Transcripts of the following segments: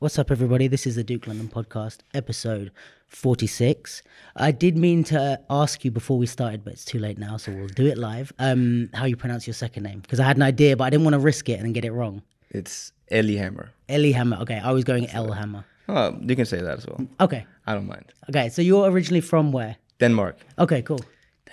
What's up, everybody? This is the Duke London Podcast, episode 46. I did mean to ask you before we started, but it's too late now, so we'll do it live. How you pronounce your second name? Because I had an idea, but I didn't want to risk it and get it wrong. It's Ellehammer. Ellehammer. Okay, I was going Ellehammer. Oh, you can say that as well. Okay. I don't mind. Okay, so you're originally from where? Denmark. Okay, cool.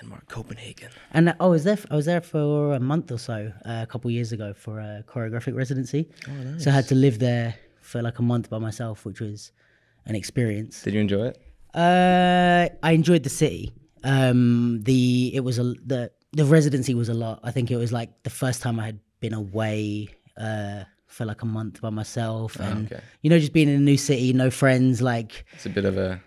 Denmark, Copenhagen. And I was there for a month or so, a couple years ago for a choreographic residency. Oh, nice. So I had to live there for like a month by myself, which was an experience. Did you enjoy it? I enjoyed the city. The residency was a lot. I think it was like the first time I had been away for like a month by myself, and you know, just being in a new city, no friends. Like it's a bit of a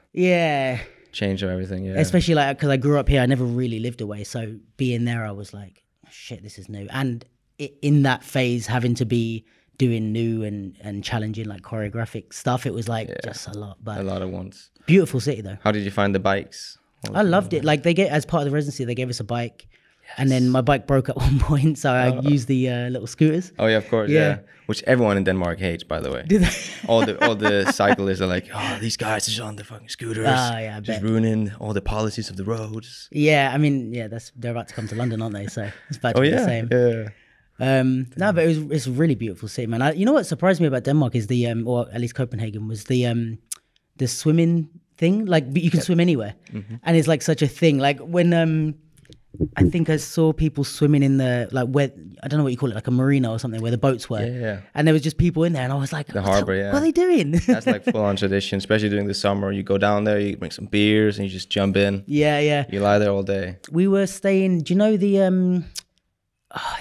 change of everything. Yeah, especially like because I grew up here, I never really lived away. So being there, I was like, shit, this is new. And in that phase, having to be doing new and challenging like choreographic stuff, it was like just a lot. But a lot at once. Beautiful city though. How did you find the bikes? I loved it. Like as part of the residency, they gave us a bike. Yes. And then my bike broke at one point, so I used the little scooters. Oh yeah, of course, yeah. Which everyone in Denmark hates, by the way. Did they? all the cyclists are like, oh, these guys are just on the fucking scooters, just ruining all the policies of the roads. Yeah, I mean, they're about to come to London, aren't they? So it's about to be the same. Yeah. No, but it's a really beautiful city, man. You know what surprised me about Denmark is or at least Copenhagen, was the swimming thing. Like you can swim anywhere, and it's like such a thing. Like when I think I saw people swimming in the where I don't know what you call it, like a marina or something, where the boats were. Yeah. And there was just people in there, and I was like, the harbor. Yeah. What are they doing? That's like full on tradition, especially during the summer. You go down there, you bring some beers, and you just jump in. Yeah. You lie there all day. We were staying. Do you know the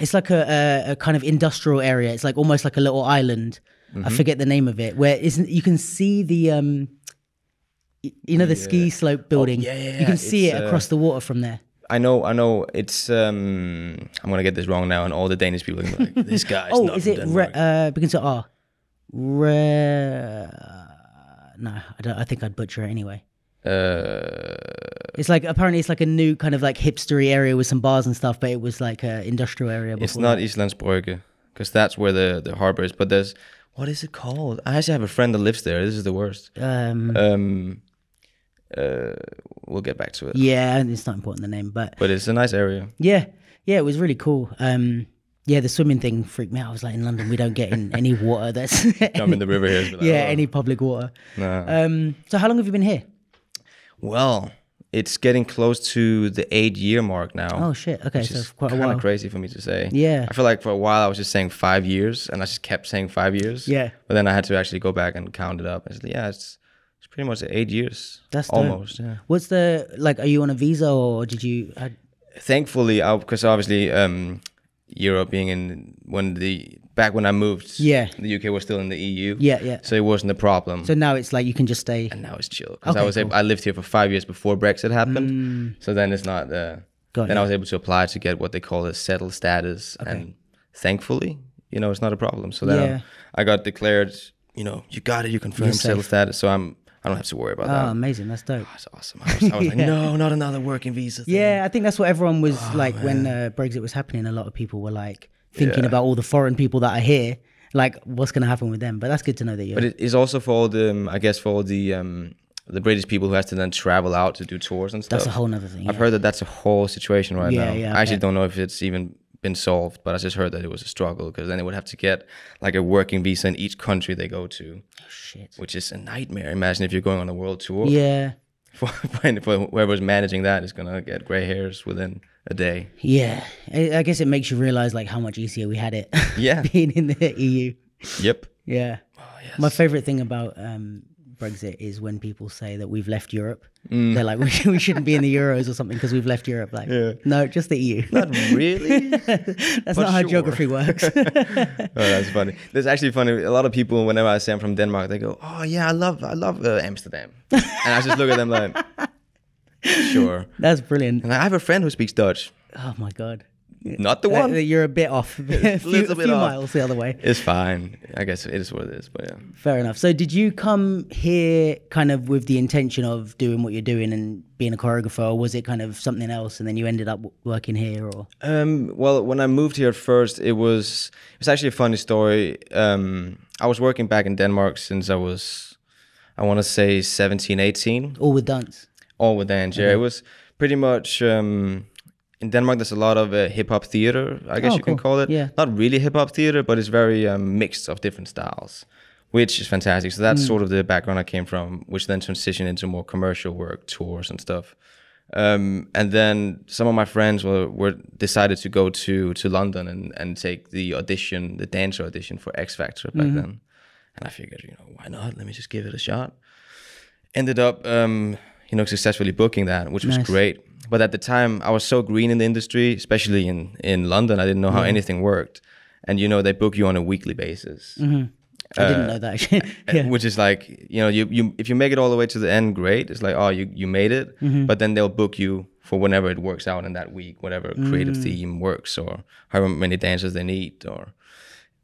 it's like a kind of industrial area. It's like almost like a little island. I forget the name of it. Where you can see the the ski slope building. Yeah. You can see it across the water from there. I know. It's I'm gonna get this wrong now, and all the Danish people are gonna be like, this guy's not is from it Denmark. begins with R? No, I don't. I think I'd butcher it anyway. It's like apparently it's like a new kind of like hipstery area with some bars and stuff, but it was like an industrial area before. It's not Islandsbrygge, because that's where the harbor is. But there's, what is it called? I actually have a friend that lives there. This is the worst. We'll get back to it. Yeah, it's not important, the name, but it's a nice area. Yeah, it was really cool. The swimming thing freaked me out. I was like, in London, we don't get in any water that's jump in the river here. Like, any public water. No. So how long have you been here? Well, it's getting close to the 8-year mark now. Oh shit! Okay, so it's quite a while. Kind of crazy for me to say. Yeah. I feel like for a while I was just saying 5 years, and I just kept saying 5 years. Yeah. But then I had to actually go back and count it up. I said, it's pretty much 8 years. That's almost. Dope. Yeah. What's are you on a visa, or did you? Thankfully, because obviously Europe being back when I moved, the UK was still in the EU. Yeah. So it wasn't a problem. So now it's like you can just stay. And now it's chill. Because I lived here for 5 years before Brexit happened. So then it's not. I was able to apply to get what they call a settled status, and thankfully, it's not a problem. So then I got declared. You got it. You confirmed settled status. So I don't have to worry about that. Oh, amazing. That's dope. Oh, that's awesome. I was like, no, not another working visa thing. Yeah, I think that's what everyone was when Brexit was happening. A lot of people were like thinking about all the foreign people that are here, like what's going to happen with them. But that's good to know that you're... But it is also for all the British people who has to then travel out to do tours and stuff. That's a whole nother thing. I've heard that that's a whole situation right now. Yeah, I actually don't know if it's even been solved, but I just heard that it was a struggle, because then they would have to get like a working visa in each country they go to. Oh, shit. Which is a nightmare. Imagine if you're going on a world tour. Yeah. For whoever's managing that is going to get gray hairs within a day. Yeah. I guess it makes you realize like how much easier we had it being in the EU. Yep. Yeah. Oh, yes. My favorite thing about Brexit is when people say that we've left Europe. They're like, we shouldn't be in the Euros or something because we've left Europe. Like, no, just the EU. Not really. That's not how geography works. Oh, that's funny. That's actually funny. A lot of people, whenever I say I'm from Denmark, they go, "Oh yeah, I love Amsterdam," and I just look at them like, "Sure." That's brilliant. And I have a friend who speaks Dutch. Oh my god. not the one. You're a bit off. a few miles the other way. It's fine. I guess it is what it is, but yeah. Fair enough. So did you come here kind of with the intention of doing what you're doing and being a choreographer, or was it kind of something else and then you ended up working here? Or well, when I moved here at first, it was actually a funny story. I was working back in Denmark since I want to say 17, 18. All with dance? All with dance, yeah. It was pretty much, in Denmark, there's a lot of hip-hop theater, I guess you can call it. Yeah. Not really hip-hop theater, but it's very mixed of different styles, which is fantastic. So that's sort of the background I came from, which then transitioned into more commercial work, tours and stuff. And then some of my friends were decided to go to London and take the dancer audition for X Factor back then. And I figured, why not? Let me just give it a shot. Ended up, successfully booking that, which was great. But at the time, I was so green in the industry, especially in London. I didn't know how anything worked. And, they book you on a weekly basis. I didn't know that actually. Which is like, you if you make it all the way to the end, great. It's like, oh, you made it. But then they'll book you for whenever it works out in that week, whatever creative theme works, or however many dancers they need.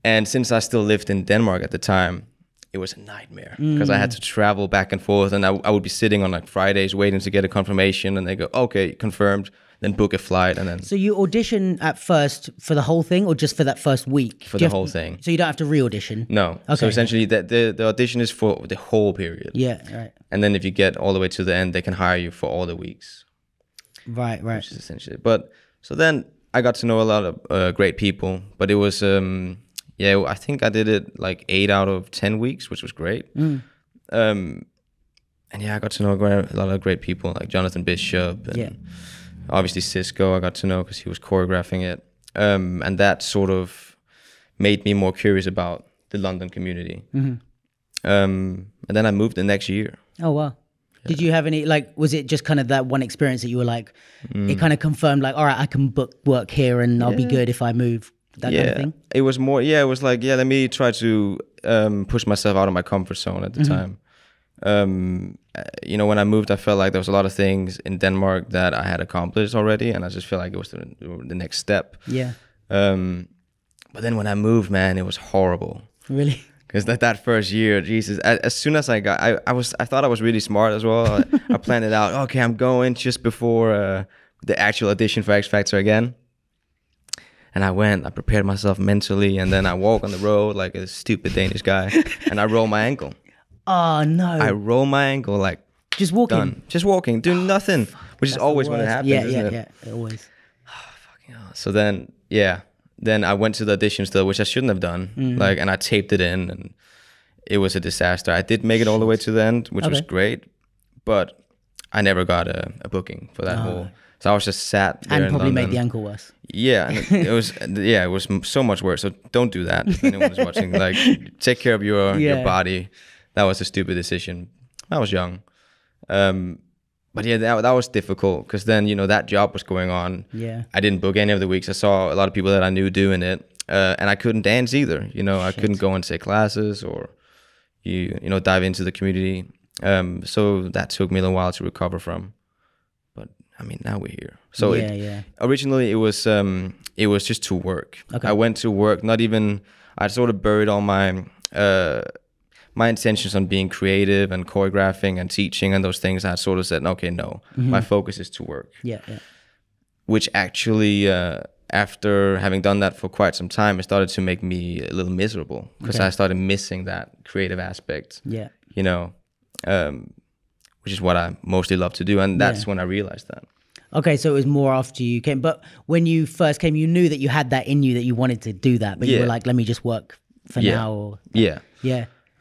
And since I still lived in Denmark at the time, it was a nightmare because I had to travel back and forth, and I would be sitting on like Fridays waiting to get a confirmation, and they go, okay, confirmed, then book a flight, and then. So you audition at first for the whole thing, or just for that first week? For the whole thing. So you don't have to re-audition? No. Okay. So essentially, the audition is for the whole period. Yeah, right. And then if you get all the way to the end, they can hire you for all the weeks. Right. Which is essentially. But so then I got to know a lot of great people, but it was. I think I did it like 8 out of 10 weeks, which was great. And I got to know a lot of great people like Jonathan Bishop and obviously Cisco I got to know because he was choreographing it. And that sort of made me more curious about the London community. And then I moved the next year. Oh, wow. Yeah. Did you have any, was it just kind of that one experience that you were like, it kind of confirmed like, all right, I can book work here and I'll be good if I move? That kind of thing? It was more, it was like, let me try to push myself out of my comfort zone at the time. When I moved, I felt like there was a lot of things in Denmark that I had accomplished already, and I just feel like it was the next step. Yeah. But then when I moved, man, it was horrible. Really? Because that first year, Jesus, as soon as I thought I was really smart as well. I planned it out. Okay, I'm going just before the actual audition for X Factor again. And I prepared myself mentally, and then I walk on the road like a stupid Danish guy, and I roll my ankle. Oh, no. I roll my ankle like... Just walking? Done. Just walking, doing nothing, which is always when it happens, isn't it? Yeah, always. Oh, fucking hell. So then, then I went to the audition still, which I shouldn't have done, and I taped it in, and it was a disaster. I did make it all the way to the end, which was great, but I never got a booking for that whole... So I was just sat there and probably made the ankle worse. Yeah, and it was it was so much worse. So don't do that if anyone is watching. Like, take care of your body. That was a stupid decision. I was young, but that was difficult because then that job was going on. Yeah, I didn't book any of the weeks. I saw a lot of people that I knew doing it, and I couldn't dance either. I couldn't go and take classes or dive into the community. So that took me a little while to recover from. I mean, now we're here. So originally it was just to work. Okay. I went to work, I sort of buried all my my intentions on being creative and choreographing and teaching and those things. I sort of said, okay, no, my focus is to work. Yeah. Which actually, after having done that for quite some time, it started to make me a little miserable because I started missing that creative aspect. Yeah. Which is what I mostly love to do. And that's when I realized that. Okay, so it was more after you came. But when you first came, you knew that you had that in you, that you wanted to do that. But you were like, let me just work for now. Or, Yeah.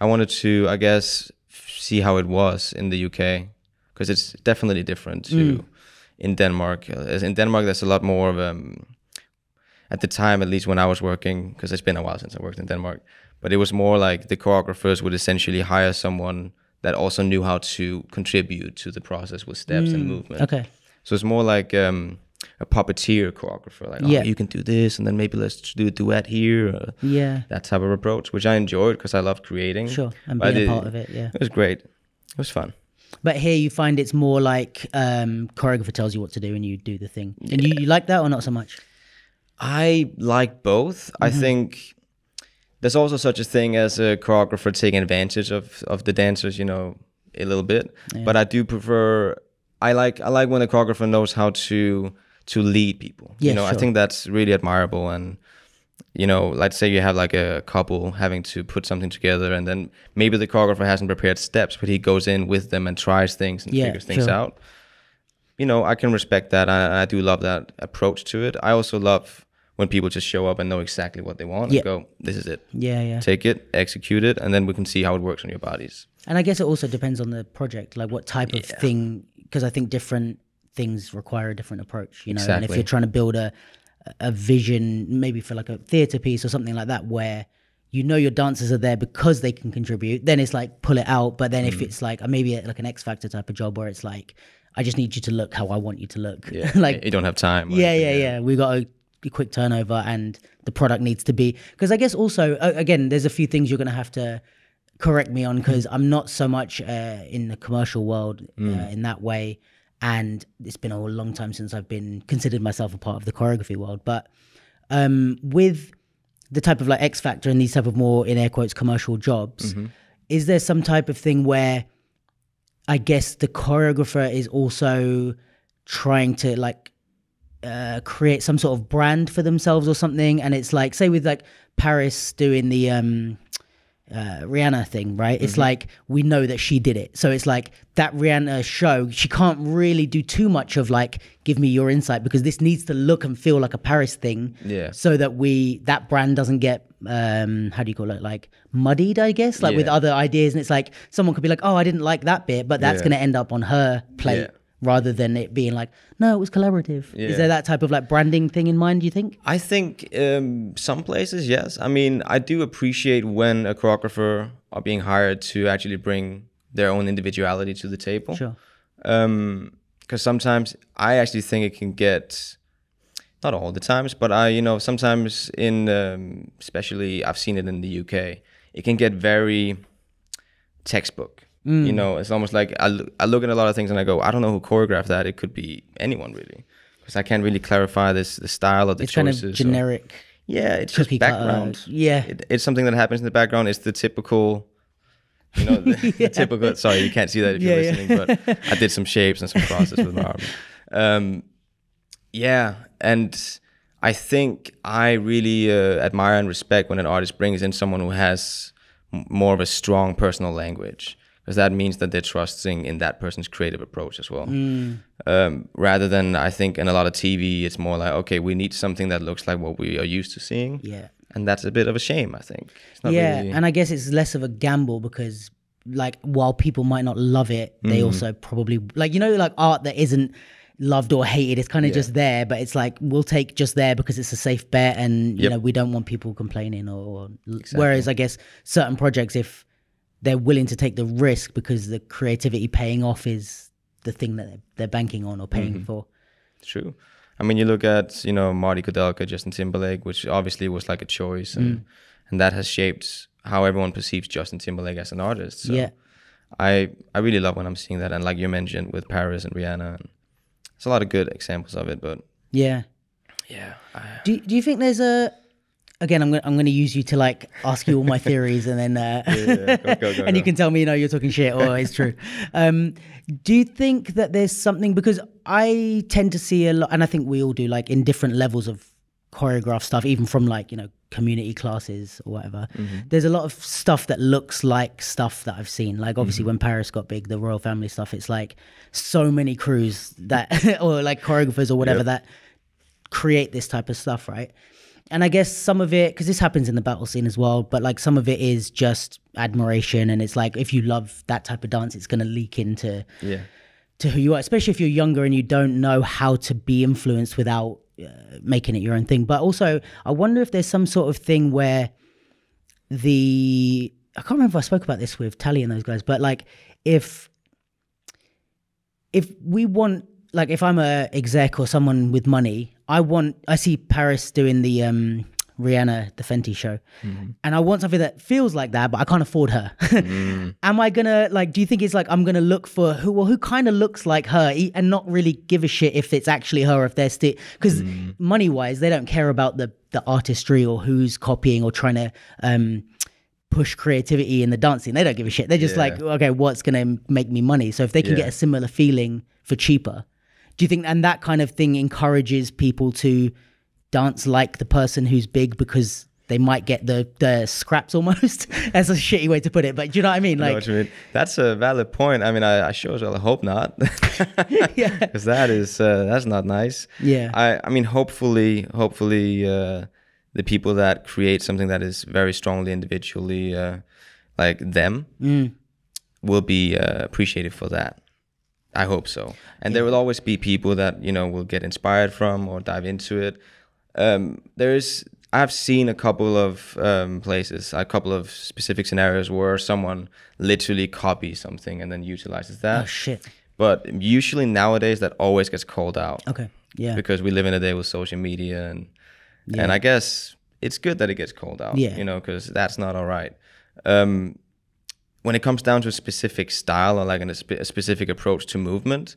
I wanted to, I guess, see how it was in the UK. Because it's definitely different to in Denmark. In Denmark, there's a lot more of, at the time, at least when I was working, because it's been a while since I worked in Denmark, but it was more like the choreographers would essentially hire someone that also knew how to contribute to the process with steps and movement. Okay. So it's more like a puppeteer choreographer. Like, you can do this, and then maybe let's do a duet here. That type of approach, which I enjoyed because I loved creating. Sure, and being a part of it, It was great. It was fun. But here you find it's more like choreographer tells you what to do and you do the thing. And you like that or not so much? I like both. I think there's also such a thing as a choreographer taking advantage of the dancers, you know, a little bit. Yeah. But I do prefer. I like when a choreographer knows how to lead people. Yeah, you know, sure. I think that's really admirable. And you know, let's say you have like a couple having to put something together, and then maybe the choreographer hasn't prepared steps, but he goes in with them and tries things and figures things out. You know, I can respect that. I do love that approach to it. I also love when people just show up and know exactly what they want and go, this is it. Yeah. Take it, execute it, and then we can see how it works on your bodies. And I guess it also depends on the project, like what type of thing, because I think different things require a different approach, you know. Exactly. And if you're trying to build a vision, maybe for like a theatre piece or something like that, where you know your dancers are there because they can contribute, then it's like pull it out. But then if it's like maybe like an X Factor type of job where it's like, I just need you to look how I want you to look. Yeah. Like you don't have time. Yeah. We got a quick turnover and the product needs to be, because I guess also, again, there's a few things you're going to have to correct me on, because I'm not so much in the commercial world in that way. And it's been a long time since I've been considered myself a part of the choreography world. But with the type of like X Factor and these type of more, in air quotes, commercial jobs, is there some type of thing where I guess the choreographer is also trying to like create some sort of brand for themselves or something? And it's like, say with like Paris doing the Rihanna thing, right? It's like, we know that she did it. So it's like that Rihanna show, she can't really do too much of like, give me your insight, because this needs to look and feel like a Paris thing. Yeah. So that that brand doesn't get, how do you call it? Like muddied, I guess, like with other ideas. And it's like, someone could be like, oh, I didn't like that bit, but that's going to end up on her plate. Rather than it being like, no, it was collaborative. Yeah. Is there that type of like branding thing in mind, do you think? I think some places, yes. I mean, I do appreciate when a choreographer are being hired to actually bring their own individuality to the table. Sure. Because sometimes I actually think it can get, not all the times, but sometimes in, especially I've seen it in the UK, it can get very textbook. You know, it's almost like I look at a lot of things and I go, I don't know who choreographed that. It could be anyone really, because I can't really clarify the style of the choices. It's kind of generic. It's just background. It's something that happens in the background. It's the typical, you know, the typical. Sorry, you can't see that if you're listening, but I did some shapes and some crosses with my arm. And I think I really admire and respect when an artist brings in someone who has more of a strong personal language. Because that means that they're trusting in that person's creative approach as well. Rather than, I think, in a lot of TV, it's more like, okay, we need something that looks like what we are used to seeing. Yeah. And that's a bit of a shame, I think. It's not really... and I guess it's less of a gamble, because, like, while people might not love it, they also probably, like, you know, like art that isn't loved or hated, it's kind of just there, but it's like, we'll take just there because it's a safe bet, and, you know, we don't want people complaining or whereas I guess certain projects, if they're willing to take the risk because the creativity paying off is the thing that they're banking on or paying for. True. I mean, you look at, you know, Marty Kudelka, Justin Timberlake, which obviously was like a choice, and that has shaped how everyone perceives Justin Timberlake as an artist. So I really love when I'm seeing that. And like you mentioned with Paris and Rihanna, and there's a lot of good examples of it, but do you think there's again, I'm going to use you to like ask you all my theories, and then go, and you can tell me, you know, you're talking shit or it's true. Do you think that there's something, because I tend to see a lot, and I think we all do, like in different levels of choreograph stuff, even from like, you know, community classes or whatever. There's a lot of stuff that looks like stuff that I've seen. Like obviously when Paris got big, the royal family stuff, it's like so many crews that, or like choreographers or whatever that create this type of stuff, right? And I guess some of it, because this happens in the battle scene as well, but like some of it is just admiration. And it's like, if you love that type of dance, it's going to leak into to who you are, especially if you're younger and you don't know how to be influenced without making it your own thing. But also, I wonder if there's some sort of thing where I can't remember if I spoke about this with Tally and those guys, but like if we want, like if I'm a exec or someone with money, I see Paris doing the Rihanna, the Fenty show. And I want something that feels like that, but I can't afford her. Am I gonna, like, do you think it's like I'm gonna look for who kind of looks like her and not really give a shit if it's actually her or if they're still, because money wise, they don't care about the artistry or who's copying or trying to push creativity in the dancing. They don't give a shit. They're just like, okay, what's gonna make me money? So if they can get a similar feeling for cheaper, do you think, and that kind of thing encourages people to dance like the person who's big because they might get the scraps almost? That's a shitty way to put it, but do you know what I mean? Like, I know what you mean. That's a valid point. I mean, I sure as well hope not. Because that's not nice. Yeah. I mean, hopefully the people that create something that is very strongly individually like them will be appreciated for that. I hope so. And there will always be people that, you know, will get inspired from or dive into it. I've seen a couple of places, a couple of specific scenarios where someone literally copies something and then utilizes that. Oh shit. But usually nowadays that always gets called out. Okay. Yeah. Because we live in a day with social media and I guess it's good that it gets called out. Yeah. You know, because that's not all right. When it comes down to a specific style or like a specific approach to movement,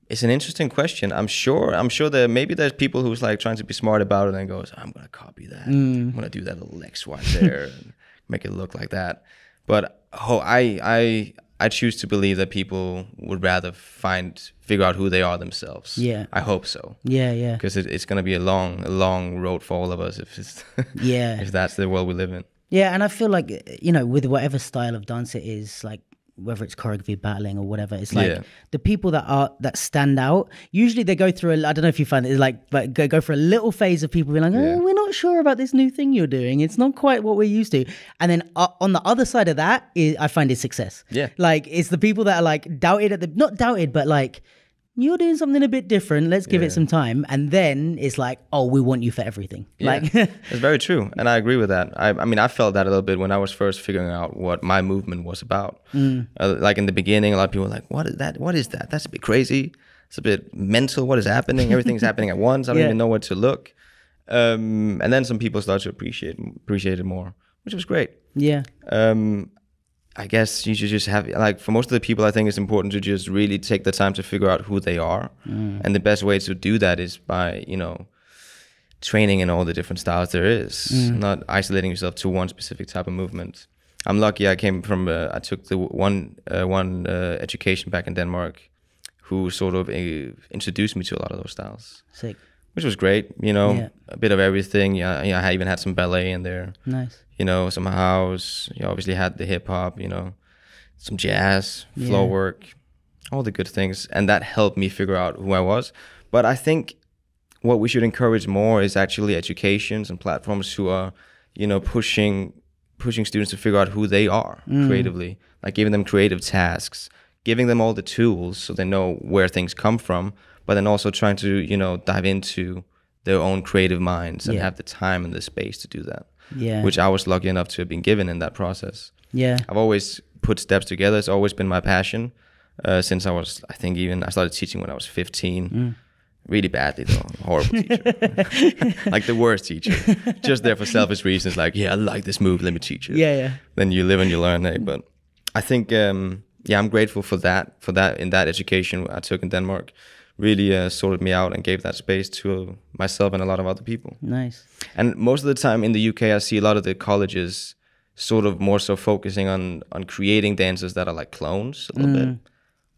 it's an interesting question. I'm sure that maybe there's people who's like trying to be smart about it and goes, I'm gonna copy that. I'm gonna do that little X right there and make it look like that. But I choose to believe that people would rather figure out who they are themselves. Yeah. I hope so. Yeah, yeah. Because it's gonna be a long road for all of us if it's if that's the world we live in. Yeah, and I feel like, you know, with whatever style of dance it is, like whether it's choreography, battling or whatever, it's like the people that stand out, usually they go through I don't know if you find it, like, but go for a little phase of people being like, oh, we're not sure about this new thing you're doing. It's not quite what we're used to. And then on the other side of that, I find is success. Yeah. Like, it's the people that are like doubted not doubted, but like, you're doing something a bit different. Let's give it some time. And then it's like, oh, we want you for everything. Yeah. Like, it's very true. And I agree with that. I mean, I felt that a little bit when I was first figuring out what my movement was about. Like in the beginning, a lot of people were like, what is that? What is that? That's a bit crazy. It's a bit mental. What is happening? Everything's happening at once. I don't even know where to look. And then some people started to appreciate it more, which was great. Yeah. I guess you should just have, like, for most of the people, I think it's important to just really take the time to figure out who they are. And the best way to do that is by, you know, training in all the different styles there is, not isolating yourself to one specific type of movement. I'm lucky I came from, I took the one education back in Denmark who sort of introduced me to a lot of those styles. Sick. Which was great, you know, a bit of everything. Yeah, I even had some ballet in there. Nice. You know, some house. You obviously had the hip hop, you know, some jazz, flow work, all the good things. And that helped me figure out who I was. But I think what we should encourage more is actually educations and platforms who are, you know, pushing students to figure out who they are creatively, like giving them creative tasks, giving them all the tools so they know where things come from, but then also trying to, you know, dive into their own creative minds and have the time and the space to do that. Yeah. Which I was lucky enough to have been given in that process. Yeah. I've always put steps together. It's always been my passion since I started teaching when I was 15. Really badly though, horrible teacher. Like the worst teacher. Just there for selfish reasons, like, yeah, I like this move, let me teach it. Yeah. Then you live and you learn, hey. But I think, I'm grateful for that in that education I took in Denmark. Really sorted me out and gave that space to myself and a lot of other people. Nice. And most of the time in the UK, I see a lot of the colleges sort of more so focusing on creating dancers that are like clones a little bit,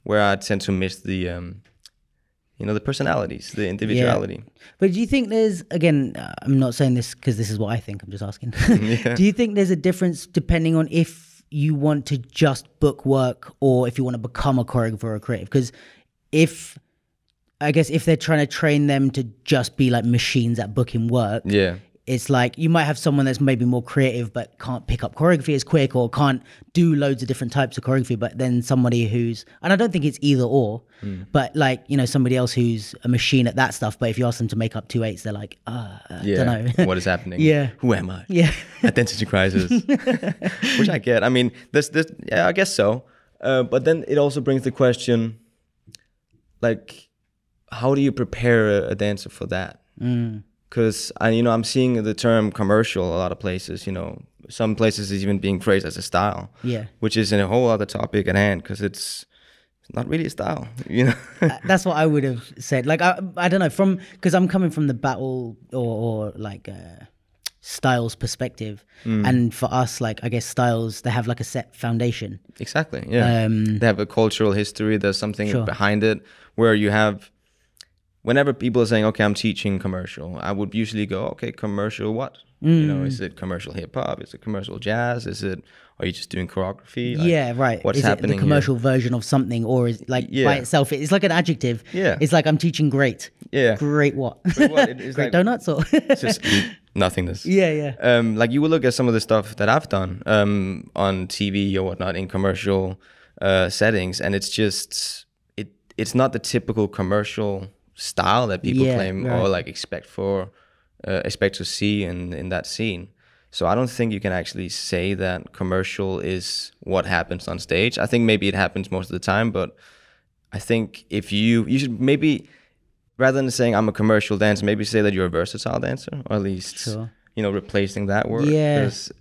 where I tend to miss the, you know, the personalities, the individuality. Yeah. But do you think there's, again, I'm not saying this because this is what I think, I'm just asking. Do you think there's a difference depending on if you want to just book work or if you want to become a choreographer or a creative? Because I guess if they're trying to train them to just be like machines at booking work, it's like you might have someone that's maybe more creative but can't pick up choreography as quick or can't do loads of different types of choreography, but then somebody who's, and I don't think it's either or, but like, you know, somebody else who's a machine at that stuff, but if you ask them to make up 2/8, they're like, I don't know. What is happening? Who am I? Identity crisis. Which I get. I mean, I guess so. But then it also brings the question, like, how do you prepare a dancer for that? because I'm seeing the term commercial a lot of places. Some places is even being phrased as a style. Yeah. Which is a whole other topic at hand, because it's not really a style. That's what I would have said. Like I don't know, because I'm coming from the battle or like styles perspective, and for us, like I guess styles, they have like a set foundation. Exactly. Yeah. They have a cultural history. There's something behind it where you have. Whenever people are saying, okay, I'm teaching commercial, I would usually go, okay, commercial what? Is it commercial hip hop? Is it commercial jazz? Are you just doing choreography? Like, right. What's is happening it the commercial here? version of something, or is by itself? It's like an adjective. Yeah. It's like I'm teaching great. Yeah. Great what? Great what? It's great like, donuts or just nothingness. Yeah. Like you will look at some of the stuff that I've done on TV or whatnot in commercial settings, and it's not the typical commercial style that people claim or like expect to see in that scene. So I don't think you can actually say that commercial is what happens on stage. I think maybe it happens most of the time, but I think if you should maybe, rather than saying I'm a commercial dancer, maybe say that you're a versatile dancer, or at least replacing that word. Yeah. Because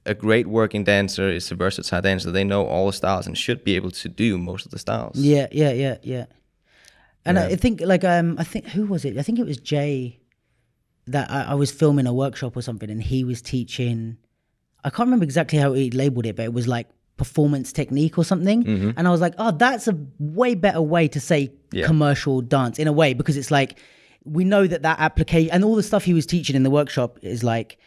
a great working dancer is a versatile dancer. They know all styles and should be able to do most of the styles. Yeah. And I think like who was it? I think it was Jay that I was filming a workshop or something, and he was teaching. I can't remember exactly how he labeled it, but it was like performance technique or something. Mm-hmm. And I was like, oh, that's a way better way to say commercial dance in a way, because it's like we know that application and all the stuff he was teaching in the workshop is like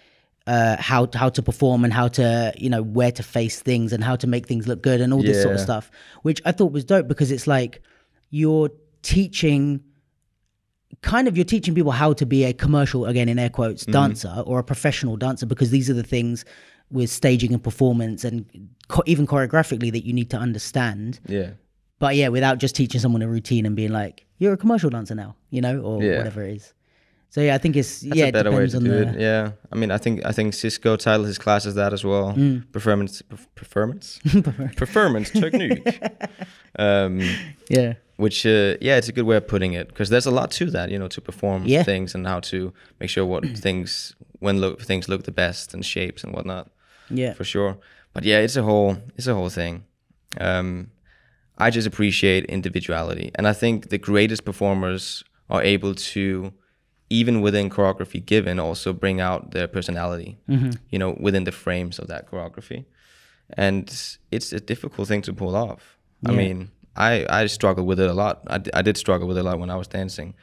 how to perform and how to where to face things and how to make things look good and all this sort of stuff, which I thought was dope, because it's like you're teaching people how to be a commercial, again in air quotes, dancer or a professional dancer, because these are the things with staging and performance and even choreographically that you need to understand. But without just teaching someone a routine and being like, you're a commercial dancer now, or whatever it is. So I think it's a better way to do it. Yeah, I mean, I think Cisco titled his classes that as well. Performance technique. Which it's a good way of putting it, because there's a lot to that, to perform things and how to make sure things look the best and shapes and whatnot. Yeah, for sure. But it's a whole thing. I just appreciate individuality, and I think the greatest performers are able to, even within choreography given, also bring out their personality, within the frames of that choreography. And it's a difficult thing to pull off. I mean, I struggle with it a lot. I did struggle with it a lot when I was dancing,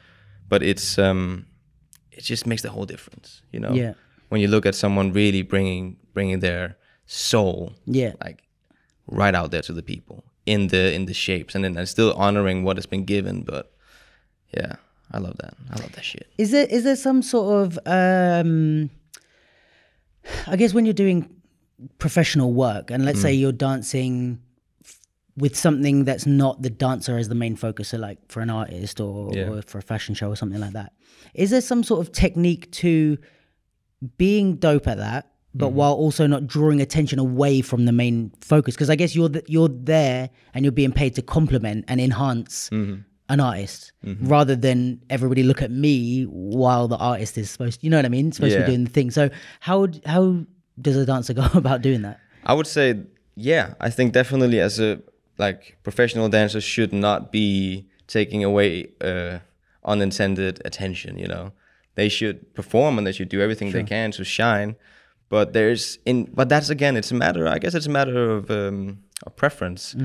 but it just makes the whole difference, when you look at someone really bringing their soul, like right out there to the people in the shapes, and then still honoring what has been given. But I love that. I love that shit. Is there some sort of I guess when you're doing professional work, and let's say you're dancing with something that's not the dancer as the main focus, so like for an artist or for a fashion show or something like that, is there some sort of technique to being dope at that, but while also not drawing attention away from the main focus? Because I guess you're there and you're being paid to complement and enhance an artist, rather than everybody look at me while the artist is supposed to, you know what I mean? Supposed to be doing the thing. So how does a dancer go about doing that? I would say, I think definitely as a professional dancers should not be taking away unintended attention. They should perform and they should do everything they can to shine. But that's again, it's a matter of preference.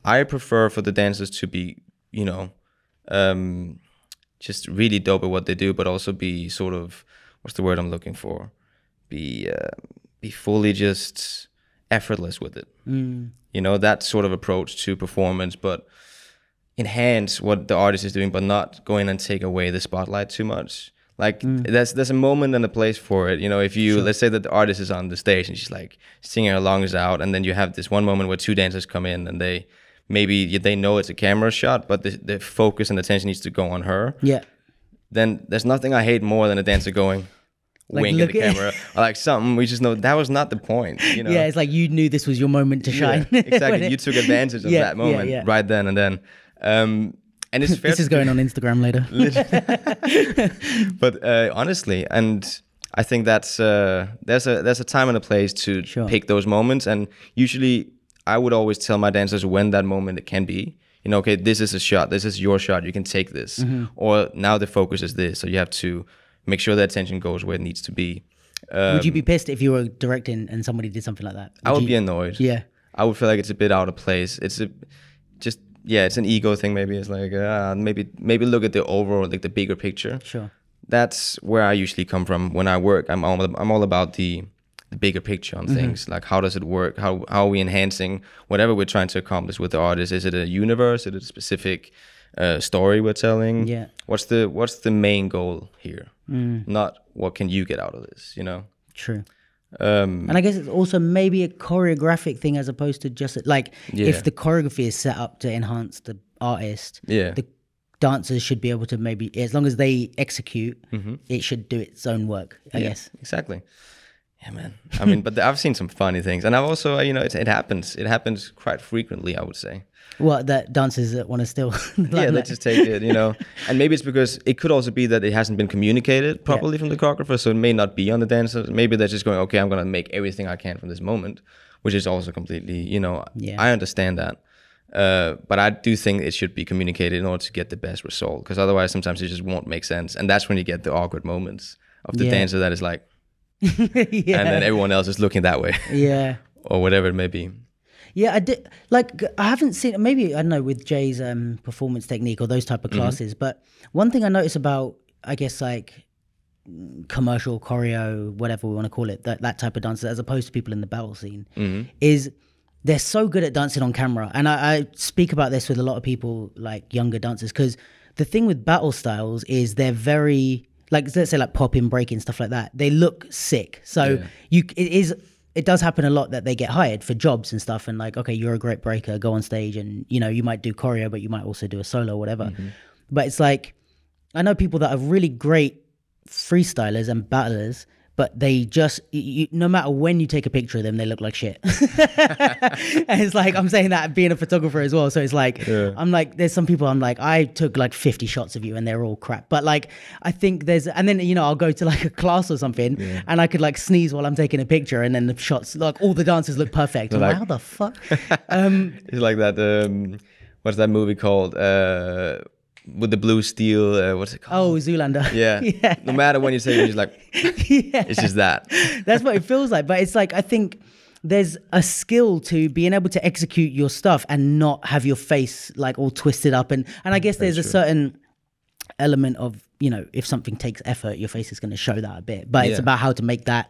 I prefer for the dancers to be, just really dope at what they do, but also be sort of, what's the word I'm looking for? Be fully just effortless with it. That sort of approach to performance, but enhance what the artist is doing, but not go in and take away the spotlight too much. There's a moment and a place for it. If you let's say that the artist is on the stage and she's like singing her lungs out, and then you have this one moment where two dancers come in and they know it's a camera shot, but the focus and attention needs to go on her. Then there's nothing I hate more than a dancer going wink at the camera or like something. We just know that was not the point. It's like you knew this was your moment to shine. Exactly. You took advantage of that moment right then and then. And it's fair. This is going on Instagram later. But honestly, and I think that's there's a time and a place to pick those moments. And usually, I would always tell my dancers when that moment it can be. You know, okay, this is a shot. This is your shot. You can take this. Or now the focus is this. So you have to make sure the attention goes where it needs to be. Would you be pissed if you were directing and somebody did something like that? I would be annoyed. Yeah. I would feel like it's a bit out of place. It's it's an ego thing. Maybe it's like maybe look at the overall, like the bigger picture. Sure. That's where I usually come from when I work. I'm all about the bigger picture on things. Like, how does it work? How are we enhancing whatever we're trying to accomplish with the artist? Is it a universe? Is it a specific story we're telling? Yeah. What's the main goal here? Not what can you get out of this? You know. True. And I guess it's also maybe a choreographic thing as opposed to just like if the choreography is set up to enhance the artist, the dancers should be able to maybe, as long as they execute, it should do its own work, I guess. Exactly. Yeah, man. I mean, but I've seen some funny things, and I've also, you know, it happens. It happens quite frequently, I would say. What, that dancers that want to still they just take it, you know. And maybe it's because it could also be that it hasn't been communicated properly from the choreographer, so it may not be on the dancers. Maybe they're just going, okay, I'm going to make everything I can from this moment, which is also completely, you know, I understand that. But I do think it should be communicated in order to get the best result, because otherwise sometimes it just won't make sense. And that's when you get the awkward moments of the dancer that is like, and then everyone else is looking that way. Or whatever it may be. Yeah, I did. Like, I haven't seen, maybe, I don't know, with Jay's performance technique or those type of classes, but one thing I notice about, I guess, like, commercial choreo, whatever we want to call it, that type of dancers, as opposed to people in the battle scene, is they're so good at dancing on camera. And I speak about this with a lot of people, like younger dancers, because the thing with battle styles is they're very, like, let's say like popping, breaking, stuff like that. They look sick. So it does happen a lot that they get hired for jobs and stuff, and like, okay, you're a great breaker, go on stage, and you know, you might do choreo, but you might also do a solo or whatever. But it's like, I know people that are really great freestylers and battlers, but they just, no matter when you take a picture of them, they look like shit. And it's like, I'm saying that being a photographer as well. So it's like, I'm like, there's some people I'm like, I took like 50 shots of you and they're all crap. But like, I think and then, you know, I'll go to like a class or something and I could like sneeze while I'm taking a picture, and then the shots, like all the dancers look perfect. I'm like, how the fuck? It's like that, what's that movie called? With the blue steel, what's it called? Oh, Zoolander. Yeah. No matter when you say it, it's like, it's just that. That's what it feels like. But it's like, I think there's a skill to being able to execute your stuff and not have your face like all twisted up. And I guess there's a certain element of, you know, if something takes effort, your face is going to show that a bit. But it's about how to make that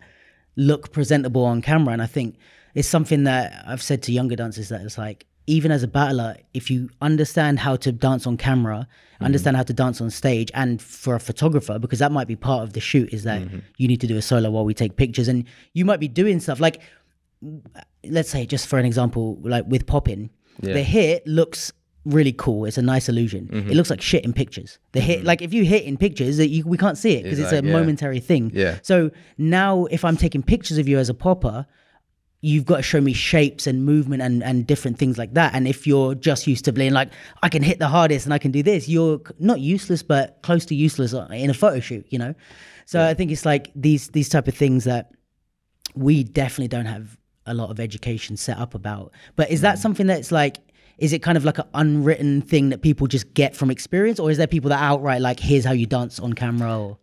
look presentable on camera. And I think it's something that I've said to younger dancers, that it's like, even as a battler, if you understand how to dance on camera, understand how to dance on stage, and for a photographer, because that might be part of the shoot, is that you need to do a solo while we take pictures, and you might be doing stuff like, let's say, just for an example, like with popping, the hit looks really cool. It's a nice illusion. It looks like shit in pictures. The hit, like if you hit in pictures, we can't see it because it's a momentary thing. So now if I'm taking pictures of you as a popper, you've got to show me shapes and movement and different things like that. And if you're just used to being like, I can hit the hardest and I can do this, you're not useless, but close to useless in a photo shoot, you know? So I think it's like these type of things that we definitely don't have a lot of education set up about. But is that something that's like, is it kind of like an unwritten thing that people just get from experience? Or is there people that outright like, here's how you dance on camera? Or?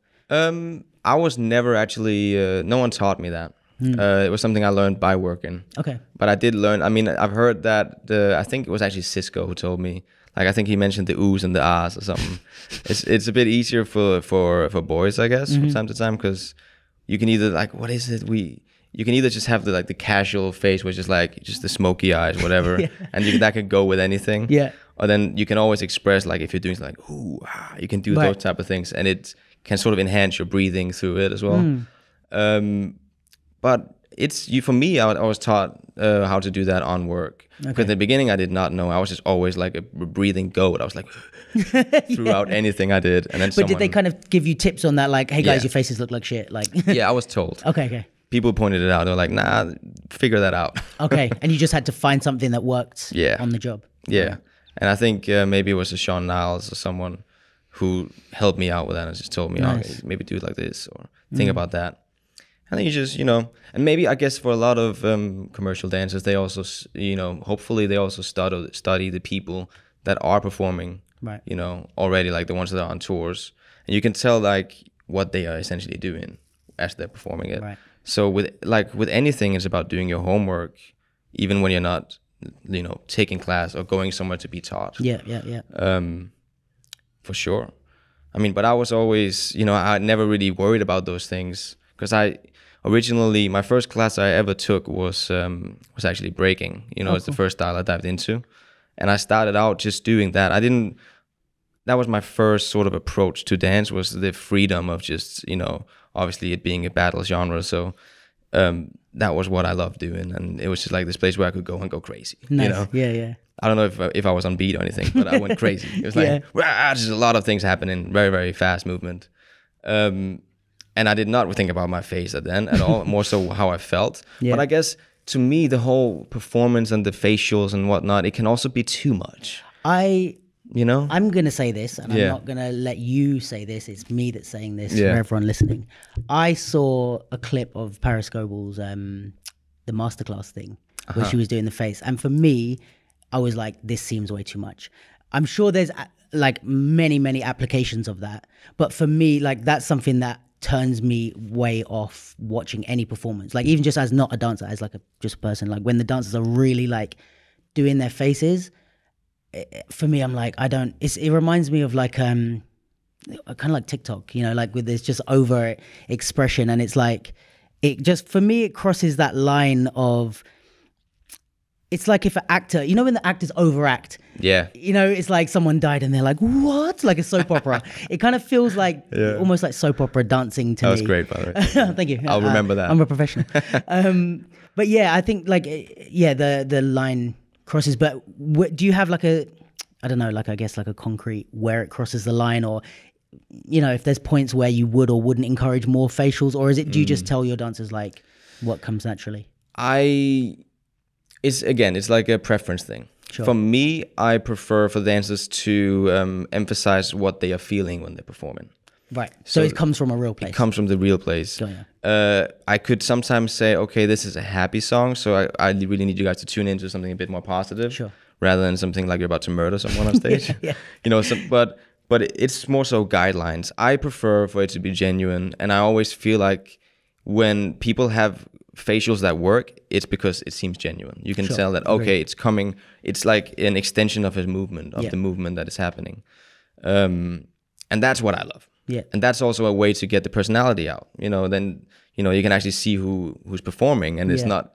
I was never actually, no one taught me that. It was something I learned by working. Okay. But I did learn, I mean, I've heard that, I think it was actually Cisco who told me, like, I think he mentioned the oohs and the ahs or something. It's a bit easier for boys, I guess, from time to time, because you can either, like, what is it? You can either just have the casual face, which is like just the smoky eyes, whatever, and that could go with anything. Yeah. Or then you can always express, like, if you're doing like, ooh, ah, you can do those type of things, and it can sort of enhance your breathing through it as well. But for me, I was taught how to do that on work. Because in the beginning, I did not know. I was just always like a breathing goat. I was like throughout anything I did. And then did they kind of give you tips on that? Like, hey guys, your faces look like shit. Like, yeah, I was told. Okay. People pointed it out. They were like, nah, figure that out. Okay. And you just had to find something that worked on the job. Yeah. And I think maybe it was a Sean Niles or someone who helped me out with that and just told me, Nice. maybe do it like this or think about that. And then you just, and maybe I guess for a lot of commercial dancers, they also, hopefully they also study the people that are performing, right. Already, like the ones that are on tours. And you can tell like what they are essentially doing as they're performing it. Right. So with anything, it's about doing your homework, even when you're not, taking class or going somewhere to be taught. Yeah. For sure. I mean, but I was always, I never really worried about those things because originally my first class I ever took was actually breaking. It's the first style I dived into, and I started out just doing that. That was my first sort of approach to dance, was the freedom of just, obviously it being a battle genre. So that was what I loved doing, and it was just like this place where I could go and go crazy. Nice. Yeah. I don't know if I was on beat or anything, but I went crazy. It was like, just a lot of things happening, very, very fast movement. And I did not think about my face then at all, more so how I felt. Yeah. But I guess to me, the whole performance and the facials and whatnot, it can also be too much. I'm going to say this, and I'm not going to let you say this. It's me that's saying this for everyone listening. I saw a clip of Paris Goebel's, the masterclass thing, where she was doing the face. And for me, I was like, this seems way too much. I'm sure there's like many applications of that. But for me, like that's something that turns me way off watching any performance. Like even just as not a dancer, as like just a person, like when the dancers are really like doing their faces, for me, I'm like, it reminds me of like, kind of like TikTok, like with this just over expression. And it's like, for me, it crosses that line of, it's like if an actor, when the actors overact, it's like someone died and they're like, what? Like a soap opera. It kind of feels like almost like soap opera dancing to me. That was great, by the way. Thank you. I'll remember that. I'm a professional. But yeah, I think like, the line crosses, but do you have like I don't know, like I guess like a concrete where it crosses the line, or, if there's points where you would or wouldn't encourage more facials, or do you just tell your dancers like what comes naturally? It's like a preference thing. Sure. For me, I prefer for dancers to emphasize what they are feeling when they're performing. Right. So it comes from a real place. It comes from the real place. Oh, yeah. I could sometimes say, okay, this is a happy song, so I really need you guys to tune into something a bit more positive. Sure. Rather than something like you're about to murder someone on stage. Yeah. But it's more so guidelines. I prefer for it to be genuine, and I always feel like when people have facials that work, it's because it seems genuine. You can tell that, okay, it's coming, it's like an extension of his movement, of the movement that is happening. And that's what I love. Yeah. And that's also a way to get the personality out. Then you can actually see who's performing, and it's not,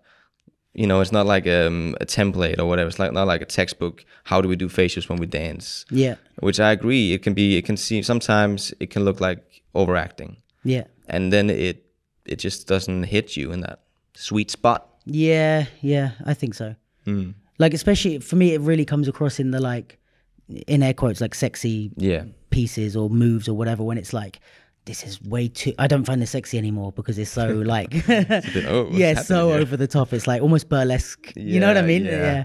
it's not like a template or whatever. It's like not like a textbook. How do we do facials when we dance? Yeah. Which I agree. Sometimes it can look like overacting. Yeah. And then it just doesn't hit you in that sweet spot. Yeah, I think so. Like, especially for me, it really comes across in the, like, in air quotes, like sexy pieces or moves or whatever, when it's like, this is way too, I don't find this sexy anymore because it's so like, it's so over the top. It's like almost burlesque. You know what I mean? Yeah.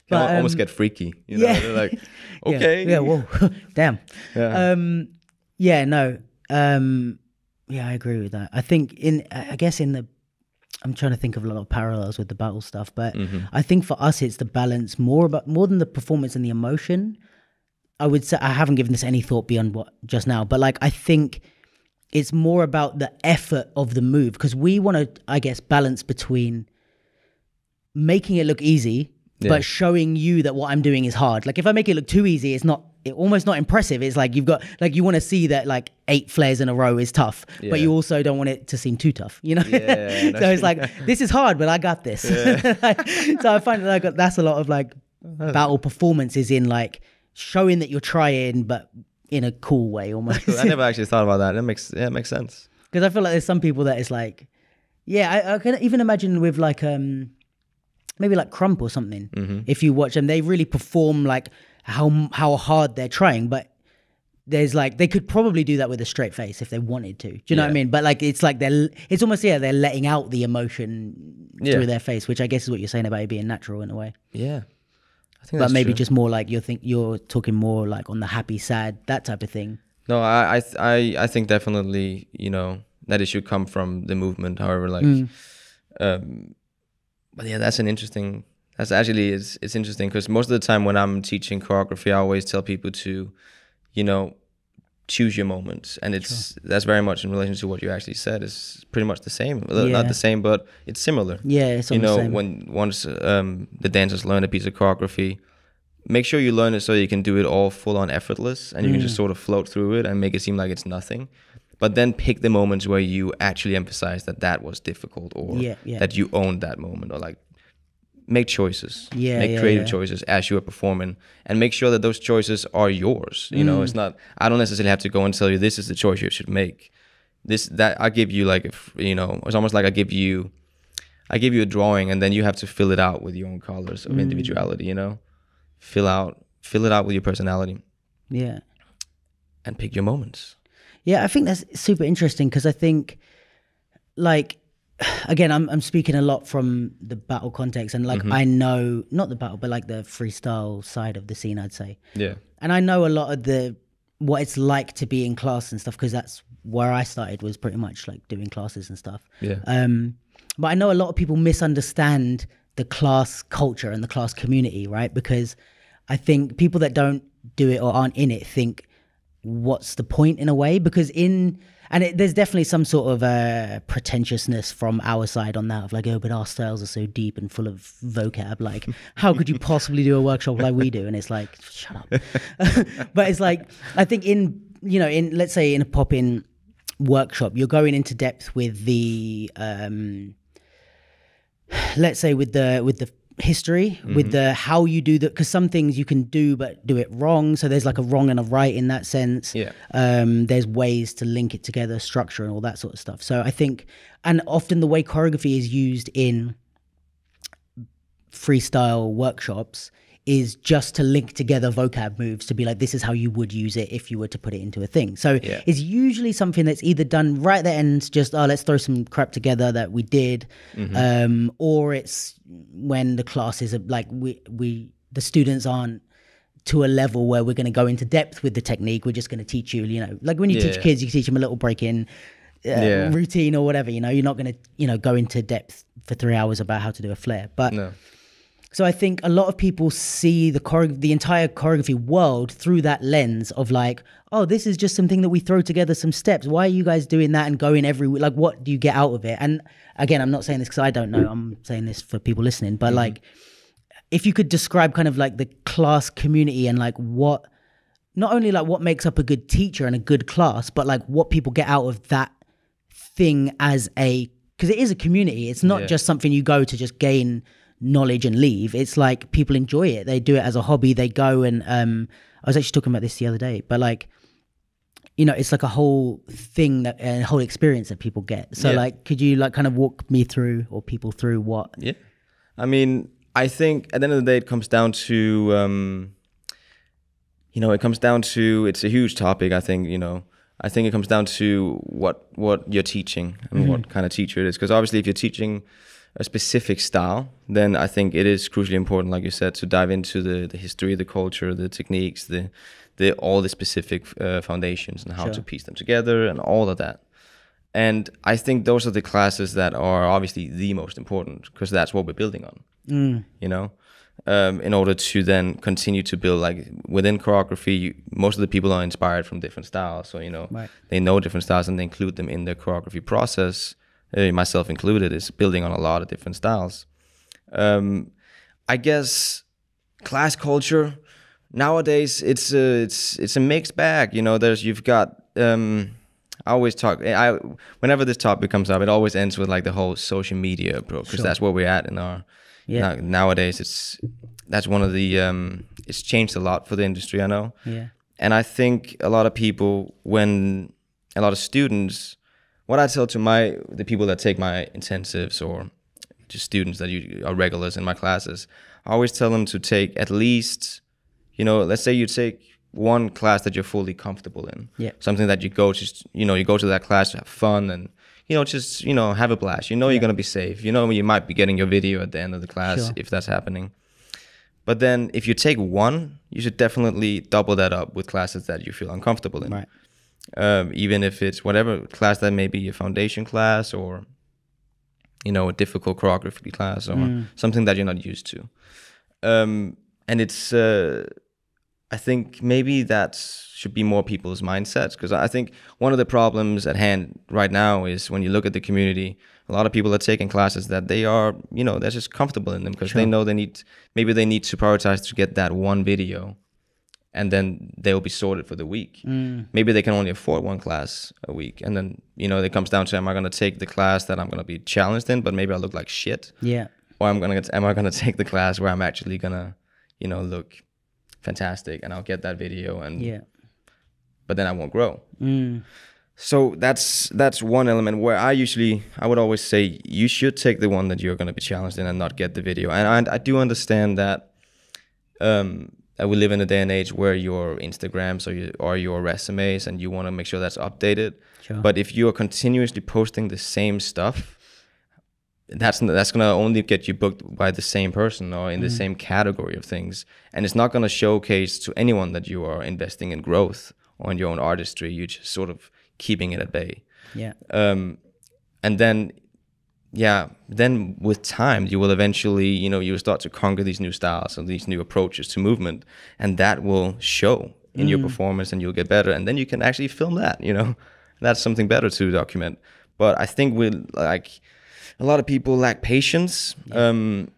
But almost get freaky. They're like, okay. Yeah, whoa, damn. Yeah. I agree with that. I think I'm trying to think of a lot of parallels with the battle stuff, but I think for us, it's the balance more than the performance and the emotion. I would say, I haven't given this any thought beyond what just now, but like, I think it's more about the effort of the move, because we want to, I guess, balance between making it look easy, but showing you that what I'm doing is hard. Like if I make it look too easy, it's almost not impressive. It's like you've got, like, you want to see that like 8 flares in a row is tough, but you also don't want it to seem too tough, So it's like, this is hard, but I got this. So I find that that's a lot of like battle performances in like showing that you're trying, but in a cool way almost. I never actually thought about that. It makes sense. Because I feel like there's some people that it's like, I can even imagine with like maybe like Crump or something. If you watch them, they really perform like how hard they're trying, but there's like, they could probably do that with a straight face if they wanted to. Do you know what I mean? But like, it's like it's almost, they're letting out the emotion through their face, which I guess is what you're saying about it being natural in a way. Yeah. But maybe just more like you're talking more like on the happy, sad, that type of thing. No, I think definitely, you know, that it should come from the movement. However, like, but yeah, that's interesting. It's interesting because most of the time when I'm teaching choreography, I always tell people to, you know, choose your moments, and that's very much in relation to what you actually said. It's pretty much the same, not the same, but it's similar. Yeah, it's you know, the same. Once the dancers learn a piece of choreography, make sure you learn it so you can do it all full on effortless, and you can just sort of float through it and make it seem like it's nothing. But then pick the moments where you actually emphasize that was difficult, or that you owned that moment, or like make choices, make creative choices as you are performing, and make sure that those choices are yours. You know, it's not, I don't necessarily have to go and tell you this is the choice you should make. That I give you, like, you know, it's almost like I give you a drawing, and then you have to fill it out with your own colors of individuality, you know, fill it out with your personality. Yeah. And pick your moments. Yeah, I think that's super interesting, because I think, like, again, I'm speaking a lot from the battle context, and like I know, not the battle, but like the freestyle side of the scene, I'd say. Yeah. And I know a lot of what it's like to be in class and stuff, because that's where I started, was pretty much like doing classes and stuff. Yeah. But I know a lot of people misunderstand the class culture and the class community, right? Because I think people that don't do it or aren't in it think, what's the point, in a way? Because there's definitely some sort of pretentiousness from our side on that, of like, oh, but our styles are so deep and full of vocab. Like, how could you possibly do a workshop like we do? And it's like, shut up. But it's like, I think let's say in a pop-in workshop, you're going into depth with the, let's say with the history, with the how you do that, because some things you can do but do it wrong, so there's like a wrong and a right in that sense. There's ways to link it together, structure and all that sort of stuff. So I think, and often the way choreography is used in freestyle workshops is just to link together vocab moves, to be like, this is how you would use it if you were to put it into a thing. So it's usually something that's either done right at the end, just, oh, let's throw some crap together that we did, or it's when the classes are like, the students aren't to a level where we're going to go into depth with the technique. We're just going to teach you, you know, like when you teach kids, you teach them a little break-in routine or whatever, you know, you're not going to, you know, go into depth for 3 hours about how to do a flare. But so I think a lot of people see the entire choreography world through that lens of like, oh, this is just something that we throw together some steps. Why are you guys doing that and going every week? Like, what do you get out of it? And again, I'm not saying this because I don't know. I'm saying this for people listening. But like, if you could describe kind of like the class community and like what, not only like what makes up a good teacher and a good class, but like what people get out of that thing as because it is a community. It's not just something you go to just gain knowledge and leave. It's like people enjoy it. They do it as a hobby. They go and I was actually talking about this the other day, but like, you know, it's like a whole thing, a whole experience that people get. So like, could you like kind of walk me through, or people through, what? Yeah. I mean, I think at the end of the day, it comes down to, it's a huge topic. I think it comes down to what you're teaching and what kind of teacher it is. Because obviously if you're teaching a specific style, then I think it is crucially important, like you said, to dive into the history, the culture, the techniques, all the specific foundations, and how to piece them together and all of that. And I think those are the classes that are obviously the most important, because that's what we're building on, you know, in order to then continue to build, like within choreography, most of the people are inspired from different styles. So, you know, they know different styles and they include them in their choreography process. Myself included, is building on a lot of different styles. I guess class culture nowadays, it's a mixed bag. You know, you've got I always talk. Whenever this topic comes up, it always ends with like the whole social media approach, because that's where we're at in our nowadays. That's one of the it's changed a lot for the industry, I know. And I think a lot of people, when a lot of students, what I tell to the people that take my intensives, or just students that are regulars in my classes, I always tell them to take at least, you know, let's say you take one class that you're fully comfortable in. Something that you go to that class to have fun and, you know, just, you know, have a blast. You know, you're going to be safe. You know, you might be getting your video at the end of the class if that's happening. But then if you take one, you should definitely double that up with classes that you feel uncomfortable in. Right. Even if it's whatever class that may be, a foundation class or, you know, a difficult choreography class or something that you're not used to. And it's, I think maybe that should be more people's mindsets, because I think one of the problems at hand right now is when you look at the community, a lot of people are taking classes that they are, you know, they're just comfortable in them because they know maybe they need to prioritize to get that one video, and then they'll be sorted for the week. Maybe they can only afford one class a week, and then, you know, it comes down to, am I going to take the class that I'm going to be challenged in, but maybe I look like shit? Yeah. Or am I going to take the class where I'm actually going to, you know, look fantastic and I'll get that video, and but then I won't grow. So that's one element where I would always say you should take the one that you're going to be challenged in and not get the video. And I do understand that we live in a day and age where your Instagrams or your resumes, and you want to make sure that's updated. Sure. But if you are continuously posting the same stuff, that's going to only get you booked by the same person or in the same category of things. And it's not going to showcase to anyone that you are investing in growth or in your own artistry. You're just sort of keeping it at bay. Yeah. And then with time, you will eventually, you know, you will start to conquer these new styles and these new approaches to movement. And that will show in your performance, and you'll get better. And then you can actually film that, you know. That's something better to document. But I think a lot of people lack patience, and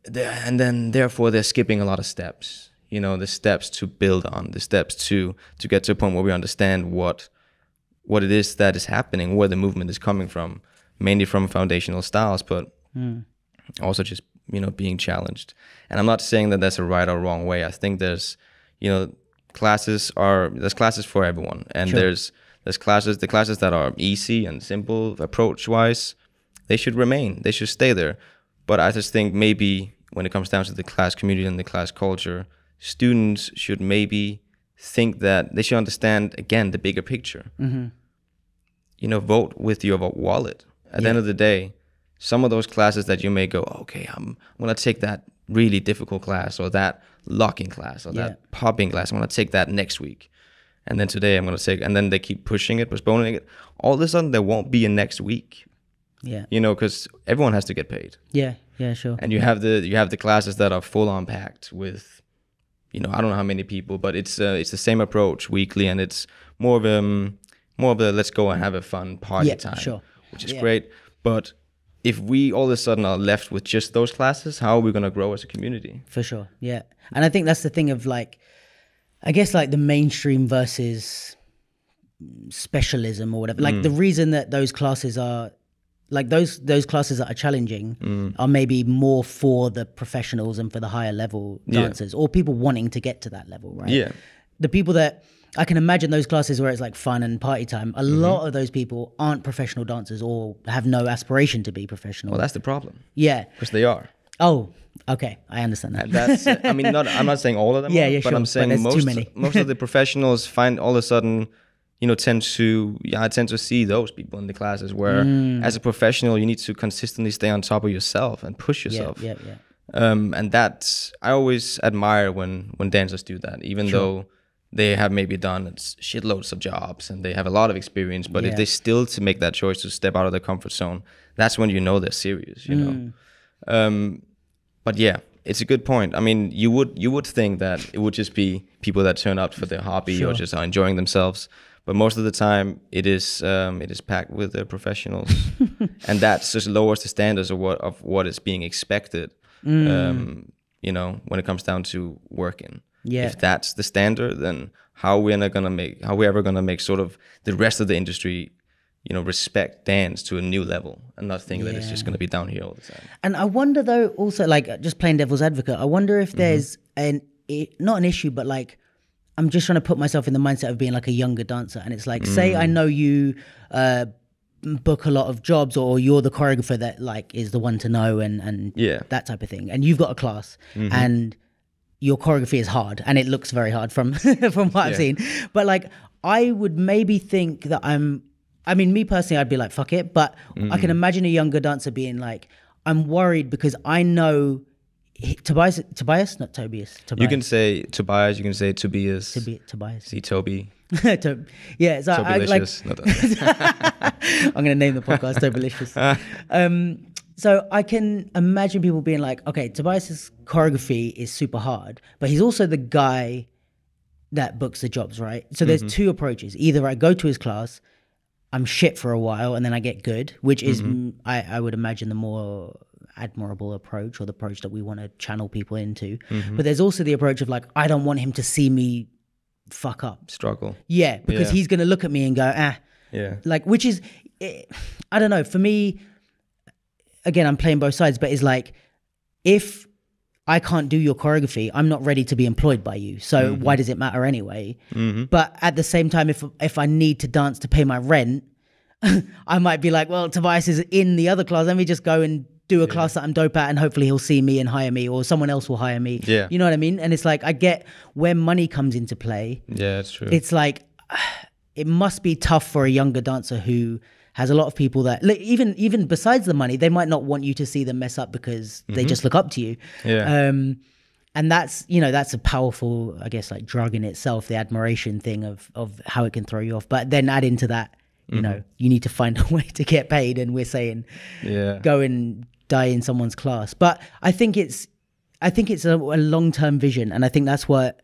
then therefore they're skipping a lot of steps. You know, the steps to build on, the steps to get to a point where we understand what it is that is happening, where the movement is coming from, mainly from foundational styles, but also just, you know, being challenged. And I'm not saying that that's a right or wrong way. I think there's, you know, classes for everyone, and there's classes, the classes that are easy and simple approach wise, they should remain, they should stay there. But I just think maybe when it comes down to the class community and the class culture, students should maybe think that they should understand, again, the bigger picture. You know, vote with your wallet. At the end of the day, some of those classes that you may go, okay, I'm going to take that really difficult class, or that locking class, or that popping class, I'm going to take that next week. And then today I'm going to take, and then they keep pushing it, postponing it. All of a sudden there won't be a next week. Yeah. You know, because everyone has to get paid. Yeah, sure. And you have the classes that are full on packed with, you know, I don't know how many people, but it's the same approach weekly, and it's more of a let's go and have a fun party time, sure. which is great. But if we all of a sudden are left with just those classes, how are we going to grow as a community? For sure, yeah. And I think that's the thing of, like, I guess, like, the mainstream versus specialism or whatever. Like, the reason that those classes are, like, those classes that are challenging are maybe more for the professionals and for the higher level dancers, or people wanting to get to that level, right? Yeah. The people that, I can imagine those classes where it's like fun and party time, a lot of those people aren't professional dancers or have no aspiration to be professional. Well, that's the problem. Yeah. Because they are. Oh, okay. I understand that. And that's, I mean, I'm not saying all of them are, but I'm saying most of the professionals find all of a sudden, you know, tend to see those people in the classes where as a professional, you need to consistently stay on top of yourself and push yourself. Yeah. And that's, I always admire when dancers do that, even though they have maybe done shitloads of jobs and they have a lot of experience, but if they still to make that choice to step out of their comfort zone, that's when you know they're serious, you know. But yeah, it's a good point. I mean, you would think that it would just be people that turn up for their hobby or just are enjoying themselves, but most of the time it is packed with professionals, and that just lowers the standards of what is being expected. You know, when it comes down to working. Yeah. If that's the standard, then how are we ever gonna make sort of the rest of the industry, you know, respect dance to a new level and not think that it's just gonna be down here all the time. And I wonder though, also, like, just playing devil's advocate, I wonder if there's not an issue, but like, I'm just trying to put myself in the mindset of being like a younger dancer, and it's like, say I know you book a lot of jobs, or you're the choreographer that like is the one to know and that type of thing, and you've got a class and your choreography is hard and it looks very hard from what I've seen, but like I would maybe think that me personally, I'd be like, fuck it, but I can imagine a younger dancer being like, I'm worried because I know Tobias, not Tobias. Tobias. You can say Tobias. You can say Tobias. Tobias. See Toby. Yeah, so Tobylicious. I'm gonna name the podcast Tobylicious. So I can imagine people being like, okay, Tobias's choreography is super hard, but he's also the guy that books the jobs, right? So there's two approaches. Either I go to his class, I'm shit for a while, and then I get good, which is I would imagine the more admirable approach, or the approach that we want to channel people into. But there's also the approach of like, I don't want him to see me fuck up, struggle. Yeah, because he's gonna look at me and go, like, which is, I don't know. For me, again, I'm playing both sides, but it's like, if I can't do your choreography, I'm not ready to be employed by you. So why does it matter anyway? But at the same time, if I need to dance to pay my rent, I might be like, well, Tobias is in the other class. Let me just go and do a class that I'm dope at, and hopefully he'll see me and hire me, or someone else will hire me. Yeah. You know what I mean? And it's like, I get where money comes into play. Yeah, that's true. It's like, it must be tough for a younger dancer who has a lot of people that, like, even besides the money, they might not want you to see them mess up because they just look up to you. Yeah. And that's, you know, that's a powerful, I guess, like drug in itself, the admiration thing of how it can throw you off. But then add into that, you know, you need to find a way to get paid, and we're saying, go and die in someone's class. But I think it's a long-term vision, and I think that's what,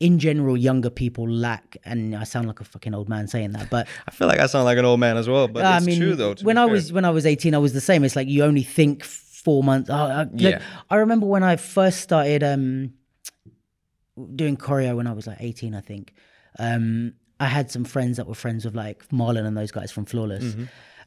in general, younger people lack. And I sound like a fucking old man saying that, but I feel like I sound like an old man as well. But it's true though. When I was 18, I was the same. It's like, you only think 4 months. Like, I remember when I first started doing choreo when I was like 18, I think. I had some friends that were friends with like Marlon and those guys from Flawless.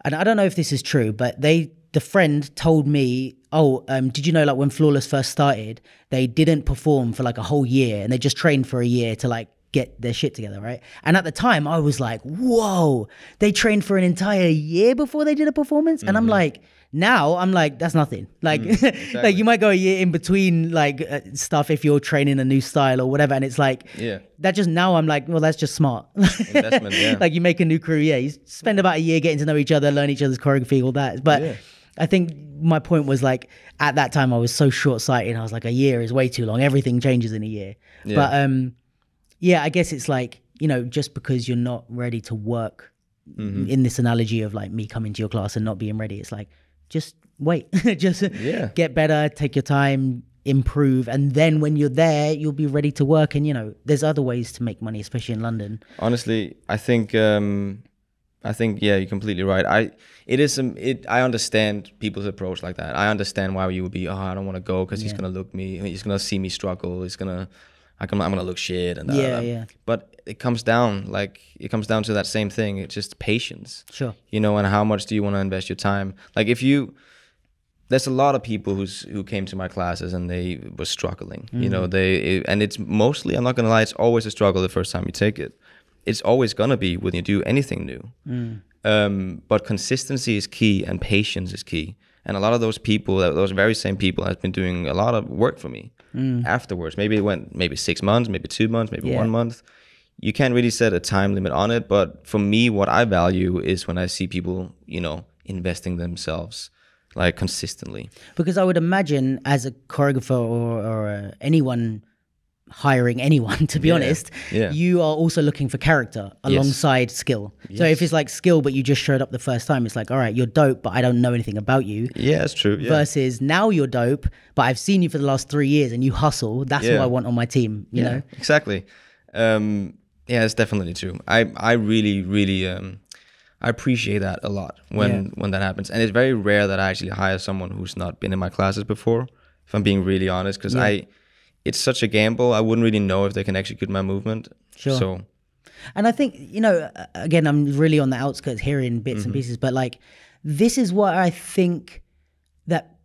And I don't know if this is true, but the friend told me, did you know, like, when Flawless first started, they didn't perform for like a whole year, and they just trained for a year to like get their shit together, right? And at the time I was like, whoa, they trained for an entire year before they did a performance? And I'm like, now I'm like, that's nothing. Like, exactly. Like, you might go a year in between like stuff if you're training a new style or whatever, and it's like, that just, now I'm like, well, that's just smart. Investment. Like, you make a new crew, you spend about a year getting to know each other, learn each other's choreography, all that. But I think my point was, like, at that time I was so short-sighted. I was like, a year is way too long. Everything changes in a year. But I guess it's like, you know, just because you're not ready to work, in this analogy of like me coming to your class and not being ready, it's like, just wait. Just get better, take your time, improve, and then when you're there, you'll be ready to work. And, you know, there's other ways to make money, especially in London. Honestly, I think you're completely right. I understand people's approach like that. I understand why you would be, I don't want to go because he's gonna see me struggle. I'm gonna look shit and But it comes down to that same thing. It's just patience. Sure. You know, and how much do you want to invest your time? Like, there's a lot of people who came to my classes and they were struggling. You know, and it's mostly, I'm not gonna lie, it's always a struggle the first time you take it. It's always gonna be when you do anything new. But consistency is key, and patience is key. And a lot of those people, those very same people, have been doing a lot of work for me afterwards. Maybe it went 6 months, maybe 2 months, maybe 1 month. You can't really set a time limit on it. But for me, what I value is when I see people, you know, investing themselves, like, consistently. Because I would imagine, as a choreographer or anyone hiring anyone, to be honest, you are also looking for character alongside skill. So if it's like skill, but you just showed up the first time, it's like, all right, you're dope, but I don't know anything about you. Yeah, that's true. Versus now you're dope, but I've seen you for the last 3 years and you hustle. That's what I want on my team, you know? Exactly. It's definitely true. I really, really, I appreciate that a lot when that happens. And it's very rare that I actually hire someone who's not been in my classes before, if I'm being really honest, because it's such a gamble. I wouldn't really know if they can execute my movement. Sure. So, and I think, you know, again, I'm really on the outskirts here in bits and pieces, but like, this is what I think that,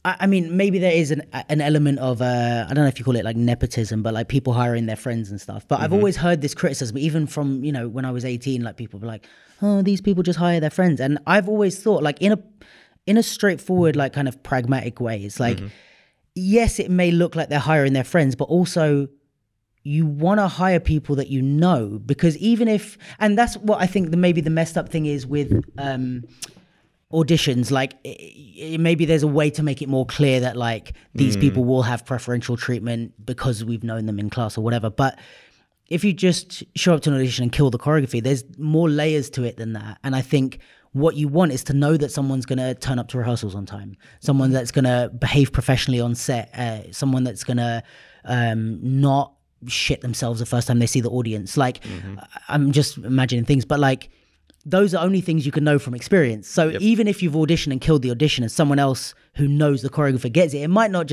I mean, maybe there is an element of, I don't know if you call it like nepotism, but like people hiring their friends and stuff. But I've always heard this criticism, even from, you know, when I was 18, like people were like, oh, these people just hire their friends. And I've always thought, like, in a straightforward, like, kind of pragmatic way, it's like, yes, it may look like they're hiring their friends, but also you want to hire people that you know, because even if, and that's what I think maybe the messed up thing is with auditions, like maybe there's a way to make it more clear that like these people will have preferential treatment because we've known them in class or whatever. But if you just show up to an audition and kill the choreography, there's more layers to it than that. And I think what you want is to know that someone's going to turn up to rehearsals on time, someone that's going to behave professionally on set, someone that's going to not shit themselves the first time they see the audience. Like, I'm just imagining things, but like, those are only things you can know from experience. So even if you've auditioned and killed the audition and someone else who knows the choreographer gets it, it might not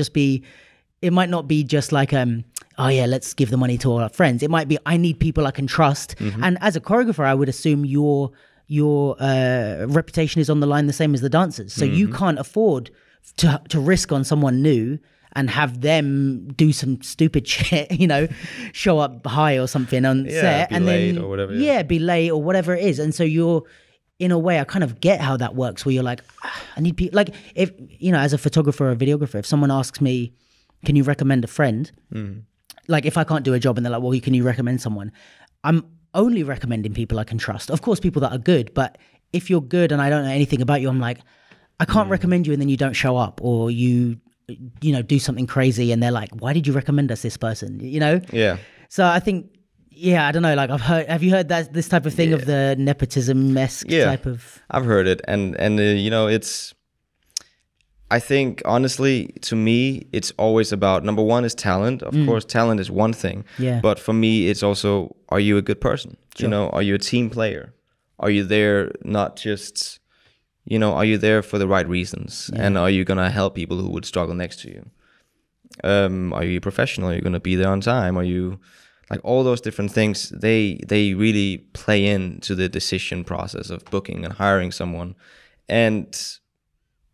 be just like, oh yeah, let's give the money to all our friends. It might be, I need people I can trust. And as a choreographer, I would assume your reputation is on the line the same as the dancers. So you can't afford to risk on someone new and have them do some stupid shit, you know, show up high or something on set and then or whatever, be late or whatever it is. And so you're, in a way, I kind of get how that works, where you're like, I need people. Like, if, you know, as a photographer or a videographer, if someone asks me, can you recommend a friend? Like, if I can't do a job and they're like, well, can you recommend someone? I'm only recommending people I can trust. Of course, people that are good, but if you're good and I don't know anything about you, I'm like, I can't recommend you and then you don't show up, or you know, do something crazy and they're like, why did you recommend us this person? You know? Yeah. So I think, I don't know, like have you heard that this type of thing of the nepotism-esque type of? I've heard it. And you know, I think, honestly, to me, it's always about, number one is talent. Of course, talent is one thing. Yeah. But for me, it's also, are you a good person? Sure. You know, are you a team player? Are you there not just, you know, are you there for the right reasons? Yeah. And are you going to help people who would struggle next to you? Are you professional? Are you going to be there on time? Are you, like, all those different things, they really play into the decision process of booking and hiring someone. And,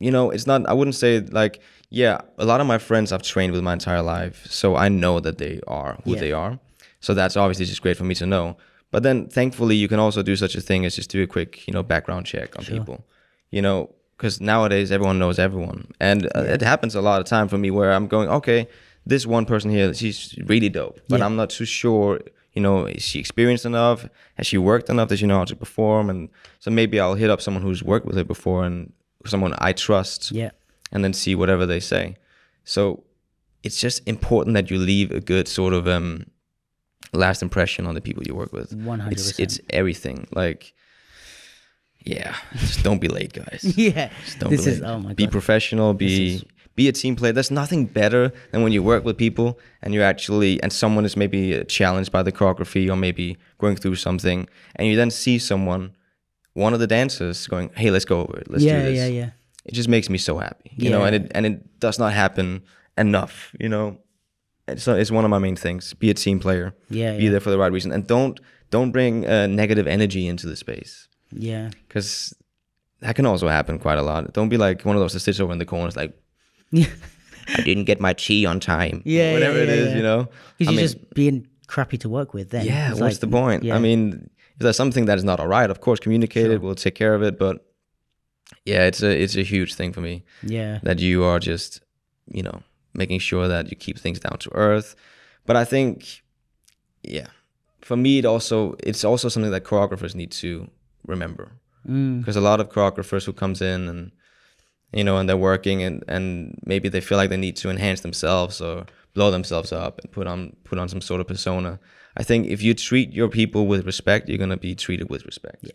you know, it's not, I wouldn't say like, a lot of my friends I've trained with my entire life, so I know that they are who they are. So that's obviously just great for me to know. But then thankfully you can also do such a thing as just do a quick, you know, background check on people. You know, because nowadays everyone knows everyone. And it happens a lot of time for me where I'm going, okay, this one person here, she's really dope, but I'm not too sure, you know, is she experienced enough? Has she worked enough? Does she know how to perform? And so maybe I'll hit up someone who's worked with her before and someone I trust, and then see whatever they say. So it's just important that you leave a good sort of last impression on the people you work with. 100%. It's everything. Like, just don't be late, guys. Just don't be late. Oh my God. Be professional. Be a team player. There's nothing better than when you work with people and and someone is maybe challenged by the choreography or maybe going through something, and you then see one of the dancers going, hey, let's go over it. Let's do this. It just makes me so happy, you know, and it does not happen enough, you know. So it's one of my main things. Be a team player. Be there for the right reason, and don't bring negative energy into the space. Yeah, because that can also happen quite a lot. Don't be like one of those that sits over in the corners like, I didn't get my tea on time. Whatever it is, you know. Because you're just being crappy to work with then. Yeah, what's the point? I mean, if there's something that is not all right, of course, communicate it. We'll take care of it. But it's a huge thing for me. Yeah, that you are just, you know, making sure that you keep things down to earth. But I think, for me, it's also something that choreographers need to remember, because a lot of choreographers who comes in and, you know, and they're working and maybe they feel like they need to enhance themselves or blow themselves up and put on some sort of persona. I think if you treat your people with respect, you're gonna be treated with respect. Yeah.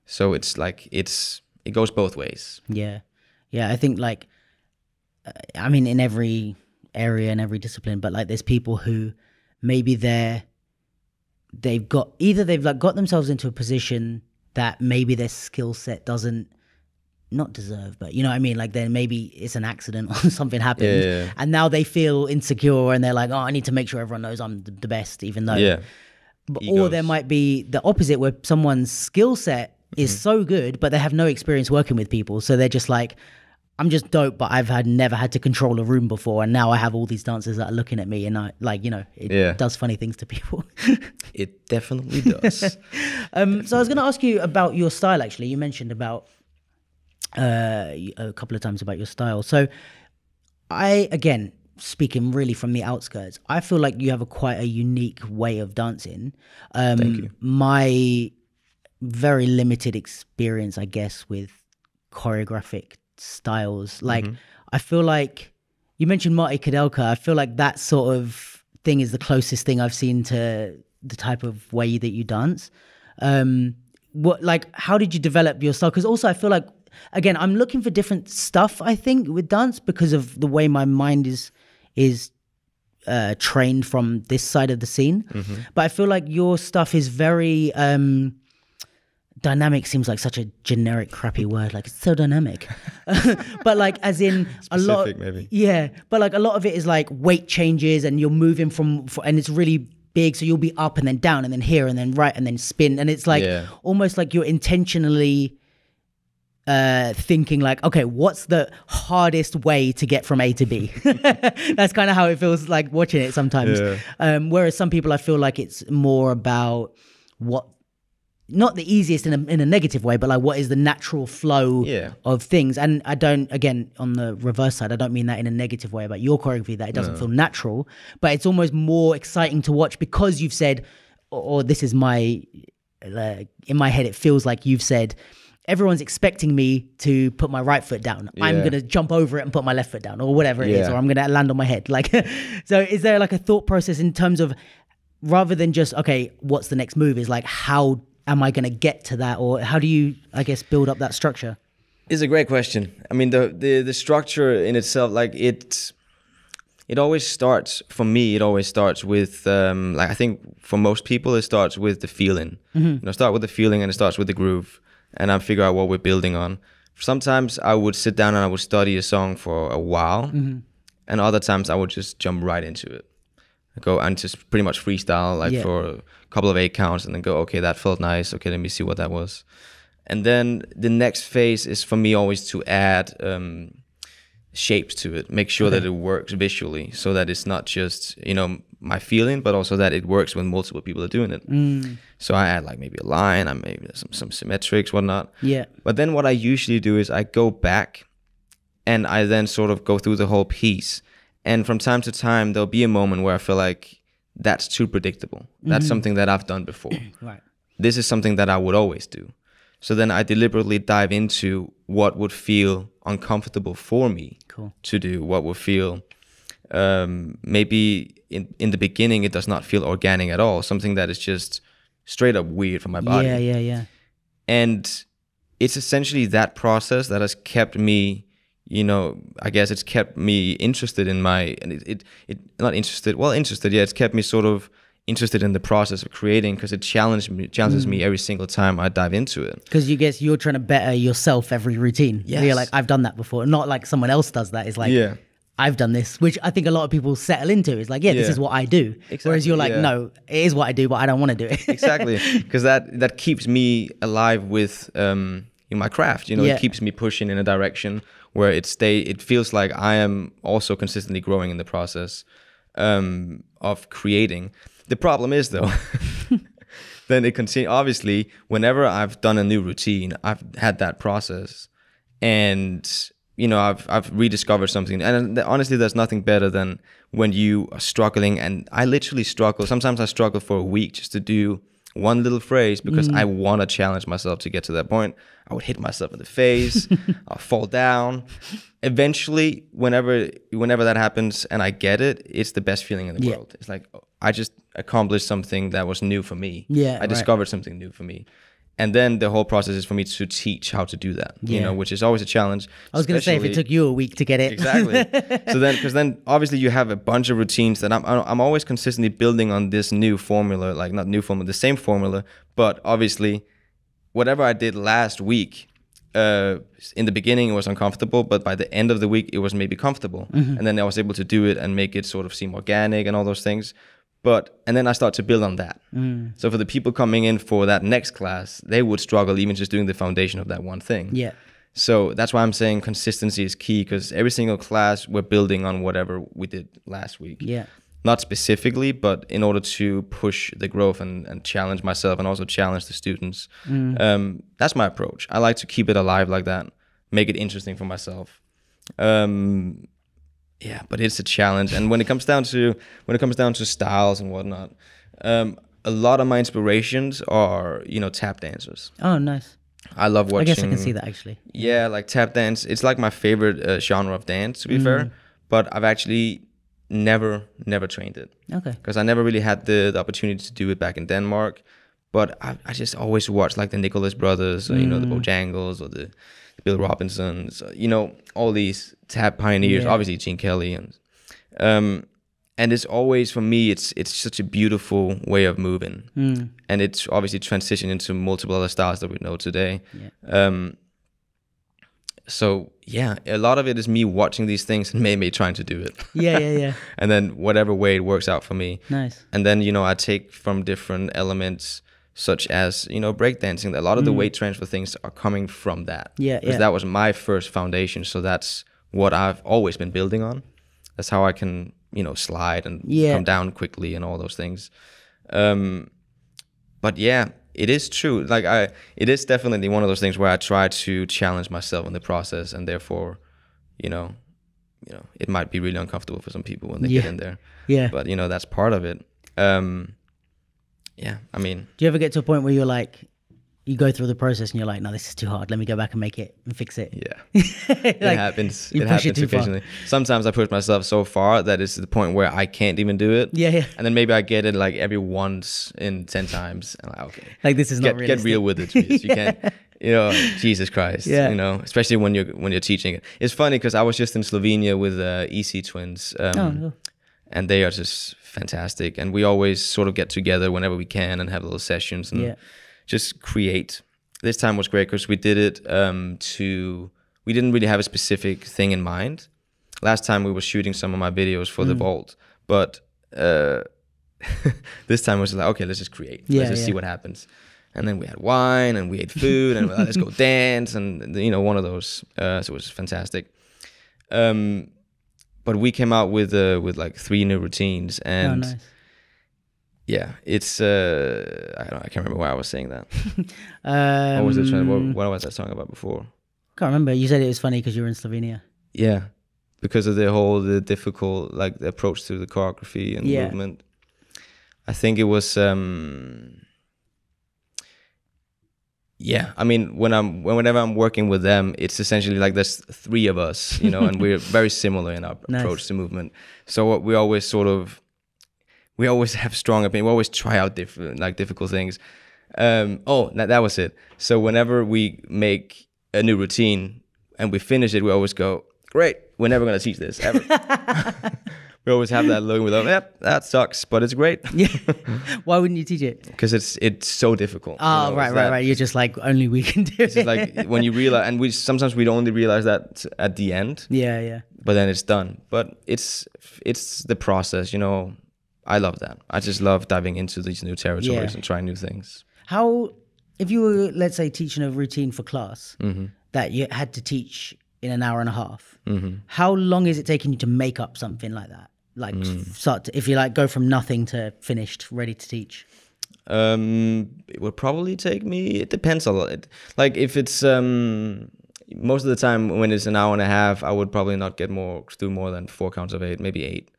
So it's like it goes both ways. Yeah, I think like, I mean, in every area and every discipline, but like there's people who maybe they've got themselves into a position that maybe their skill set doesn't not deserve, but you know what I mean? Like then maybe it's an accident or something happened and now they feel insecure and they're like, oh, I need to make sure everyone knows I'm the best, even though or there might be the opposite where someone's skill set is so good, but they have no experience working with people. So they're just like, I'm just dope, but I've never had to control a room before. And now I have all these dancers that are looking at me and I like, you know, it does funny things to people. It definitely does. So I was going to ask you about your style, actually. You mentioned about a couple of times about your style. So again, speaking really from the outskirts, I feel like you have quite a unique way of dancing. Thank you. My very limited experience, I guess, with choreographic styles. Like, I feel like you mentioned Marty Kudelka. I feel like that sort of thing is the closest thing I've seen to the type of way that you dance. How did you develop your style? Because also I feel like, again, I'm looking for different stuff, I think, with dance because of the way my mind is trained from this side of the scene. But I feel like your stuff is very dynamic. Seems like such a generic, crappy word. Like, it's so dynamic. But like, as in specific, maybe. Yeah, but like a lot of it is like weight changes and you're moving and it's really big, so you'll be up and then down and then here and then right and then spin, and it's like almost like you're intentionally thinking like, okay, what's the hardest way to get from A to B? That's kind of how it feels like watching it sometimes. Whereas some people, I feel like it's more about what, not the easiest in a negative way, but like what is the natural flow of things. And I don't, again, on the reverse side, I don't mean that in a negative way about your choreography, that it doesn't feel natural, but it's almost more exciting to watch because you've said, or this is my, in my head, it feels like you've said, everyone's expecting me to put my right foot down. I'm going to jump over it and put my left foot down or whatever it is, or I'm going to land on my head. Like, so is there like a thought process in terms of, rather than just, okay, what's the next move, is like, how am I going to get to that? Or how do you, I guess, build up that structure? It's a great question. I mean, the structure in itself, like it always starts, for me, it always starts with, like I think for most people, it starts with the feeling. Start with the feeling and it starts with the groove. And I figure out what we're building on. Sometimes I would sit down and I would study a song for a while. And other times I would just jump right into it. Go and just pretty much freestyle, like for a couple of 8 counts, and then go, okay, that felt nice. Okay, let me see what that was. And then the next phase is for me always to add shapes to it, make sure that it works visually, so that it's not just, my feeling, but also that it works when multiple people are doing it. So I add like maybe a line, I maybe some symmetrics, whatnot. But then what I usually do is I go back and I then sort of go through the whole piece. And from time to time, there'll be a moment where I feel like that's too predictable. That's something that I've done before. This is something that I would always do. So then I deliberately dive into what would feel uncomfortable for me to do, what would feel maybe in the beginning, it does not feel organic at all. Something that is just straight up weird for my body. And it's essentially that process that has kept me, I guess it's kept me interested in it's kept me sort of interested in the process of creating, because it challenges me every single time I dive into it. Because you guess you're trying to better yourself every routine. You're like, I've done that before. Not like someone else does that. It's like, I've done this, which I think a lot of people settle into. It's like, this is what I do. Exactly, whereas you're like, no, it is what I do, but I don't want to do it. Exactly, because that keeps me alive with in my craft. It keeps me pushing in a direction where it feels like I am also consistently growing in the process of creating. The problem is, though, then it continues. Obviously, whenever I've done a new routine, I've had that process, and I've rediscovered something. And honestly, there's nothing better than when you are struggling. And I literally struggle. Sometimes I struggle for a week just to do one little phrase because I want to challenge myself to get to that point. I would hit myself in the face. I'll fall down. Eventually, whenever that happens and I get it, it's the best feeling in the world. It's like, I just accomplished something that was new for me. I discovered something new for me. And then the whole process is for me to teach how to do that, which is always a challenge. I was going to say, if it took you a week to get it. Exactly. So then, because then obviously you have a bunch of routines that I'm always consistently building on this new formula, like not new formula, the same formula, but obviously whatever I did last week, in the beginning it was uncomfortable, but by the end of the week it was maybe comfortable. And then I was able to do it and make it sort of seem organic and all those things. And then I start to build on that. So for the people coming in for that next class, they would struggle even just doing the foundation of that one thing. So that's why I'm saying consistency is key, because every single class we're building on whatever we did last week. Not specifically, but in order to push the growth and challenge myself and also challenge the students. That's my approach. I like to keep it alive like that, make it interesting for myself. Yeah, but it's a challenge. And when it comes down to styles and whatnot, a lot of my inspirations are, tap dancers. Oh, nice. I love watching. I guess I can see that actually. Yeah, like tap dance. It's like my favorite genre of dance, to be fair. But I've actually never trained it. Okay. Because I never really had the opportunity to do it back in Denmark. But I just always watched like the Nicholas Brothers, or, you know, the Bojangles, or the Bill Robinsons, you know, all these tap pioneers. Obviously Gene Kelly, and it's always, for me, it's such a beautiful way of moving, and it's obviously transitioned into multiple other styles that we know today. So yeah, a lot of it is me watching these things and maybe trying to do it. Yeah. And then whatever way it works out for me. Nice. And then, you know, I take from different elements, such as, you know, breakdancing. A lot of the weight transfer things are coming from that. Because that was my first foundation. So that's what I've always been building on. That's how I can, you know, slide and come down quickly and all those things. But yeah, it is true. Like it is definitely one of those things where I try to challenge myself in the process, and therefore, you know, it might be really uncomfortable for some people when they get in there. Yeah. But you know, that's part of it. Yeah, I mean, do you ever get to a point where you're like, you go through the process and you're like, no, this is too hard. Let me go back and make it and fix it. Yeah, it happens. It happens occasionally. Sometimes I push myself so far that it's to the point where I can't even do it. Yeah. And then maybe I get it like every once in 10 times. And I'm like, okay, like this is not realistic. Get real with it, please. You can't, you know, Jesus Christ. You know, especially when you're teaching it. It's funny because I was just in Slovenia with EC twins. And they are just fantastic. And we always sort of get together whenever we can and have little sessions and just create. This time was great because we did it we didn't really have a specific thing in mind. Last time we were shooting some of my videos for the vault, but this time was like, okay, let's just create. Let's just see what happens. And then we had wine and we ate food and let's go dance, and you know, one of those. So it was fantastic. But we came out with like 3 new routines, and nice. Yeah, it's I can't remember why I was saying that. What was it? What was I talking about before? Can't remember. You said it was funny because you were in Slovenia. Yeah, because of the difficult, like, the approach to the choreography and movement. I think it was yeah, I mean, whenever I'm working with them, it's essentially like there's 3 of us, you know, and we're very similar in our approach to movement. So we always have strong opinion. We always try out difficult things. That was it. So whenever we make a new routine and we finish it, we always go, great, we're never gonna teach this ever. We always have that look. We're like, yep, that sucks, but it's great. Yeah. Why wouldn't you teach it? Because it's so difficult. Oh, you know, right. You're just like, only we can do it. It's like when you realize, and sometimes we only realize that at the end. Yeah. But then it's done. But it's the process, you know. I love that. I just love diving into these new territories and trying new things. How, if you were, let's say, teaching a routine for class that you had to teach in an hour and a half, how long is it taking you to make up something like that? Like if you like go from nothing to finished, ready to teach? It would probably take me, it depends a lot. Like if it's, most of the time when it's an hour and a half, I would probably not do more than 4 counts of 8, maybe 8.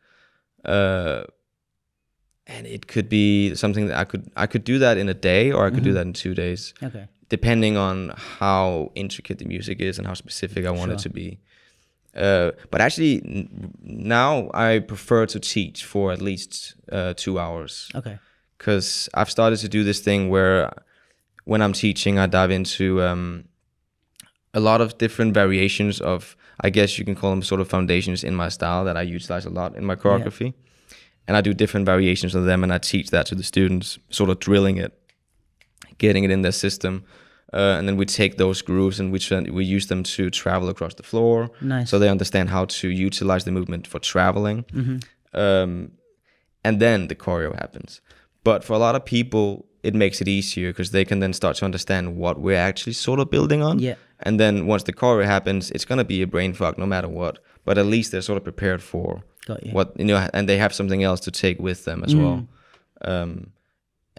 And it could be something that I could do that in a day, or I could do that in 2 days. Okay. Depending on how intricate the music is and how specific I want it to be. But actually, now I prefer to teach for at least 2 hours. Okay. Because I've started to do this thing where when I'm teaching, I dive into a lot of different variations of, I guess you can call them sort of foundations in my style that I utilize a lot in my choreography. Yeah. And I do different variations of them, and I teach that to the students, sort of drilling it, getting it in their system. And then we take those grooves and we use them to travel across the floor. Nice. So they understand how to utilize the movement for traveling. And then the choreo happens. But for a lot of people, it makes it easier because they can then start to understand what we're actually sort of building on. Yeah. And then once the choreo happens, it's going to be a brain fuck no matter what. But at least they're sort of prepared for what, you know, and they have something else to take with them as well.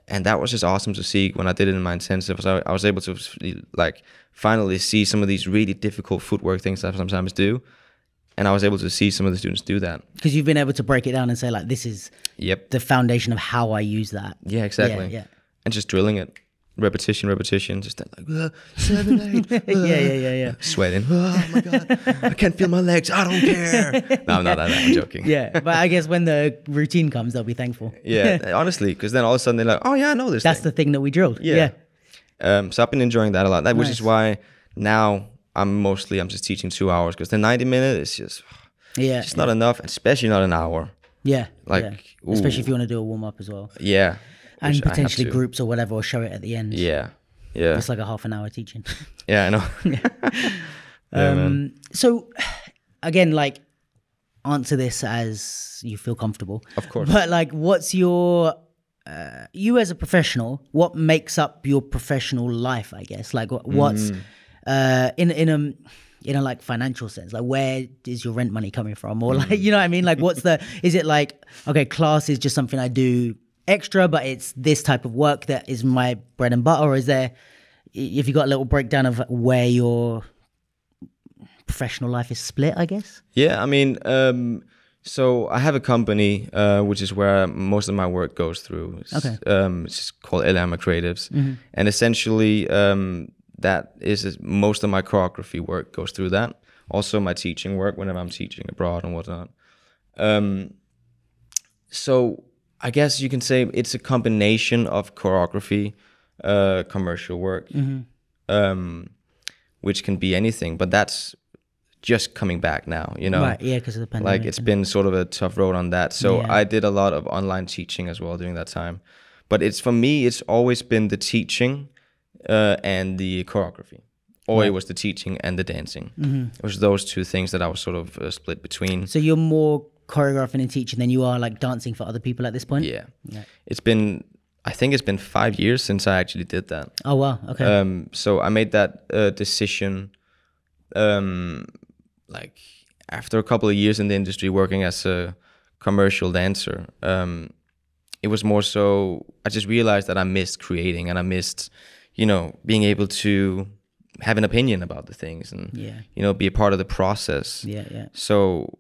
And that was just awesome to see when I did it in my intensive. So I was able to like finally see some of these really difficult footwork things that I sometimes do. And I was able to see some of the students do that. Because you've been able to break it down and say, like, this is the foundation of how I use that. Yeah, exactly. Yeah. And just drilling it. repetition, just like 7, 8, yeah. Sweating. Oh my god, I can't feel my legs. I don't care. No, I'm not that. I'm joking. Yeah, but I guess when the routine comes, they'll be thankful. Yeah, honestly, because then all of a sudden they're like, oh yeah, I know this. That's the thing that we drilled. Yeah. So I've been enjoying that a lot. Which is why now I'm just teaching 2 hours, because the 90 minutes is just not enough, especially not an hour. Yeah, especially if you want to do a warm up as well. Yeah. And potentially groups or whatever, or show it at the end. Yeah. It's like a half an hour teaching. Yeah, I know. So, again, like, answer this as you feel comfortable. Of course. But, like, what's your... you as a professional, what makes up your professional life, I guess? Like, what's... in a like financial sense, like where is your rent money coming from, or like, you know what I mean, like what's the, is it like, okay, class is just something I do extra, but it's this type of work that is my bread and butter, or is there, if you got a little breakdown of where your professional life is split, I guess? Yeah, I mean, so I have a company which is where most of my work goes through. It's called Ellehammer Creatives, and essentially that is most of my choreography work goes through that. Also my teaching work whenever I'm teaching abroad and whatnot. So I guess you can say it's a combination of choreography, commercial work, which can be anything, but that's just coming back now, you know? Right, yeah, because of the pandemic. Like, it's been sort of a tough road on that. So I did a lot of online teaching as well during that time. But for me, it's always been the teaching and the choreography. Or it was the teaching and the dancing. It was those two things that I was sort of split between. So you're more choreographing and teaching than you are like dancing for other people at this point? Yeah. I think it's been 5 years since I actually did that. Oh, wow. Okay. So I made that decision like after a couple of years in the industry working as a commercial dancer. It was more so, I just realized that I missed creating, and I missed, you know, being able to have an opinion about the things and, you know, be a part of the process. So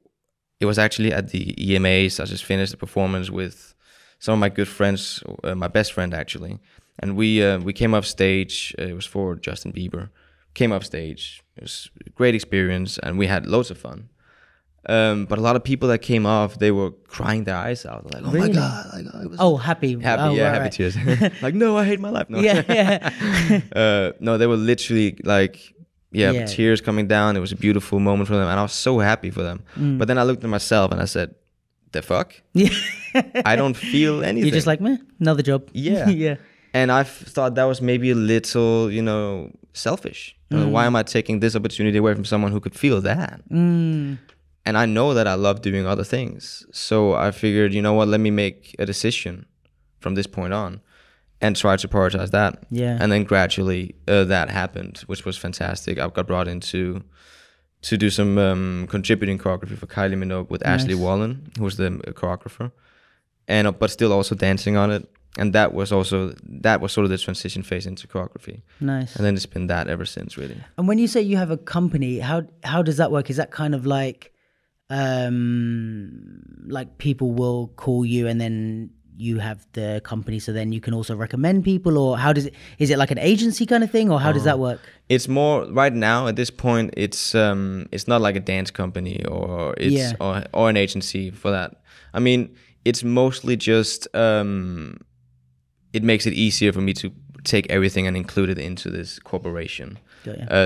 it was actually at the EMAs, I just finished the performance with some of my good friends, my best friend actually. And we came off stage, it was for Justin Bieber. Came off stage, it was a great experience, and we had loads of fun. But a lot of people that came off, they were crying their eyes out, like, "Oh my god!" Like, happy, happy tears. Like, no, I hate my life. No, no, they were literally like, tears coming down. It was a beautiful moment for them, and I was so happy for them. But then I looked at myself and I said, "The fuck? I don't feel anything." You're just like, "Meh, another job." Yeah. And I thought that was maybe a little, you know, selfish. Why am I taking this opportunity away from someone who could feel that? And I know that I love doing other things. So I figured, you know what, let me make a decision from this point on and try to prioritize that. And then gradually that happened, which was fantastic. I got brought in to do some contributing choreography for Kylie Minogue with Ashley Wallen, who was the choreographer, and but still also dancing on it. And that was sort of the transition phase into choreography. Nice. And then it's been that ever since, really. And when you say you have a company, how does that work? Is that kind of like people will call you and then you have the company, so then you can also recommend people, or how does it? Is it like an agency kind of thing, or how does that work? It's more right now at this point. It's not like a dance company or it's or an agency for that. I mean, it's mostly just. It makes it easier for me to take everything and include it into this corporation.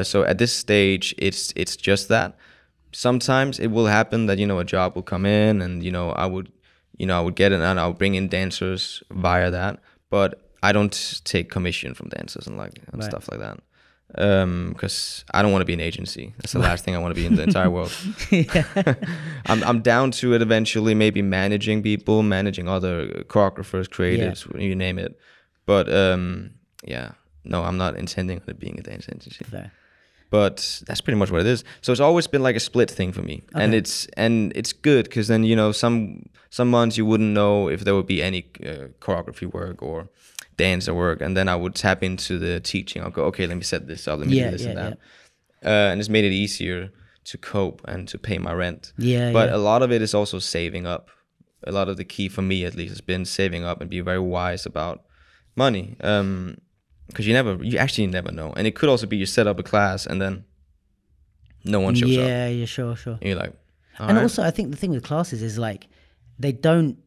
So at this stage, it's just that. Sometimes it will happen that, you know, a job will come in and, you know, I would get it and I'll bring in dancers via that. But I don't take commission from dancers and stuff like that. Because I don't want to be an agency. That's the last thing I want to be in the entire world. I'm down to it eventually, maybe managing people, managing other choreographers, creatives, you name it. But no, I'm not intending on it being a dance agency. Fair. But that's pretty much what it is. So it's always been like a split thing for me, and it's good because then, you know, some months you wouldn't know if there would be any choreography work or dance work, and then I would tap into the teaching. I'll go, okay, let me set this up, let me do this and that. And it's made it easier to cope and to pay my rent. But a lot of it is also saving up. A lot of the key for me, at least, has been saving up and be very wise about money. because you actually never know. And it could also be you set up a class and then no one shows up. Yeah, sure. And you're like, and also, I think the thing with classes is like, they don't,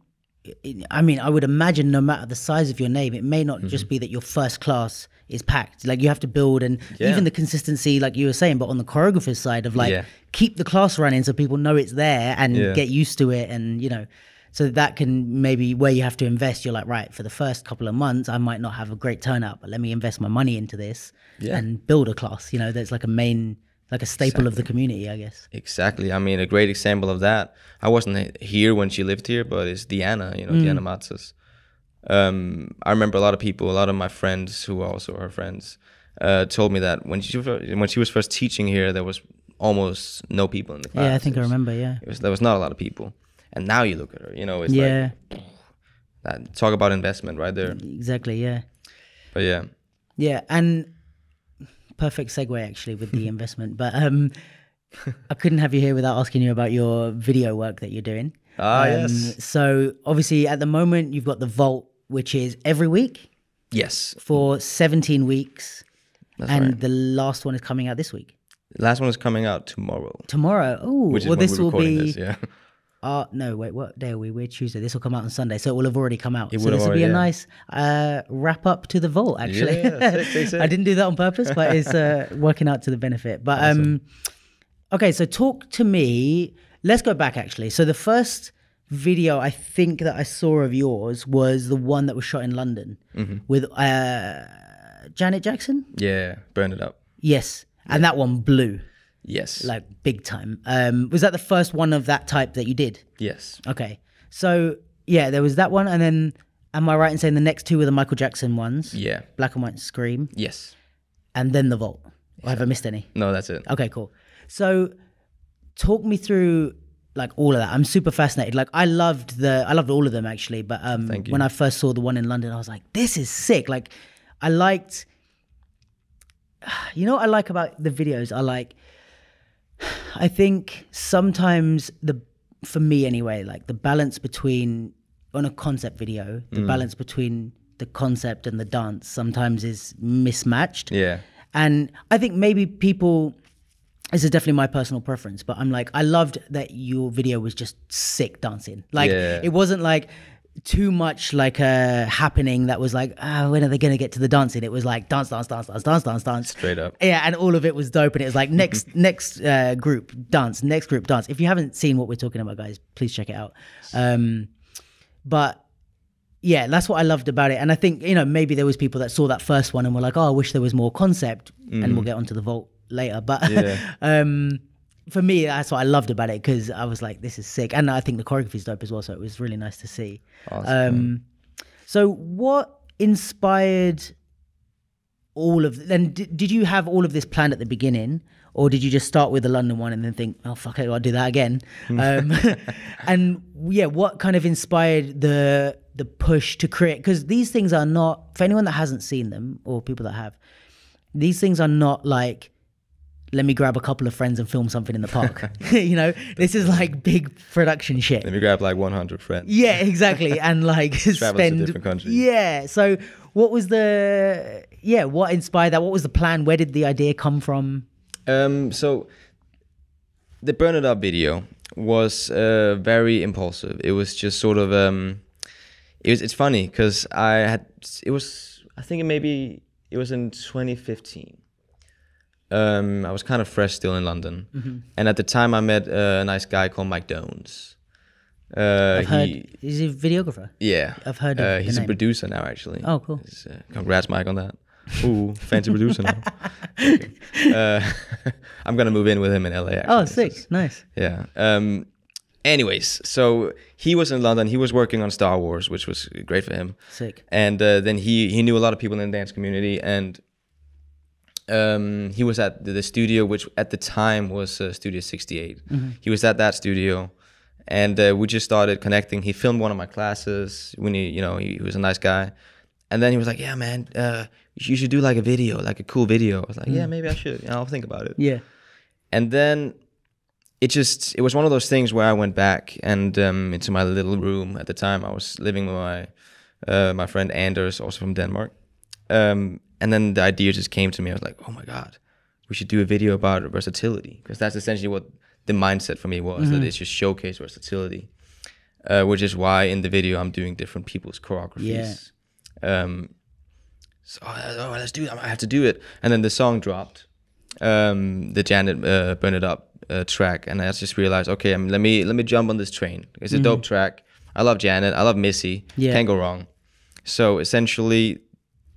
I mean, I would imagine no matter the size of your name, it may not just be that your first class is packed. Like you have to build, and even the consistency, like you were saying, but on the choreographer's side of like, keep the class running so people know it's there and get used to it. And, you know, so that can maybe where you have to invest, you're like, right, for the first couple of months, I might not have a great turnout, but let me invest my money into this and build a class, you know, that's like a main, like a staple of the community, I guess. Exactly. I mean, a great example of that, I wasn't here when she lived here, but it's Diana, you know, Diana Matzes. I remember a lot of my friends who are also her friends told me that when she was first teaching here, there was almost no people in the class. Yeah, I think I remember, There was not a lot of people. And now you look at her, you know, it's like, talk about investment right there. Exactly, yeah. But yeah. Yeah, and perfect segue actually with the investment, but I couldn't have you here without asking you about your video work that you're doing. Yes. So obviously at the moment you've got the Vault, which is every week. Yes. For 17 weeks. That's and right. the last one is coming out this week. The last one is coming out tomorrow. Tomorrow? Oh, well, this will be... This, no, wait, what day are we? We're Tuesday. This will come out on Sunday, so it will have already come out. So this will be a nice wrap up to the Vault, actually. Yeah, sick. I didn't do that on purpose, but it's working out to the benefit. But awesome. Okay, so talk to me. Let's go back, actually. So the first video I think that I saw of yours was the one that was shot in London with Janet Jackson? Yeah, Burn It Up. Yes, and that one blew. Yes. Like big time. Was that the first one of that type that you did? Yes. Okay. So yeah, there was that one, and then am I right in saying the next two were the Michael Jackson ones? Yeah. Black and White Scream. Yes. And then the Vault. Or have I missed any? No, that's it. Okay, cool. So talk me through like all of that. I'm super fascinated. Like I loved all of them actually, but when I first saw the one in London, I was like, this is sick. Like I liked, you know what I like about the videos? I think sometimes for me anyway, like the balance between, on a concept video, the balance between the concept and the dance sometimes is mismatched. Yeah. And I think maybe this is definitely my personal preference, but I'm like, I loved that your video was just sick dancing. Like it wasn't like too much like a happening that was like, when are they going to get to the dancing? It was like dance. Straight up. Yeah, and all of it was dope. And it was like next group dance. If you haven't seen what we're talking about, guys, please check it out. But yeah, that's what I loved about it. And I think, you know, maybe there was people that saw that first one and were like, oh, I wish there was more concept. And we'll get onto the Vault later. But for me, that's what I loved about it, because I was like, this is sick. And I think the choreography is dope as well, so it was really nice to see. Awesome. So what inspired all of, then did you have all of this planned at the beginning, or did you just start with the London one and then think, oh fuck it, I'll do that again? And yeah, what kind of inspired the push to create, because these things are not, for anyone that hasn't seen them or people that have, these things are not like, let me grab a couple of friends and film something in the park. You know, this is like big production shit. Let me grab like 100 friends. Yeah, exactly. And like travel to different countries. Yeah. So what was what inspired that? What was the plan? Where did the idea come from? So the Burn It Up video was very impulsive. It was just sort of, it's funny because I think it was in 2015. I was kind of fresh still in London, and at the time I met a nice guy called Mike Dones. I've heard, is he a videographer? Yeah, I've heard of he's the a name. Producer now, actually. Oh, cool. Congrats, Mike, on that. Ooh, fancy producer now. Okay. I'm gonna move in with him in LA. Actually. Oh, sick, nice. Yeah. Anyways, so he was in London. He was working on Star Wars, which was great for him. Sick. And then he knew a lot of people in the dance community, and he was at the studio, which at the time was Studio 68. He was at that studio, and we just started connecting. He filmed one of my classes when he was a nice guy. And then he was like, yeah, man, you should do like a video, like a cool video. I was like, yeah, maybe I should. I'll think about it. Yeah. And then it was one of those things where I went back and into my little room. At the time I was living with my friend Anders, also from Denmark. and then the idea just came to me. I was like, oh my God, we should do a video about versatility, because that's essentially what the mindset for me was, that it's just showcase versatility, which is why in the video I'm doing different people's choreographies. So let's do it. I have to do it. And then the song dropped, the Janet Burn It Up track, and I just realized, okay, let me jump on this train. It's a dope track. I love Janet. I love Missy. Can't go wrong. So essentially,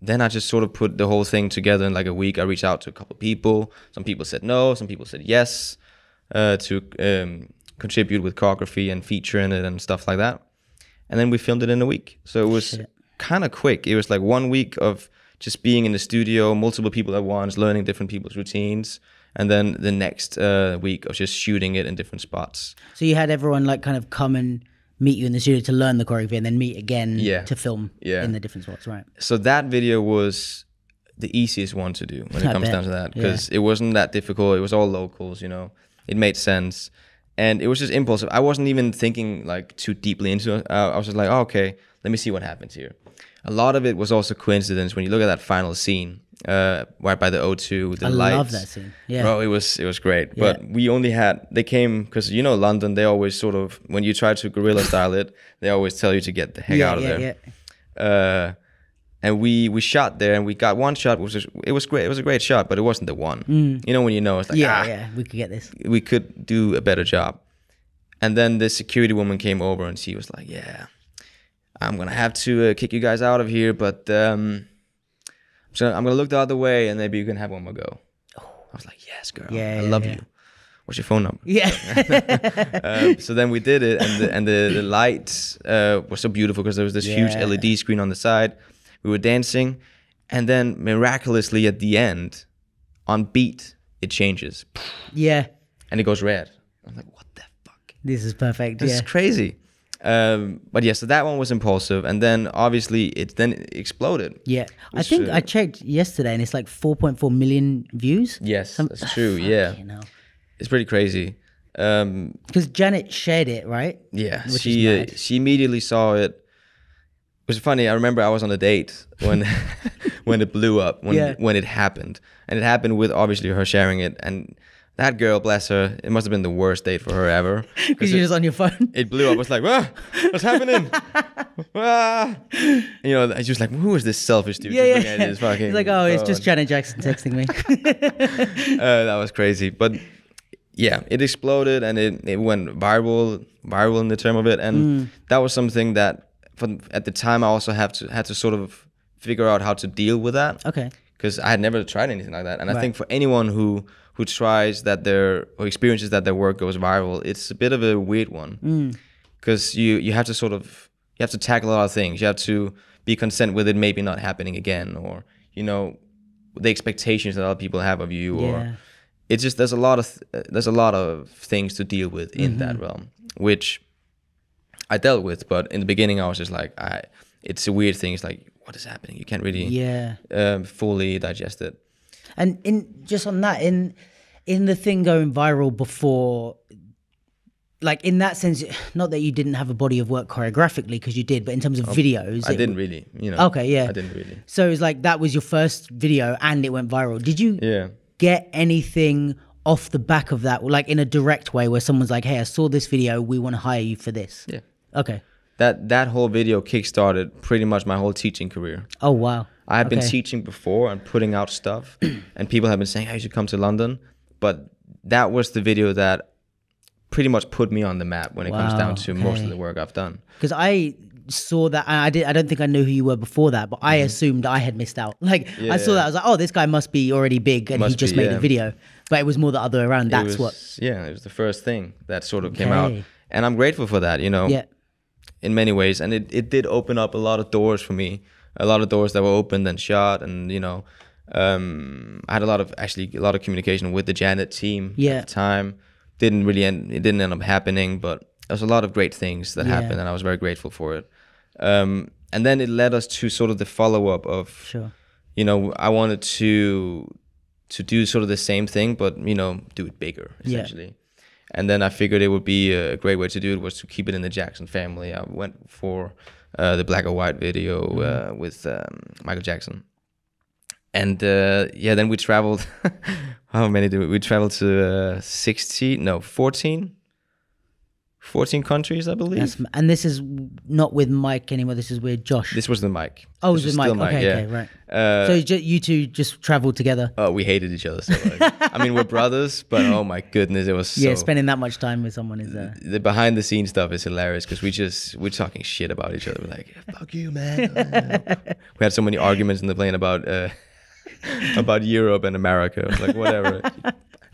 then I just sort of put the whole thing together in like a week. I reached out to a couple people. Some people said no. Some people said yes to contribute with choreography and feature in it and stuff like that. And then we filmed it in a week. So it was kind of quick. It was like 1 week of just being in the studio, multiple people at once, learning different people's routines. And then the next week of just shooting it in different spots. So you had everyone like kind of come and meet you in the studio to learn the choreography, and then meet again to film in the different spots, right? So that video was the easiest one to do when it comes down to that, because it wasn't that difficult. It was all locals, you know. It made sense, and it was just impulsive. I wasn't even thinking like too deeply into it. I was just like, oh, okay, let me see what happens here. A lot of it was also coincidence. When you look at that final scene, right by the O2 with the lights. I love that scene. Yeah, bro, it was great. But we only they came because, you know, London, they always sort of, when you try to guerrilla style it, they always tell you to get the heck out of there. And we shot there, and we got one shot, it was great. It was a great shot, but it wasn't the one. You know, when you know, it's like, we could get this. We could do a better job. And then the security woman came over, and she was like, yeah, I'm gonna have to kick you guys out of here, but so I'm gonna look the other way, and maybe you can have one more go. I was like, yes, girl, I love you. What's your phone number? So then we did it, and the lights were so beautiful, because there was this huge LED screen on the side. We were dancing, and then miraculously at the end, on beat, it changes. And it goes red. I'm like, what the fuck? This is perfect. This is crazy. But yeah, so that one was impulsive, and then obviously it then exploded. I think I checked yesterday, and it's like 4.4 million views. Yes, that's true. It's pretty crazy. Because Janet shared it, right? Yeah, she immediately saw it. It was funny. I remember I was on a date when when it blew up, when it happened, and it happened with obviously her sharing it. And that girl, bless her, it must have been the worst date for her ever. Because you're just on your phone. It blew up. I was like, what's happening? You know, she was like, who is this selfish dude? He's like, oh, it's just Janet Jackson texting me. That was crazy. But yeah, it exploded, and it went viral in the term of it. And that was something that at the time I also had to sort of figure out how to deal with that. Okay. Because I had never tried anything like that. And I think for anyone who tries that or experiences that their work goes viral, it's a bit of a weird one. Because you have to you have to tackle a lot of things. You have to be content with it maybe not happening again, or, you know, the expectations that other people have of you, or it's just there's a lot of things to deal with in that realm, which I dealt with. But in the beginning I was just like, it's a weird thing. It's like, what is happening? You can't really fully digest it. And in the thing going viral before, like in that sense, not that you didn't have a body of work choreographically, because you did, but in terms of videos, I didn't really, you know. Okay, I didn't really. So it was like that was your first video, and it went viral. Did you get anything off the back of that, like in a direct way, where someone's like, "Hey, I saw this video. We want to hire you for this." Yeah. Okay. That whole video kickstarted pretty much my whole teaching career. Oh wow. I had been teaching before and putting out stuff, and people have been saying, "Hey, you should come to London." But that was the video that pretty much put me on the map when it comes down to most of the work I've done. Because I saw that, and I don't think I knew who you were before that, but I assumed I had missed out. Like I saw that, I was like, oh, this guy must be already big, and he just made a video. But it was more the other way around. It was the first thing that sort of came out, and I'm grateful for that. You know, in many ways, and it did open up a lot of doors for me. A lot of doors that were opened and shut, and you know, I had a lot of communication with the Janet team at the time. It didn't end up happening, but there was a lot of great things that happened, and I was very grateful for it. And then it led us to sort of the follow-up of, you know, I wanted to do sort of the same thing, but, you know, do it bigger, essentially. And then I figured it would be a great way to do it was to keep it in the Jackson family. I went for the black and white video with Michael Jackson. then we traveled. How many did we traveled to? 14 countries, I believe. And this is not with Mike anymore. This is with Josh. This was the Mike. Oh, it was with with Mike. Mike. Okay, right. So you two just traveled together. Oh, we hated each other so much. I mean, we're brothers, but oh my goodness, it was so... Yeah, spending that much time with someone is... The behind the scenes stuff is hilarious because we're talking shit about each other. We're like, fuck you, man. We had so many arguments in the plane about Europe and America. I was like, whatever.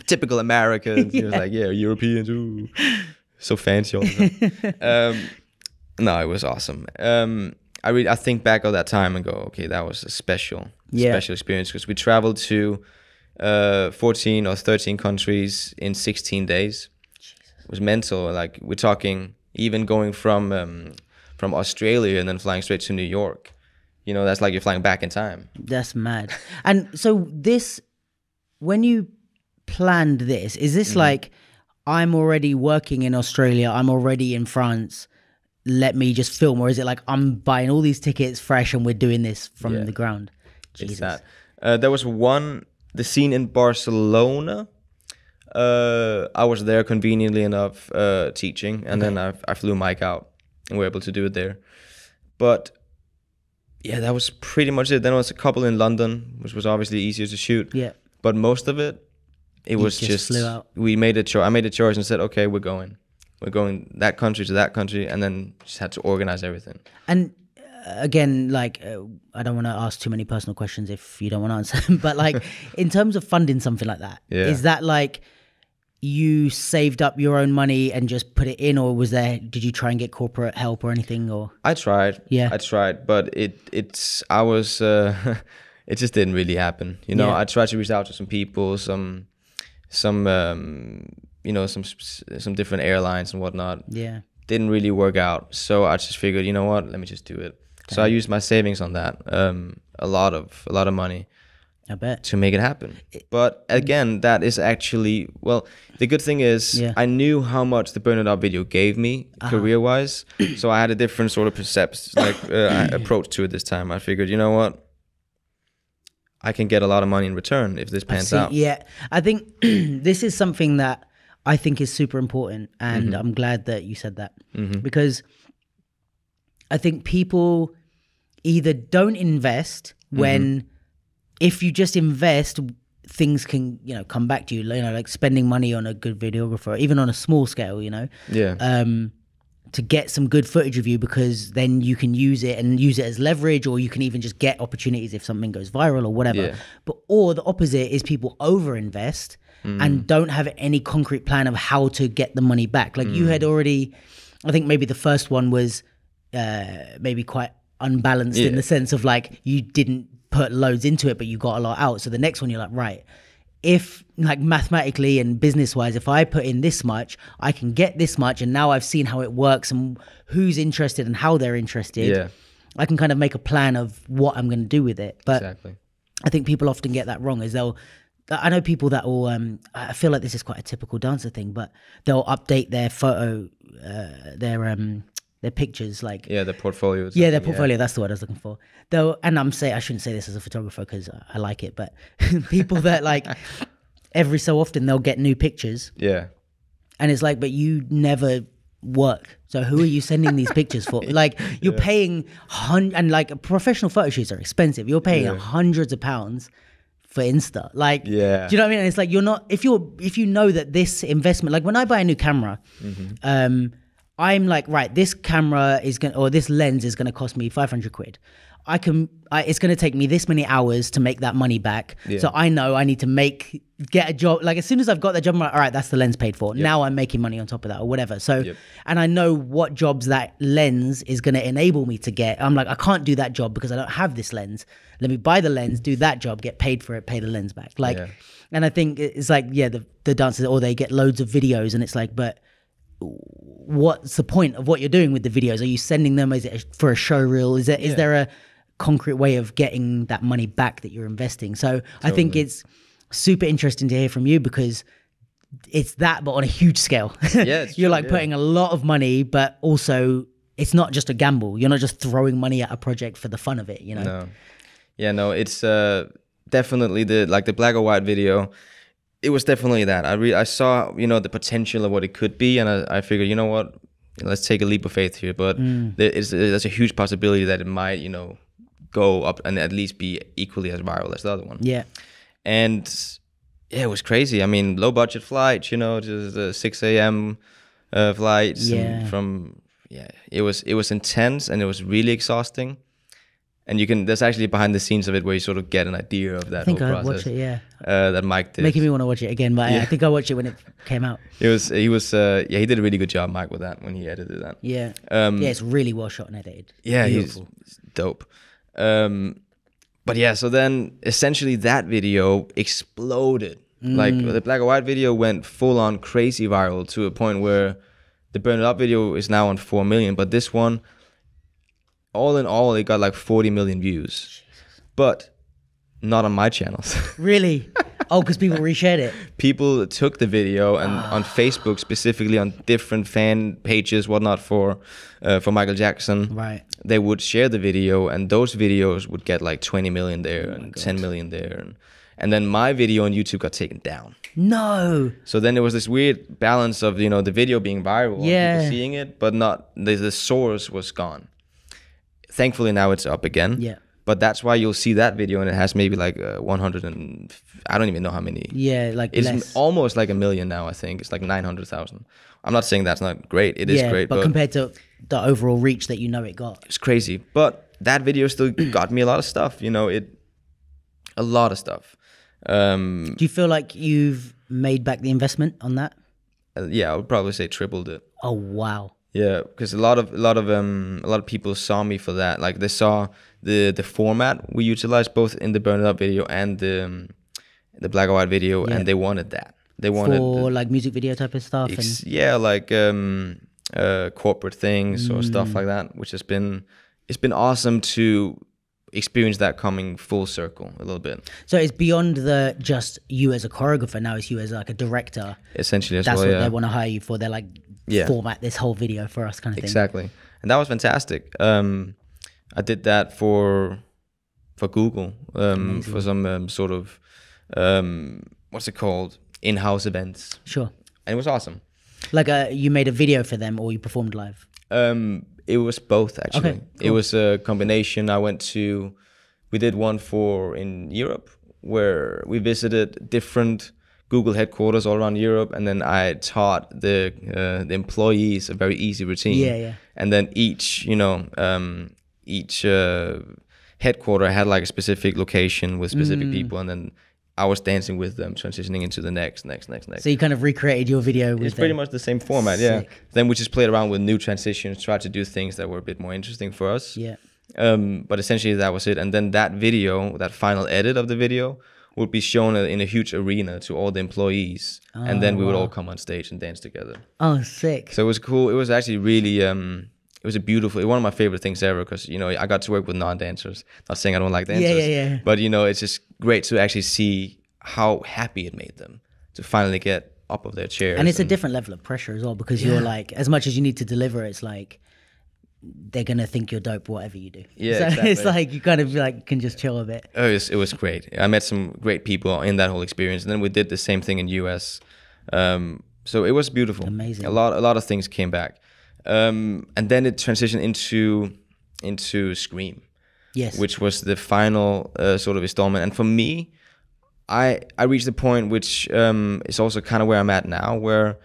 Typical Americans. He was like, yeah, Europeans, ooh. So fancy all the time. No, it was awesome. I think back on that time and go, okay, that was a special experience because we traveled to 14 or 13 countries in 16 days. Jesus. It was mental. Like we're talking even going from Australia and then flying straight to New York. You know, that's like you're flying back in time. That's mad. And so when you planned this, is this like, I'm already working in Australia, I'm already in France, let me just film? Or is it like, I'm buying all these tickets fresh and we're doing this from the ground? Jesus. It's that. There was the scene in Barcelona. I was there conveniently enough teaching, and then I flew Mike out and we were able to do it there. But yeah, that was pretty much it. Then there was a couple in London, which was obviously easier to shoot. Yeah. But most of it, it was just flew out. We made a choice. I made a choice and said, okay, we're going that country to that country, and then just had to organize everything. And again, like I don't want to ask too many personal questions if you don't want to answer them, but like in terms of funding something like that, is that like you saved up your own money and just put it in, or did you try and get corporate help or anything? Or I tried, but it just didn't really happen. You know, I tried to reach out to some people, some different airlines and whatnot. Yeah, didn't really work out. So I just figured, you know what, let me just do it. Okay. So I used my savings on that, a lot of money. I bet. To make it happen. But again, that is actually, well, the good thing is I knew how much the Burn It Up video gave me career-wise. So I had a different sort of approach to it this time. I figured, you know what? I can get a lot of money in return if this pans out. Yeah, I think this is something that I think is super important. And I'm glad that you said that. Because I think people either don't invest when... If you just invest, things can, come back to you, like spending money on a good videographer, even on a small scale, to get some good footage of you, because then you can use it as leverage, or you can even just get opportunities if something goes viral or whatever. Yeah. Or the opposite is people overinvest and don't have any concrete plan of how to get the money back. Like you had already, I think maybe the first one was maybe quite unbalanced in the sense of like you didn't put loads into it, but you got a lot out. So the next one, you're like, right, if like mathematically and business wise, if I put in this much, I can get this much. And now I've seen how it works and who's interested and how they're interested. Yeah. I can kind of make a plan of what I'm going to do with it. But I think people often get that wrong. I know people that will, I feel like this is quite a typical dancer thing, but they'll update their photo, their pictures, like their portfolios. Yeah, their portfolio. That's the word I was looking for. Though, and I shouldn't say this as a photographer because I like it, but people that like every so often they'll get new pictures. Yeah, and it's like, but you never work, so who are you sending these pictures for? Like you're paying and like professional photo shoots are expensive. You're paying hundreds of pounds for Insta. Like, do you know what I mean? And it's like you're not if you know that this investment, like when I buy a new camera, I'm like, right, this camera or this lens is gonna cost me 500 quid. It's gonna take me this many hours to make that money back. Yeah. So I know I need to get a job. Like as soon as I've got that job, I'm like, all right, that's the lens paid for. Yep. Now I'm making money on top of that or whatever. So, and I know what jobs that lens is gonna enable me to get. I'm like, I can't do that job because I don't have this lens. Let me buy the lens, do that job, get paid for it, pay the lens back. Like, and I think it's like, the dancers, or they get loads of videos and it's like, but what's the point of what you're doing with the videos? Are you sending them? Is it for a show reel? Is there a concrete way of getting that money back that you're investing? So I think it's super interesting to hear from you because it's that, but on a huge scale. Yeah, you're like putting a lot of money, but also it's not just a gamble. You're not just throwing money at a project for the fun of it, No. Yeah, no, it's definitely the black or white video. It was definitely that. I saw, you know, the potential of what it could be, and I figured, you know what, let's take a leap of faith here. But there's a huge possibility that it might, you know, go up and at least be equally as viral as the other one. Yeah. And yeah, it was crazy. I mean, low budget flights, you know, just 6 a.m. Flights. Yeah. It was intense, and it was really exhausting. And there's actually behind the scenes of it where you sort of get an idea of that whole process. I think I watched it, yeah. That Mike did. Making me want to watch it again, but I think I watched it when it came out. He did a really good job, Mike, with that when he edited that. Yeah. It's really well shot and edited. Yeah, beautiful. He's dope. But yeah, so then essentially that video exploded. Like the black and white video went full on crazy viral to a point where the Burn It Up video is now on 4 million, but this one, all in all, it got like 40 million views. Jesus. But not on my channels. Really? Oh, because people reshared it. People took the video and on Facebook, specifically on different fan pages, whatnot, for Michael Jackson. Right. They would share the video, and those videos would get like 20 million there and 10 million there. And then my video on YouTube got taken down. No. So then there was this weird balance of, you know, the video being viral, and people seeing it, but not the source was gone. Thankfully now it's up again. Yeah. But that's why you'll see that video and it has maybe like 100 and I don't even know how many. Yeah, like it's less. Almost like 1 million now. I think it's like 900,000. I'm not saying that's not great. It is great, but compared to the overall reach that you know it got, it's crazy. But that video still got me a lot of stuff. You know, a lot of stuff. Do you feel like you've made back the investment on that? Yeah, I would probably say tripled it. Oh wow. Yeah, because a lot of people saw me for that. Like they saw the format we utilized both in the Burn It Up video and the black and white video, and they wanted that. They wanted for like music video type of stuff. Like corporate things or stuff like that, which it's been awesome to experience that coming full circle a little bit. So it's beyond just you as a choreographer. Now it's you as like a director. Essentially, that's what they want to hire you for. They're like, format this whole video for us, kind of thing. Exactly, and that was fantastic. I did that for Google for some sort of what's it called, in-house events. Sure. And it was awesome. Like you made a video for them, or you performed live? It was both, actually. Okay, cool. It was a combination. We did one in Europe where we visited different Google headquarters all around Europe, and then I taught the employees a very easy routine. Yeah. And then each headquarter had like a specific location with specific people, and then I was dancing with them, transitioning into the next. So you kind of recreated your video with It's pretty much the same format, yeah. Then we just played around with new transitions, tried to do things that were a bit more interesting for us. Yeah. But essentially that was it. And then that video, that final edit of the video, would be shown in a huge arena to all the employees. And then we would all come on stage and dance together. Oh, sick. So it was cool. It was actually really... it was one of my favorite things ever, because, you know, I got to work with non-dancers. Not saying I don't like dancers. Yeah. But, you know, it's just great to actually see how happy it made them to finally get up of their chairs. And it's a different level of pressure as well, because you're like, as much as you need to deliver, it's like, they're going to think you're dope whatever you do. Yeah, so exactly. It's like, you kind of like can just chill a bit. Oh, it was great. I met some great people in that whole experience. And then we did the same thing in US. So it was beautiful. Amazing. A lot of things came back. And then it transitioned into Scream. Yes. Which was the final sort of installment. And for me, I reached the point which is also kind of where I'm at now, where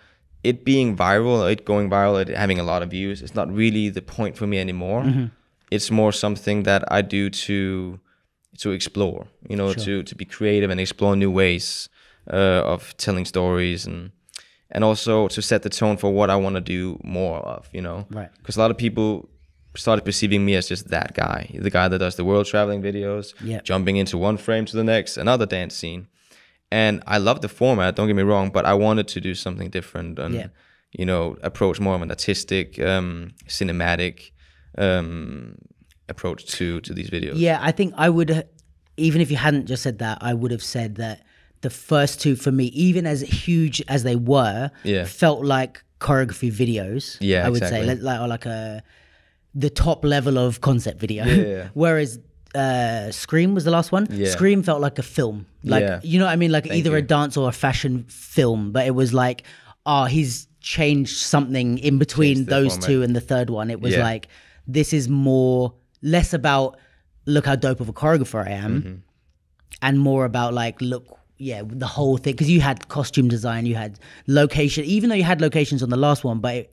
it being viral, it going viral, it having a lot of views, it's not really the point for me anymore. Mm-hmm. It's more something that I do to explore, you know, sure. to be creative and explore new ways of telling stories, and also to set the tone for what I want to do more of, you know. Right. Because a lot of people started perceiving me as just that guy, the guy that does the world traveling videos, jumping into one frame to the next, another dance scene. And I love the format, don't get me wrong, but I wanted to do something different and, you know, approach more of an artistic, cinematic approach to these videos. Yeah, I think I would, even if you hadn't just said that, I would have said that the first two for me, even as huge as they were, felt like choreography videos. Yeah, I would exactly. say, like the top level of concept video. Yeah. Whereas Scream was the last one. Yeah. Scream felt like a film. Like, you know what I mean? Like either a dance or a fashion film, but it was like, he's changed something in between those two and the third one. It was like, this is less about, look how dope of a choreographer I am, and more about like, look, the whole thing. Because you had costume design, you had location, even though you had locations on the last one, but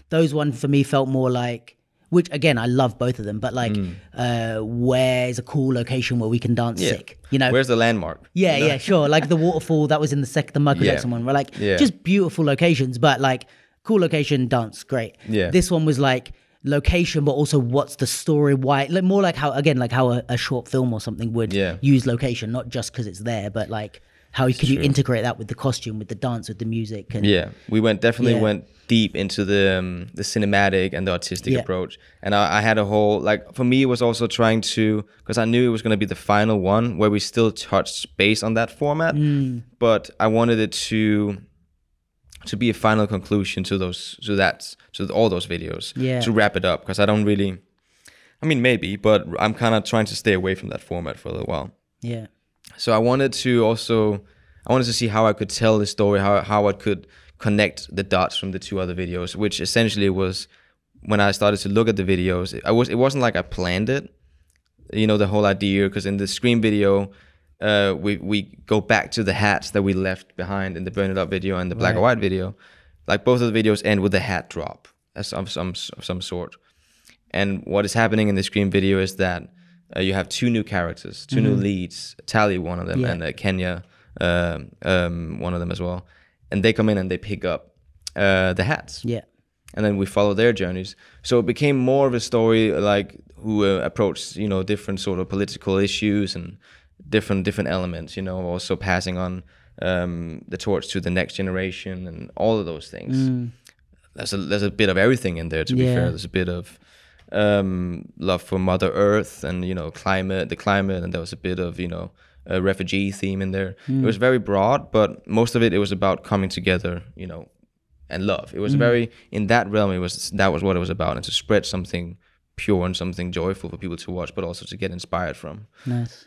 those ones for me felt more like, which again, I love both of them, but like, where's a cool location where we can dance sick? You know, where's the landmark? Yeah, you know? Sure. Like the waterfall that was in the Michael Jackson one. We're like, just beautiful locations, but like cool location, dance, great. Yeah. This one was like location, but also what's the story? Why? Like more like how a short film or something would use location, not just because it's there, but like how can you integrate that with the costume, with the dance, with the music? And we definitely went deep into the cinematic and the artistic approach. And I had a whole, like, for me, it was also trying to, because I knew it was going to be the final one where we still touched base on that format, but I wanted it to be a final conclusion to all those videos, to wrap it up, because I don't really, I mean, maybe, but I'm kind of trying to stay away from that format for a little while. Yeah. So I wanted to see how I could tell the story, how I could connect the dots from the two other videos, which essentially was when I started to look at the videos, it wasn't like I planned it, you know, the whole idea, because in the Scream video, we go back to the hats that we left behind in the Burn It Up video and the Black and White video. Like both of the videos end with a hat drop of some sort. And what is happening in the Scream video is that you have two new characters, two new leads, Tally, one of them, and Kenya, one of them as well. And they come in and they pick up the hats. Yeah. And then we follow their journeys. So it became more of a story like who approached, you know, different sort of political issues and different elements, you know, also passing on the torch to the next generation and all of those things. There's a bit of everything in there, to be fair. There's a bit of love for Mother Earth and, you know, the climate, and there was a bit of, you know, a refugee theme in there. It was very broad, but most of it was about coming together, you know, and love. It was very, in that realm, that was what it was about, and to spread something pure and something joyful for people to watch, but also to get inspired from. Nice.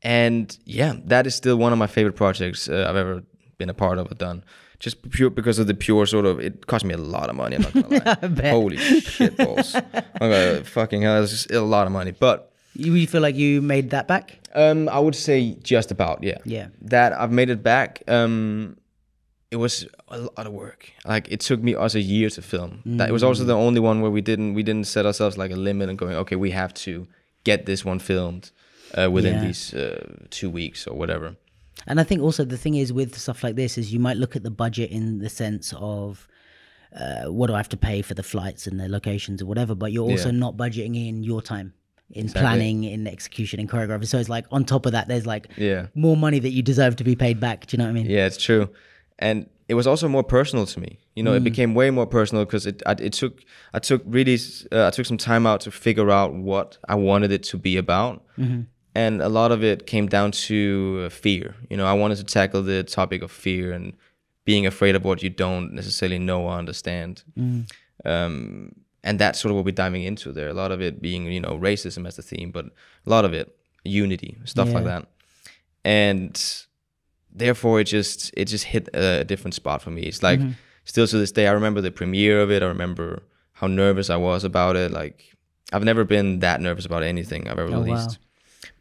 And yeah, that is still one of my favorite projects I've ever been a part of or done. Just pure because of the pure sort of, it cost me a lot of money, I'm not gonna lie. Holy shit balls. Fucking hell, it's just a lot of money. But you feel like you made that back? I would say just about, yeah. Yeah. That I've made it back. It was a lot of work. Like it took us a year to film. That it was also the only one where we didn't set ourselves like a limit and going, okay, we have to get this one filmed within these 2 weeks or whatever. And I think also the thing is with stuff like this is you might look at the budget in the sense of what do I have to pay for the flights and the locations or whatever, but you're also not budgeting in your time in planning, in execution, in choreography. So it's like on top of that, there's like more money that you deserve to be paid back. Do you know what I mean? Yeah, it's true. And it was also more personal to me. You know, it became way more personal because I took some time out to figure out what I wanted it to be about. And a lot of it came down to fear. You know, I wanted to tackle the topic of fear and being afraid of what you don't necessarily know or understand. And that's sort of what we're diving into there. A lot of it being, you know, racism as the theme, but a lot of it, unity, stuff like that. And therefore, it just hit a different spot for me. It's like, still to this day, I remember the premiere of it. I remember how nervous I was about it. Like, I've never been that nervous about anything I've ever released. Wow.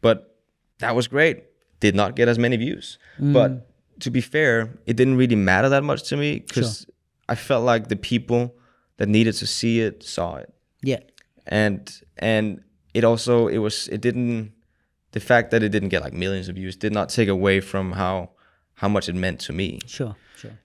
But that was great. Did not get as many views. But to be fair, it didn't really matter that much to me because I felt like the people that needed to see it saw it. Yeah. And the fact that it didn't get like millions of views did not take away from how much it meant to me. Sure.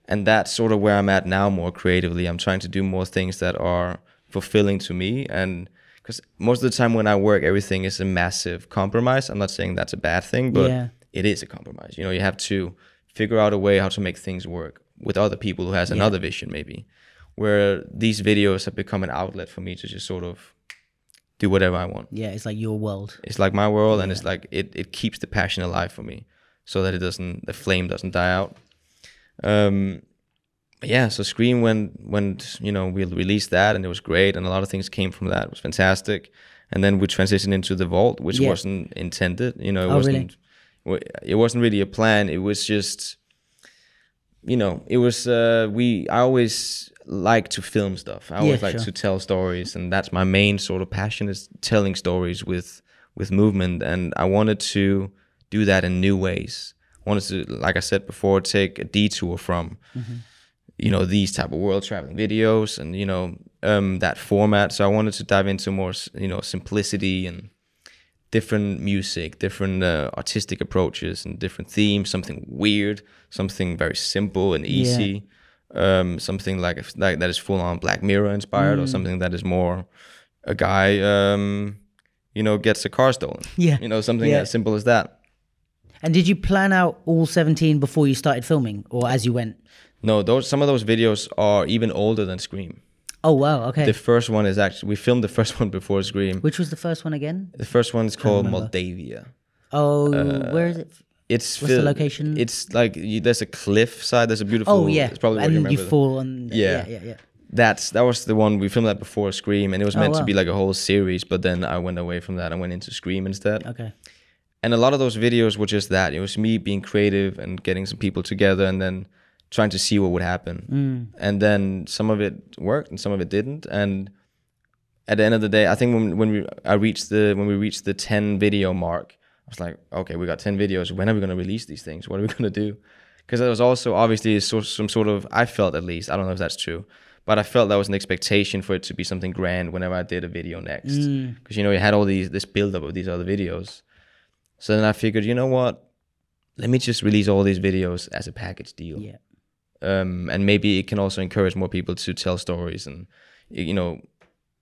And that's sort of where I'm at now more creatively. I'm trying to do more things that are fulfilling to me, and because most of the time when I work, everything is a massive compromise. I'm not saying that's a bad thing, but it is a compromise. You know, you have to figure out a way how to make things work with other people who has another vision maybe, where these videos have become an outlet for me to just sort of do whatever I want. Yeah, it's like your world. It's like my world, and it's like it keeps the passion alive for me so that the flame doesn't die out. So Scream when you know, we released that, and it was great, and a lot of things came from that. It was fantastic. and then we transitioned into the vault, which wasn't intended. You know, it wasn't really a plan. It was just, you know, it was I always like to film stuff. I always like to tell stories, and that's my main sort of passion, is telling stories with movement. And I wanted to do that in new ways. I wanted to, like I said before, take a detour from you know, these type of world traveling videos and, you know, that format. So I wanted to dive into more, you know, simplicity and different music, different artistic approaches and different themes, something weird, something very simple and easy, something like that is full on Black Mirror inspired, or something that is more a guy, you know, gets a car stolen. Yeah. You know, something as simple as that. And did you plan out all 17 before you started filming, or as you went? No, some of those videos are even older than Scream. Oh, wow, okay. The first one is actually, we filmed the first one before Scream. Which was the first one again? The first one is called Moldavia. Oh, where is it? What's the location? It's like, there's a cliff side, there's a beautiful... Oh, yeah. It's probably and what you remember. You fall on... Yeah. That was the one, we filmed that before Scream, and it was meant to be like a whole series, but then I went away from that and went into Scream instead. Okay. And a lot of those videos were just that. It was me being creative and getting some people together and then trying to see what would happen. And then some of it worked and some of it didn't. And at the end of the day, I think when we reached the 10 video mark, I was like, okay, we got 10 videos. When are we going to release these things? What are we going to do? Because there was also obviously some sort of, I felt at least, I don't know if that's true, but I felt that was an expectation for it to be something grand whenever I did a video next. Because, you know, you had all this buildup of these other videos. So then I figured, you know what? Let me just release all these videos as a package deal. Yeah. And maybe it can also encourage more people to tell stories and, you know,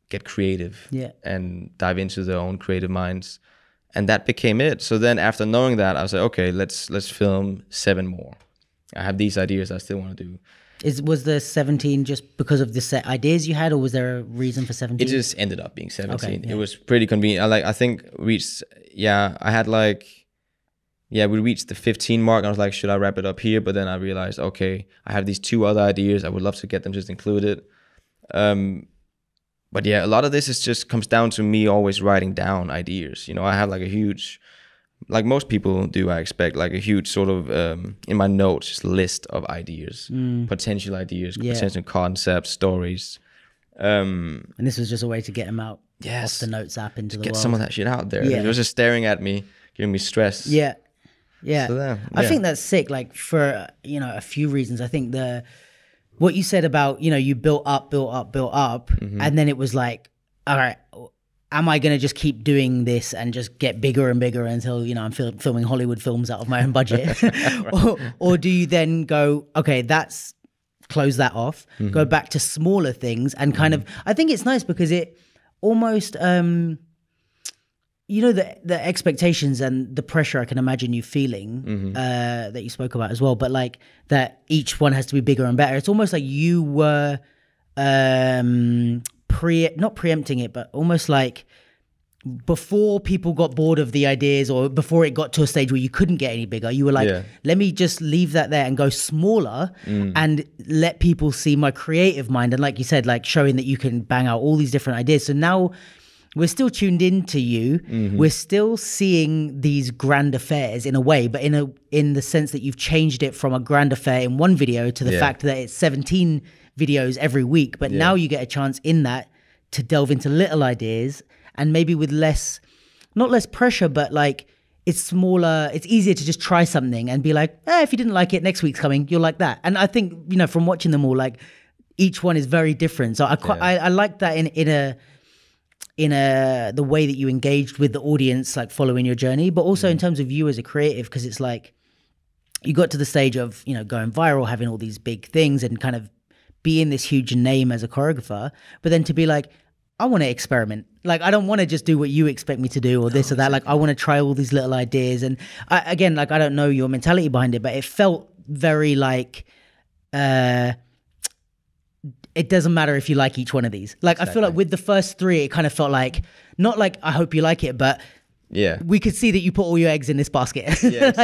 get creative and dive into their own creative minds. And that became it. So then after knowing that, I was like, okay, let's film 7 more. I have these ideas I still want to do. Was the 17 just because of the set ideas you had, or was there a reason for 17? It just ended up being 17. Okay, It was pretty convenient. I think we reached the 15 mark. I was like, should I wrap it up here? But then I realized, okay, I have these 2 other ideas. I would love to get them just included. But yeah, a lot of this just comes down to me always writing down ideas. You know, I have like a huge, like most people do, I expect, like a huge sort of, in my notes, just list of ideas, potential ideas, potential concepts, stories. And this was just a way to get them out off the notes app into the world. Get some of that shit out there. It was just staring at me, giving me stress. Yeah. So I think that's sick, like for, you know, a few reasons. I think what you said about, you know, you built up, and then it was like, all right, am I going to just keep doing this and just get bigger and bigger until, you know, I'm filming Hollywood films out of my own budget? or do you then go, okay, close that off, go back to smaller things and kind of, I think it's nice because it almost, you know, the expectations and the pressure I can imagine you feeling that you spoke about as well, but like that each one has to be bigger and better. It's almost like you were not preempting it, but almost like before people got bored of the ideas or before it got to a stage where you couldn't get any bigger, you were like, let me just leave that there and go smaller and let people see my creative mind. And like you said, like showing that you can bang out all these different ideas. So now we're still tuned into you. We're still seeing these grand affairs in a way, but in the sense that you've changed it from a grand affair in one video to the fact that it's 17 videos every week. But now you get a chance in that to delve into little ideas and maybe with not less pressure, but like it's smaller, it's easier to just try something and be like, if you didn't like it, next week's coming, you'll like that. And I think, you know, from watching them all, like each one is very different. So I like that in the way that you engaged with the audience, like following your journey, but also in terms of you as a creative, because it's like you got to the stage of, you know, going viral, having all these big things and kind of being this huge name as a choreographer, but then to be like, I want to experiment. Like, I don't want to just do what you expect me to do or this or that. Like, I want to try all these little ideas. And I don't know your mentality behind it, but it felt very like, it doesn't matter if you like each one of these. Like, exactly. I feel like with the first 3, it kind of felt like, not like, I hope you like it, but Yeah. we could see that you put all your eggs in this basket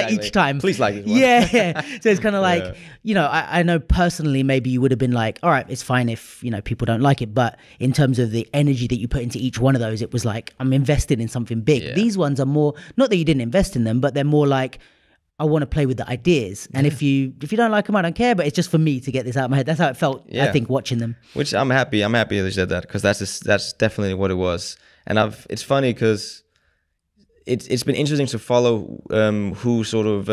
each time. Please like this one. Yeah. So it's kind of like, you know, I know personally, maybe you would have been like, all right, it's fine if, you know, people don't like it. But in terms of the energy that you put into each one of those, it was like, I'm invested in something big. Yeah. These ones are more, not that you didn't invest in them, but they're more like, I want to play with the ideas. And if you don't like them, I don't care, but it's just for me to get this out of my head. That's how it felt, I think, watching them. Which I'm happy that you said that, because that's definitely what it was. And it's funny because it's been interesting to follow who sort of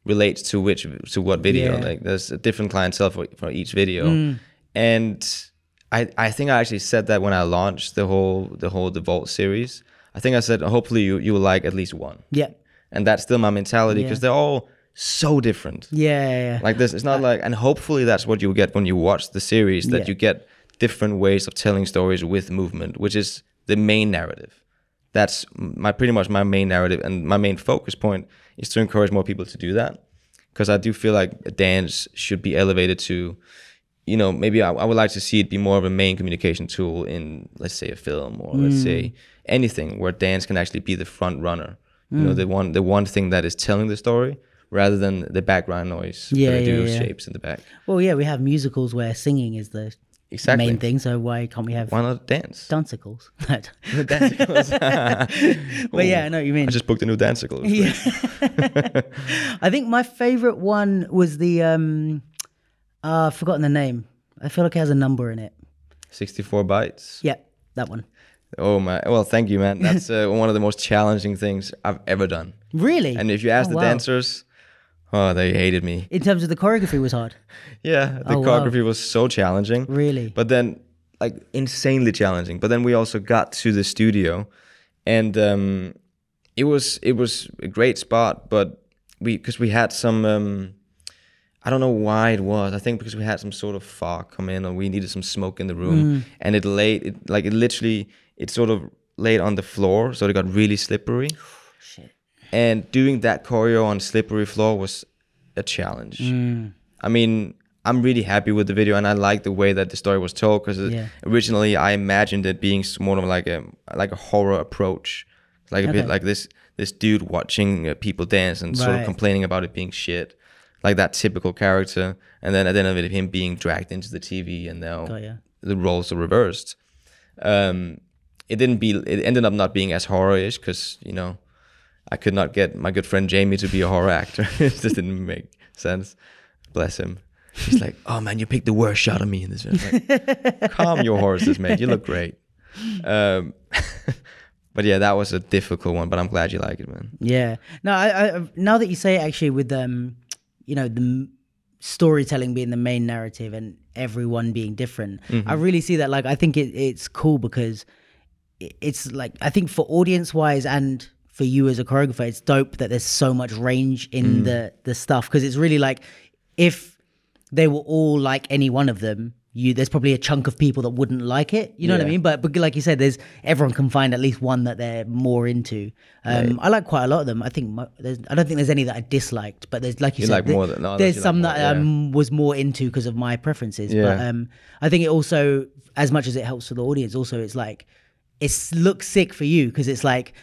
relates to what video. Like there's a different clientele for each video. And I think I actually said that when I launched the Vault series. I think I said, hopefully you will like at least one. Yeah. And that's still my mentality, because they're all so different. Yeah. Like this, it's not like, and hopefully that's what you get when you watch the series, that you get different ways of telling stories with movement, which is the main narrative. That's pretty much my main narrative, and my main focus point is to encourage more people to do that, because I do feel like dance should be elevated to, you know, maybe I would like to see it be more of a main communication tool in, let's say, a film, or let's say anything where dance can actually be the front runner. You know, the one thing that is telling the story, rather than the background noise. They do shapes in the back. Well, we have musicals where singing is the main thing. So why can't we have? Why not dance? Dancicles. Dancicles. But I know what you mean. I just booked a new dancicle. I think my favorite one was the I've forgotten the name. I feel like it has a number in it. 64 bytes. Yeah, that one. Oh my! Well, thank you, man. That's one of the most challenging things I've ever done. Really? And if you ask the dancers, they hated me. In terms of the choreography was hard. Yeah, the choreography was so challenging. Really? But then, like, insanely challenging. But then we also got to the studio, and it was a great spot. But because we had some. I don't know why it was. I think because we had some sort of fog come in, or we needed some smoke in the room, and it sort of laid on the floor, so it got really slippery. Shit. And doing that choreo on slippery floor was a challenge. I mean, I'm really happy with the video, and I like the way that the story was told, because originally I imagined it being more of like a horror approach, like a bit like this dude watching people dance and sort of complaining about it being shit. Like that typical character, and then at the end of it, him being dragged into the TV, and now the roles are reversed. It ended up not being as horror-ish, because, you know, I could not get my good friend Jamie to be a horror actor. It just didn't make sense. Bless him. He's like, oh man, you picked the worst shot of me in this film. Like, calm your horses, mate. You look great. But yeah, that was a difficult one, but I'm glad you like it, man. Yeah. No, I now that you say it, actually, with you know, the storytelling being the main narrative and everyone being different, I really see that. Like, I think it's cool, because it's like, I think for audience wise and for you as a choreographer, it's dope that there's so much range in the stuff, because it's really like, if they were all like any one of them, there's probably a chunk of people that wouldn't like it, you know what I mean? But like you said, everyone can find at least one that they're more into. I like quite a lot of them. I think I don't think there's any that I disliked, but there's, like you said, there's some that I was more into because of my preferences. But I think it also, as much as it helps for the audience, also it's like, it looks sick for you, because it's like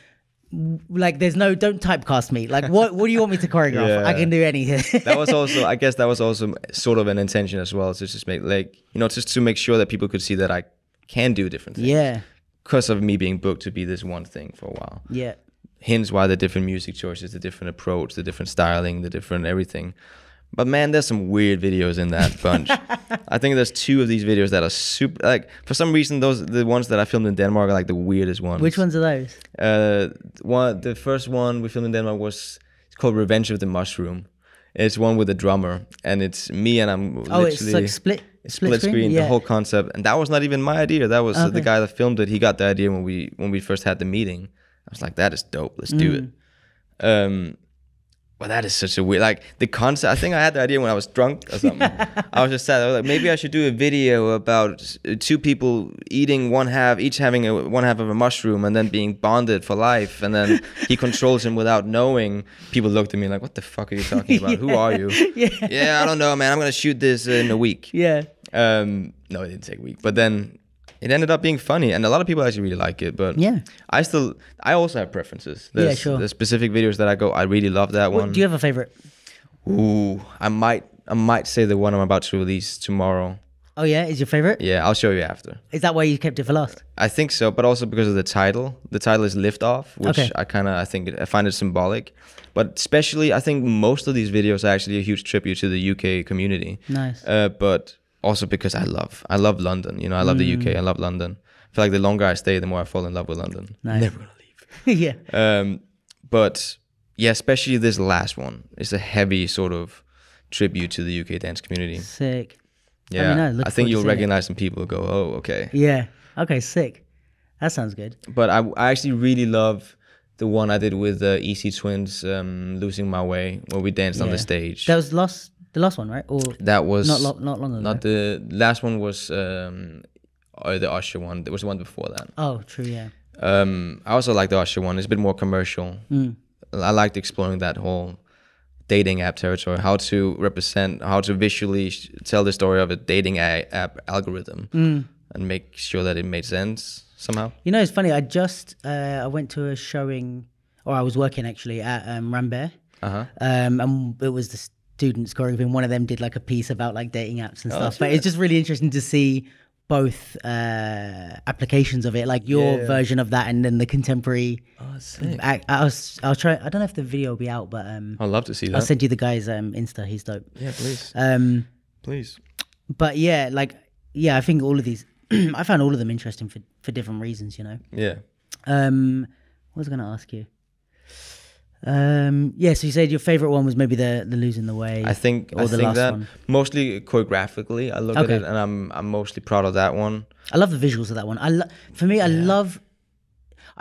there's no, don't typecast me. Like, what do you want me to choreograph? I can do anything. That was also, I guess that was also sort of an intention as well, to just make, like, you know, just to make sure that people could see that I can do different things. Yeah. Because of me being booked to be this one thing for a while. Yeah. Hence why the different music choices, the different approach, the different styling, the different everything. But man, there's some weird videos in that bunch. I think there's 2 of these videos that are super, like, for some reason, the ones that I filmed in Denmark are like the weirdest ones. Which ones are those? The first one we filmed in Denmark it's called Revenge of the Mushroom. It's one with a drummer, and it's me, and I'm literally... it's like split screen, the whole concept. And that was not even my idea. That was the guy that filmed it. He got the idea when we first had the meeting. I was like, that is dope. Let's do it. Well, that is such a weird, like, the concept. I think I had the idea when I was drunk or something. I was just sad. I was like, maybe I should do a video about 2 people eating each having one half of a mushroom, and then being bonded for life. And then he controls him without knowing. People looked at me like, what the fuck are you talking about? Who are you? I don't know, man. I'm going to shoot this in a week. Yeah. No, it didn't take a week. But then it ended up being funny, and a lot of people actually really like it. But yeah, I also have preferences. There's, sure. There's specific videos that I really love that one. Do you have a favorite? Ooh, I might say the one I'm about to release tomorrow. Oh yeah, is your favorite? Yeah, I'll show you after. Is that why you kept it for last? I think so, but also because of the title. The title is Lift Off, which okay. I find it symbolic. But especially, I think most of these videos are actually a huge tribute to the UK community. Nice. But also because I love London. You know, I love the UK. I love London. I feel like the longer I stay, the more I fall in love with London. Nice. Never gonna leave. Yeah. But yeah, especially this last one. It's a heavy sort of tribute to the UK dance community. Sick. Yeah, I think you'll recognize some people who go, oh, okay. Yeah. Okay, sick. That sounds good. But I actually really love the one I did with the EC Twins, Losing My Way, where we danced on the stage. That was the last one, right? Or that was not long ago. Not the last one was the Usher one. There was the one before that. Oh, true, yeah. I also like the Usher one. It's a bit more commercial. I liked exploring that whole dating app territory, how to visually tell the story of a dating app algorithm and make sure that it made sense somehow. You know, it's funny. I went to a showing, or I was working actually at Rambert, and it was the students choreography, and one of them did like a piece about like dating apps and stuff. But it's just really interesting to see both applications of it, like your version of that and then the contemporary. Oh, sick. I'll try. I don't know if the video will be out, but I'd love to see that. I'll send you the guy's Insta. He's dope. Yeah, please. Please. But yeah, I think all of these, I found all of them interesting for different reasons, you know. Yeah. What was I going to ask you? Yeah, so you said your favorite one was maybe the Losing the Way. I think that one. Mostly choreographically, I look at it, and I'm mostly proud of that one. I love the visuals of that one. I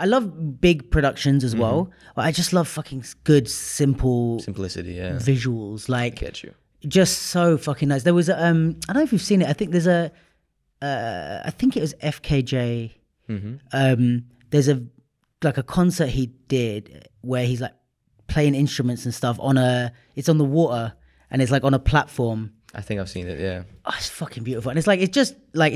love big productions as well. But I just love fucking good simplicity, visuals. Like, I get you. Just so fucking nice. There was I don't know if you've seen it. I think there's I think it was FKJ. There's a concert he did where he's like playing instruments and stuff it's on the water and it's like on a platform. I think I've seen it, yeah. Oh, it's fucking beautiful. And it's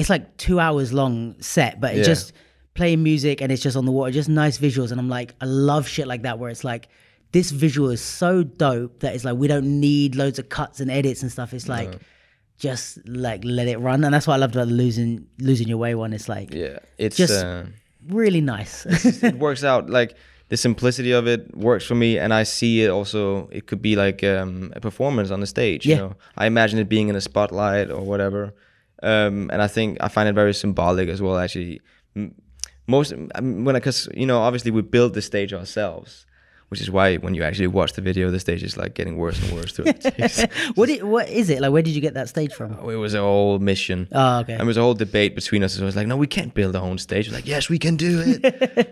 like 2 hours long set, but it's just playing music and it's just on the water, just nice visuals. And I'm like, I love shit like that where it's like, this visual is so dope that it's like, we don't need loads of cuts and edits and stuff. It's like, just like let it run. And that's what I loved about the Losing Your Way one. It's like, it's just really nice. It works out. Like, the simplicity of it works for me, and I see it also. It could be like a performance on the stage. You know, I imagine it being in a spotlight or whatever, and I find it very symbolic as well. Actually, because you know, obviously we build the stage ourselves, which is why when you actually watch the video, the stage is like getting worse and worse throughout the days. What is it like? Where did you get that stage from? It was a whole mission. Oh, okay. And it was a whole debate between us. So it was like, no, we can't build our own stage. We're like, yes, we can do it.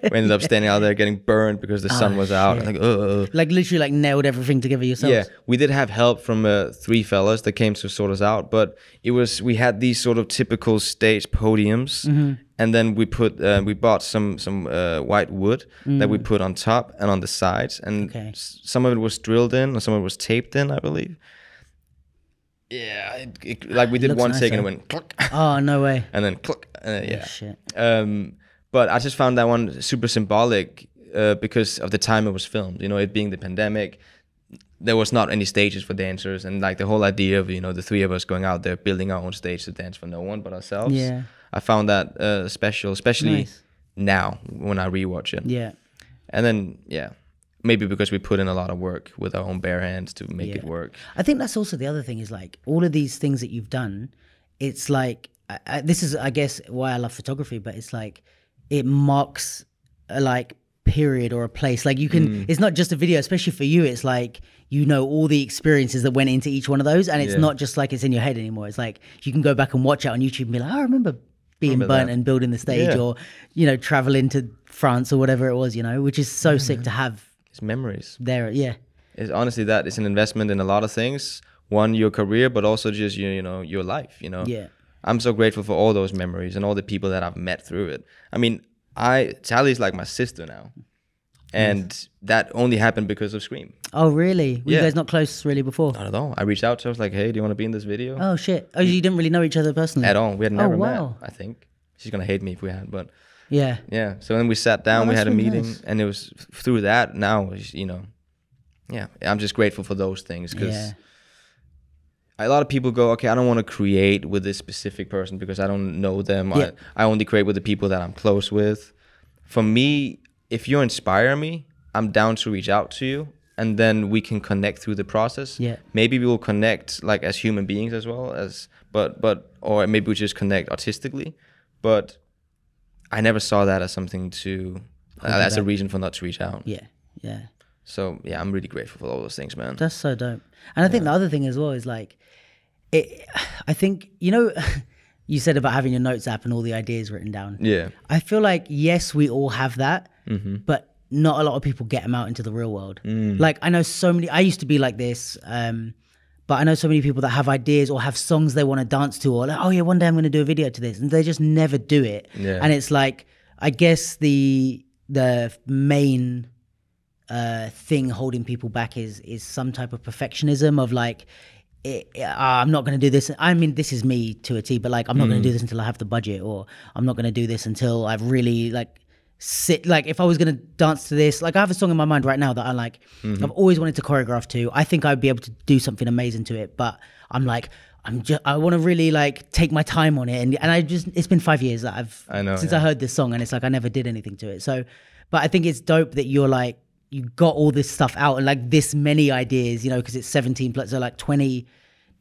We ended up standing out there getting burned because the sun was out. Like, like literally, like nailed everything together yourselves. Yeah, we did have help from 3 fellas that came to sort us out, but we had these sort of typical stage podiums. And then we bought some white wood that we put on top and on the sides, and some of it was drilled in, and some of it was taped in, I believe. Yeah, like we did one take and it went cluck. Oh, no way. And then cluck. Yeah. Oh, shit. But I just found that one super symbolic because of the time it was filmed. You know, it being the pandemic, there was not any stages for dancers, and like the whole idea of, you know, the 3 of us going out there building our own stage to dance for no one but ourselves. Yeah. I found that special, especially now when I rewatch it. Yeah. And then, maybe because we put in a lot of work with our own bare hands to make it work. I think that's also the other thing is like all of these things that you've done, it's like, this is, I guess, why I love photography, but it's like, it marks a like period or a place. Like you can, it's not just a video, especially for you. It's like, you know, all the experiences that went into each one of those. And it's not just like it's in your head anymore. It's like, you can go back and watch it on YouTube and be like, oh, I remember being burnt and building the stage or, you know, traveling to France or whatever it was, you know, which is so sick to have. It's memories. There, It's honestly that. It's an investment in a lot of things. One, your career, but also just, you know, your life, you know. Yeah. I'm so grateful for all those memories and all the people that I've met through it. I mean, Tally's like my sister now. And that only happened because of Scream. Oh, really? Were you guys not close really before? Not at all. I reached out to her. I was like, hey, do you want to be in this video? Oh, shit. Oh, you didn't really know each other personally? At all. We had never met, I think. she's gonna hate me if we had, but yeah. So then we sat down, we had a really meeting, nice. and it was through that. Now, you know, I'm just grateful for those things because a lot of people go, okay, I don't want to create with this specific person because I don't know them. I only create with the people that I'm close with. For me, if you inspire me, I'm down to reach out to you, and then we can connect through the process. Yeah. Maybe we will connect like as human beings as well as, or maybe we just connect artistically. But I never saw that as something to, as a reason for not to reach out. Yeah, yeah. So yeah, I'm really grateful for all those things, man. That's so dope. And I think the other thing as well is like, I think, you know, you said about having your notes app and all the ideas written down. Yeah. I feel like, yes, we all have that, but not a lot of people get them out into the real world. Like I know so many, I used to be like this, but I know so many people that have ideas or have songs they want to dance to, or like, oh yeah, one day I'm going to do a video to this, and they just never do it. Yeah. And it's like, I guess the main thing holding people back is some type of perfectionism of like, I'm not going to do this. I mean, this is me to a T, but like, I'm not going to do this until I have the budget, or I'm not going to do this until I've really like like if I was going to dance to this, like I have a song in my mind right now that I like, I've always wanted to choreograph to. I think I'd be able to do something amazing to it, but I'm like, I want to really like take my time on it. And I just, it's been 5 years that I heard this song, and it's like, I never did anything to it. So, but I think it's dope that you're like, you got all this stuff out and like this many ideas, you know, because it's 17 plus, so like 20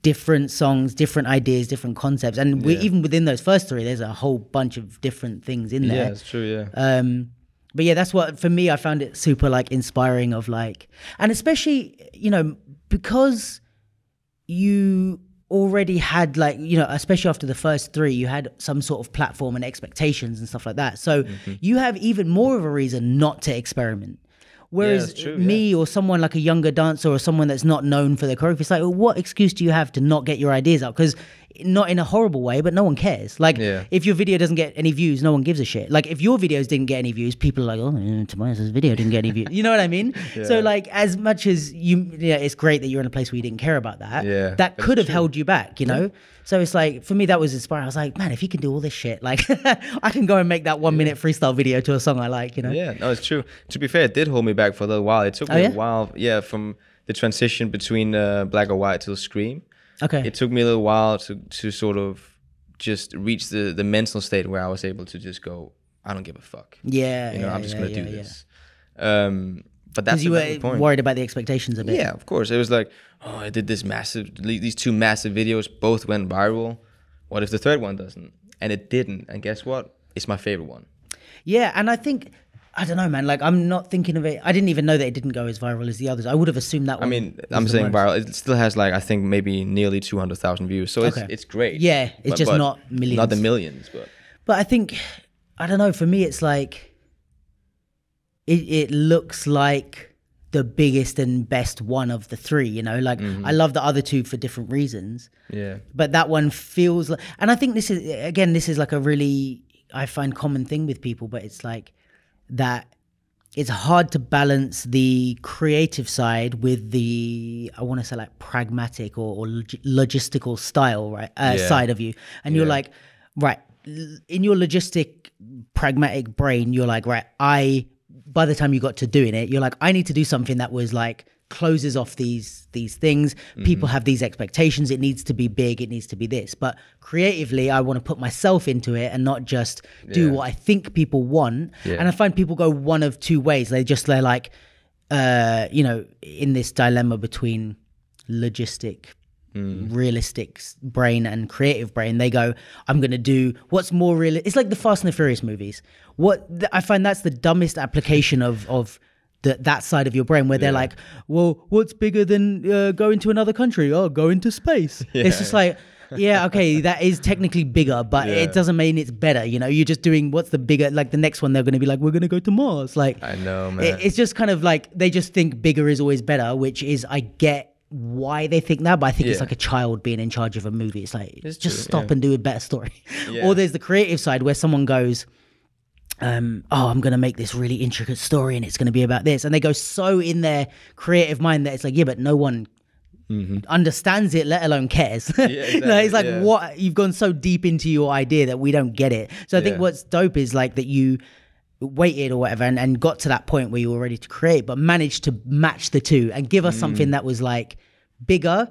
different songs, different ideas, different concepts. And even within those first 3, there's a whole bunch of different things in there. Yeah, it's true, yeah. But yeah, that's what, for me, I found it super like inspiring of like, and especially, you know, because you already had like, you know, especially after the first 3, you had some sort of platform and expectations and stuff like that. So you have even more of a reason not to experiment. Whereas me or someone like a younger dancer or someone that's not known for their choreography, it's like, well, what excuse do you have to not get your ideas out? Because not in a horrible way, but no one cares. Like, if your video doesn't get any views, no one gives a shit. Like, if your videos didn't get any views, people are like, oh, Tobias' video didn't get any views. You know what I mean? So, like, as much as it's great that you're in a place where you didn't care about that. That could have held you back, you know? So it's like, for me, that was inspiring. I was like, man, if he can do all this shit, like, I can go and make that 1 minute freestyle video to a song I like, you know? Yeah, no, it's true. To be fair, it did hold me back for a little while. It took me a while, from the transition between Black or White to Scream. Okay. It took me a little while to sort of just reach the mental state where I was able to just go, I don't give a fuck. Yeah. You know, I'm just going to do this. But that's because you were worried about the expectations a bit. Yeah, of course. It was like, oh, I did these 2 massive videos, both went viral. What if the 3rd one doesn't? And it didn't. And guess what? It's my favorite one. Yeah, and I think, I don't know, man. Like, I'm not thinking of it. I didn't even know that it didn't go as viral as the others. I would have assumed that one. I mean, I'm saying viral. It still has like, I think maybe nearly 200,000 views. So it's great. Yeah, it's just not millions. Not the millions, but. But I think, I don't know, for me, it's like, it looks like the biggest and best one of the 3, you know? Like, I love the other 2 for different reasons. Yeah. But that one feels like, and I think this is like a really, I find common thing with people, but it's like that it's hard to balance the creative side with the, I want to say like pragmatic or logistical style, right? Side of you. And you're like, right, in your logistic, pragmatic brain, you're like, right, by the time you got to doing it, you're like, I need to do something that was like closes off these things. People have these expectations. It needs to be big. It needs to be this. But creatively, I want to put myself into it and not just do what I think people want. Yeah. And I find people go one of 2 ways. They're like, you know, in this dilemma between logistic, realistic brain and creative brain. They go, I'm going to do what's more real. It's like the Fast and the Furious movies. I find that's the dumbest application of that side of your brain, where they're like, well, what's bigger than going to another country? Oh, go into space. It's just like, yeah, okay, that is technically bigger, but it doesn't mean it's better. You know, you're just doing what's the bigger, like the next one, they're going to be like, we're going to go to Mars. Like, I know, man. It's just kind of like, they just think bigger is always better, which is, I get why they think that, but I think it's like a child being in charge of a movie. It's like, just stop and do a better story. Or there's the creative side where someone goes, I'm going to make this really intricate story and it's going to be about this. And they go so in their creative mind that it's like, yeah, but no one understands it, let alone cares. Exactly, it's like, what, you've gone so deep into your idea that we don't get it. So I think what's dope is like that you waited or whatever and got to that point where you were ready to create, but managed to match the two and give us something that was like bigger,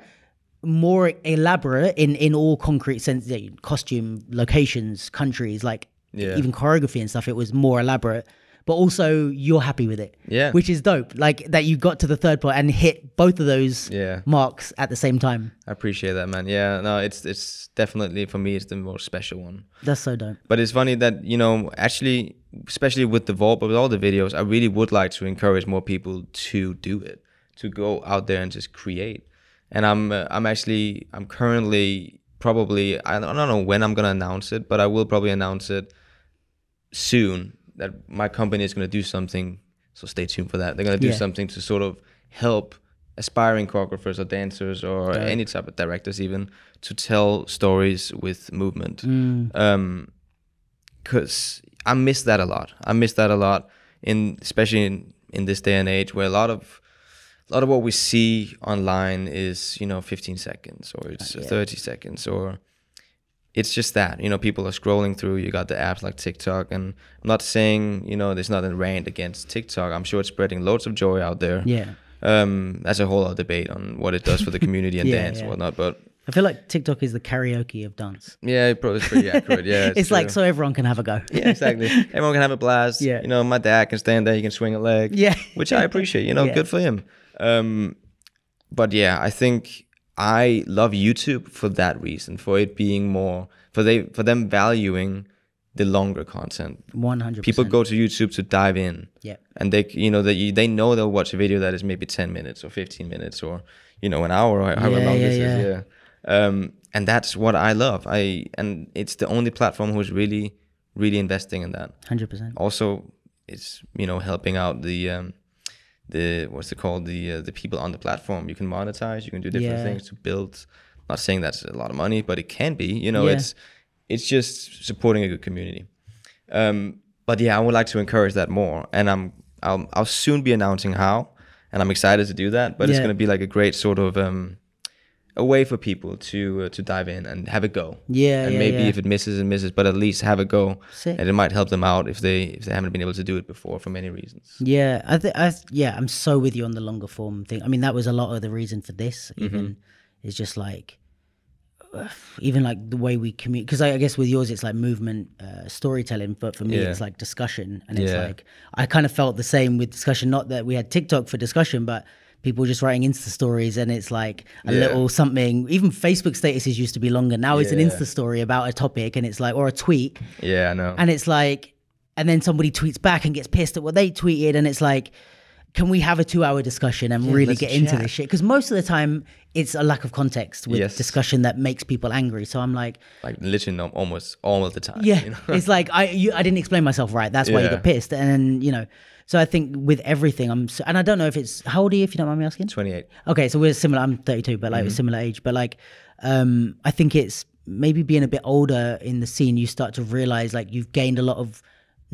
more elaborate in all concrete sense, costume, locations, countries, like even choreography and stuff. It was more elaborate, but also you're happy with it, which is dope. Like that you got to the third part and hit both of those marks at the same time. I appreciate that, man. Yeah, no, it's definitely, for me, it's the most special one. That's so dope. But it's funny that, you know, actually, especially with the vault, but with all the videos, I really would like to encourage more people to do it, to go out there and just create. And I'm currently probably, I don't know when I'm gonna announce it, but I will probably announce it soon, that my company is going to do something, so stay tuned for that. They're going to do something to sort of help aspiring choreographers or dancers or any type of directors even to tell stories with movement. Because I miss that a lot. Especially in this day and age where a lot of what we see online is, you know, 15 seconds or it's 30 seconds or it's just that, you know, people are scrolling through. You got the apps like TikTok, and I'm not saying, you know, there's nothing rant against TikTok. I'm sure it's spreading loads of joy out there. That's a whole other debate on what it does for the community and dance and whatnot. But I feel like TikTok is the karaoke of dance. Yeah, it's pretty accurate. Yeah, it's like so everyone can have a go. Yeah, exactly. Everyone can have a blast. You know, my dad can stand there. He can swing a leg. Which I appreciate. You know, good for him. But yeah, I think I love YouTube for that reason, for it being more, for them valuing the longer content. 100%. People go to YouTube to dive in. And they, you know, they know they'll watch a video that is maybe 10 minutes or 15 minutes or, you know, an hour or however long this is. And that's what I love. And it's the only platform who's really, really investing in that. 100%. Also, it's, you know, helping out the what's it called, the people on the platform. You can monetize, you can do different things to build. Not saying that's a lot of money, but it can be, you know. It's just supporting a good community. But yeah, I would like to encourage that more, and I'll soon be announcing how, and I'm excited to do that. But it's going to be like a great sort of a way for people to dive in and have a go. And maybe if it misses, but at least have a go. Sick. And it might help them out if they haven't been able to do it before for many reasons. I'm so with you on the longer form thing. I mean, that was a lot of the reason for this. Even is just like, even like the way we communicate. Because I guess with yours it's like movement, storytelling, but for me it's like discussion. And it's like I kind of felt the same with discussion. Not that we had TikTok for discussion, but people just writing Insta stories, and it's like a little something. Even Facebook statuses used to be longer. Now it's an Insta story about a topic, and it's like, or a tweet. Yeah, I know. And it's like, and then somebody tweets back and gets pissed at what they tweeted, and it's like, can we have a 2-hour discussion and really get into this shit? Because most of the time it's a lack of context with discussion that makes people angry. So I'm like literally almost all of the time. Yeah, you know? It's like I didn't explain myself right. That's why you got pissed. And then, you know, so I think with everything and I don't know if it's, how old are you, if you don't mind me asking? 28. Okay, so we're similar. I'm 32, but like we're similar age. But like, I think it's maybe being a bit older in the scene, you start to realize like you've gained a lot of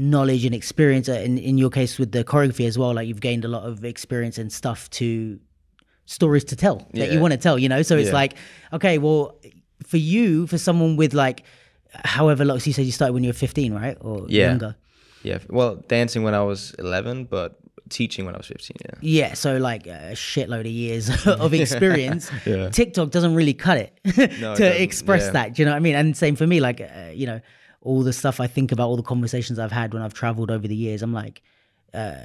knowledge and experience in your case with the choreography as well. Like you've gained a lot of experience and stuff stories to tell that you want to tell, you know? So it's like, okay, well, for you, for someone with like, however long, so you said you started when you were 15, right? Or younger? Yeah, well, dancing when I was 11, but teaching when I was 15, Yeah, so like a shitload of years of experience. TikTok doesn't really cut it to express that, do you know what I mean? And same for me, like, you know, all the stuff I think about, all the conversations I've had when I've traveled over the years, I'm like,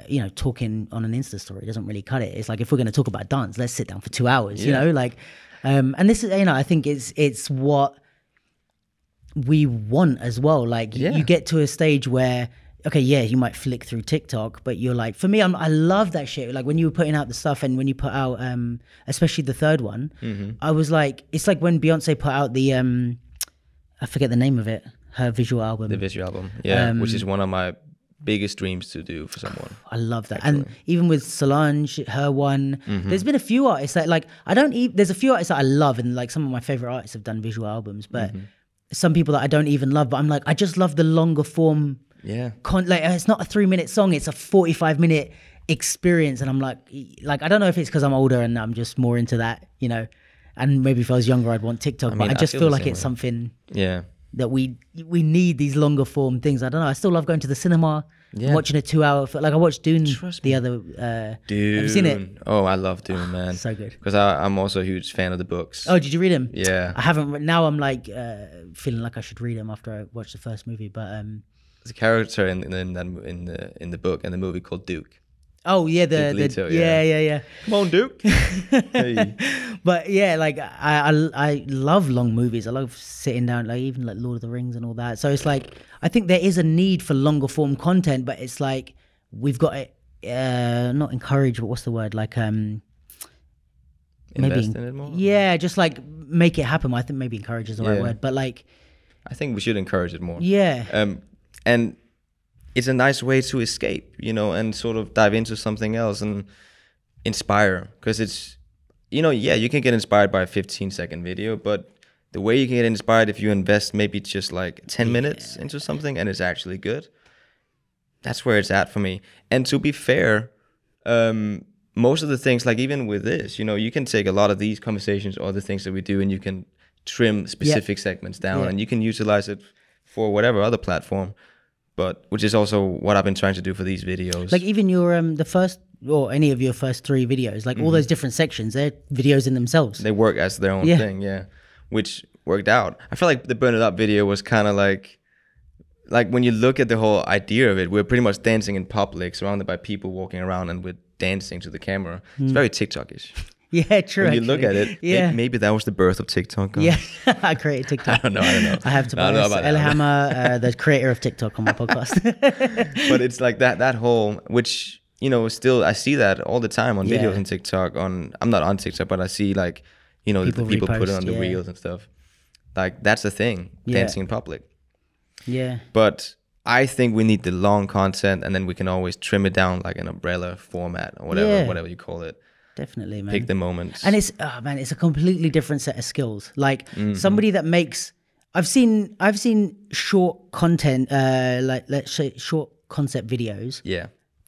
you know, talking on an Insta story doesn't really cut it. It's like, if we're going to talk about dance, let's sit down for 2 hours, you know, like, and this is, you know, I think it's what we want as well. Like you get to a stage where, okay, you might flick through TikTok, but you're like, for me, I love that shit. Like when you were putting out the stuff and when you put out, especially the third one, I was like, it's like when Beyonce put out the, I forget the name of it, her visual album. The visual album, which is one of my biggest dreams to do for someone. I love that. Actually. And even with Solange, her one, there's been a few artists that like, there's a few artists that I love, and like some of my favorite artists have done visual albums, but some people that I don't even love, but I'm like, I just love the longer form. Like it's not a 3-minute song, it's a 45-minute experience, and I'm like I don't know if it's because I'm older and I'm just more into that, you know, and maybe if I was younger I'd want TikTok, but I just feel like it's something that we need, these longer form things. I don't know, I still love going to the cinema. I'm watching a 2-hour, like I watched Dune the other Dune. Have you seen it? Oh, I love Dune, man. So good. Because I'm also a huge fan of the books. Oh, did you read them? Yeah. I haven't. Now I'm like feeling like I should read them after I watched the first movie, but there's a character in the book and the movie called Duke. Oh yeah, yeah. Come on, Duke. Hey. But yeah, like I love long movies. I love sitting down, like even like Lord of the Rings and all that. So it's like I think there is a need for longer form content, but it's like we've got to not encourage, but what's the word? Like invest in it more. Yeah, just like make it happen. I think maybe encourage is the right word, but like I think we should encourage it more. Yeah. And it's a nice way to escape, you know, and sort of dive into something else and inspire. Because it's, you know, you can get inspired by a 15-second video, but the way you can get inspired if you invest maybe just like 10 minutes into something and it's actually good, that's where it's at for me. And to be fair, most of the things, like even with this, you know, you can take a lot of these conversations or the things that we do and you can trim specific segments down and you can utilize it for whatever other platform. But which is also what I've been trying to do for these videos. Like even your the first or any of your first 3 videos, like all those different sections, they're videos in themselves. They work as their own thing, which worked out. I feel like the Burn It Up video was kind of like when you look at the whole idea of it, we're pretty much dancing in public, surrounded by people walking around, and we're dancing to the camera. It's very TikTok-ish. Yeah, true. When you look at it, maybe that was the birth of TikTok. Yeah, I created TikTok. I don't know. I have Tobias Ellehammer, the creator of TikTok, on my podcast. But it's like that whole, which, you know, still I see that all the time on videos on TikTok. I'm not on TikTok, but I see like, you know, people put it on the reels and stuff. Like that's the thing, dancing in public. Yeah. But I think we need the long content, and then we can always trim it down like an umbrella format or whatever you call it. Definitely, man. Pick the moments. And it's it's a completely different set of skills. Like somebody that makes I've seen short content, like let's say short concept videos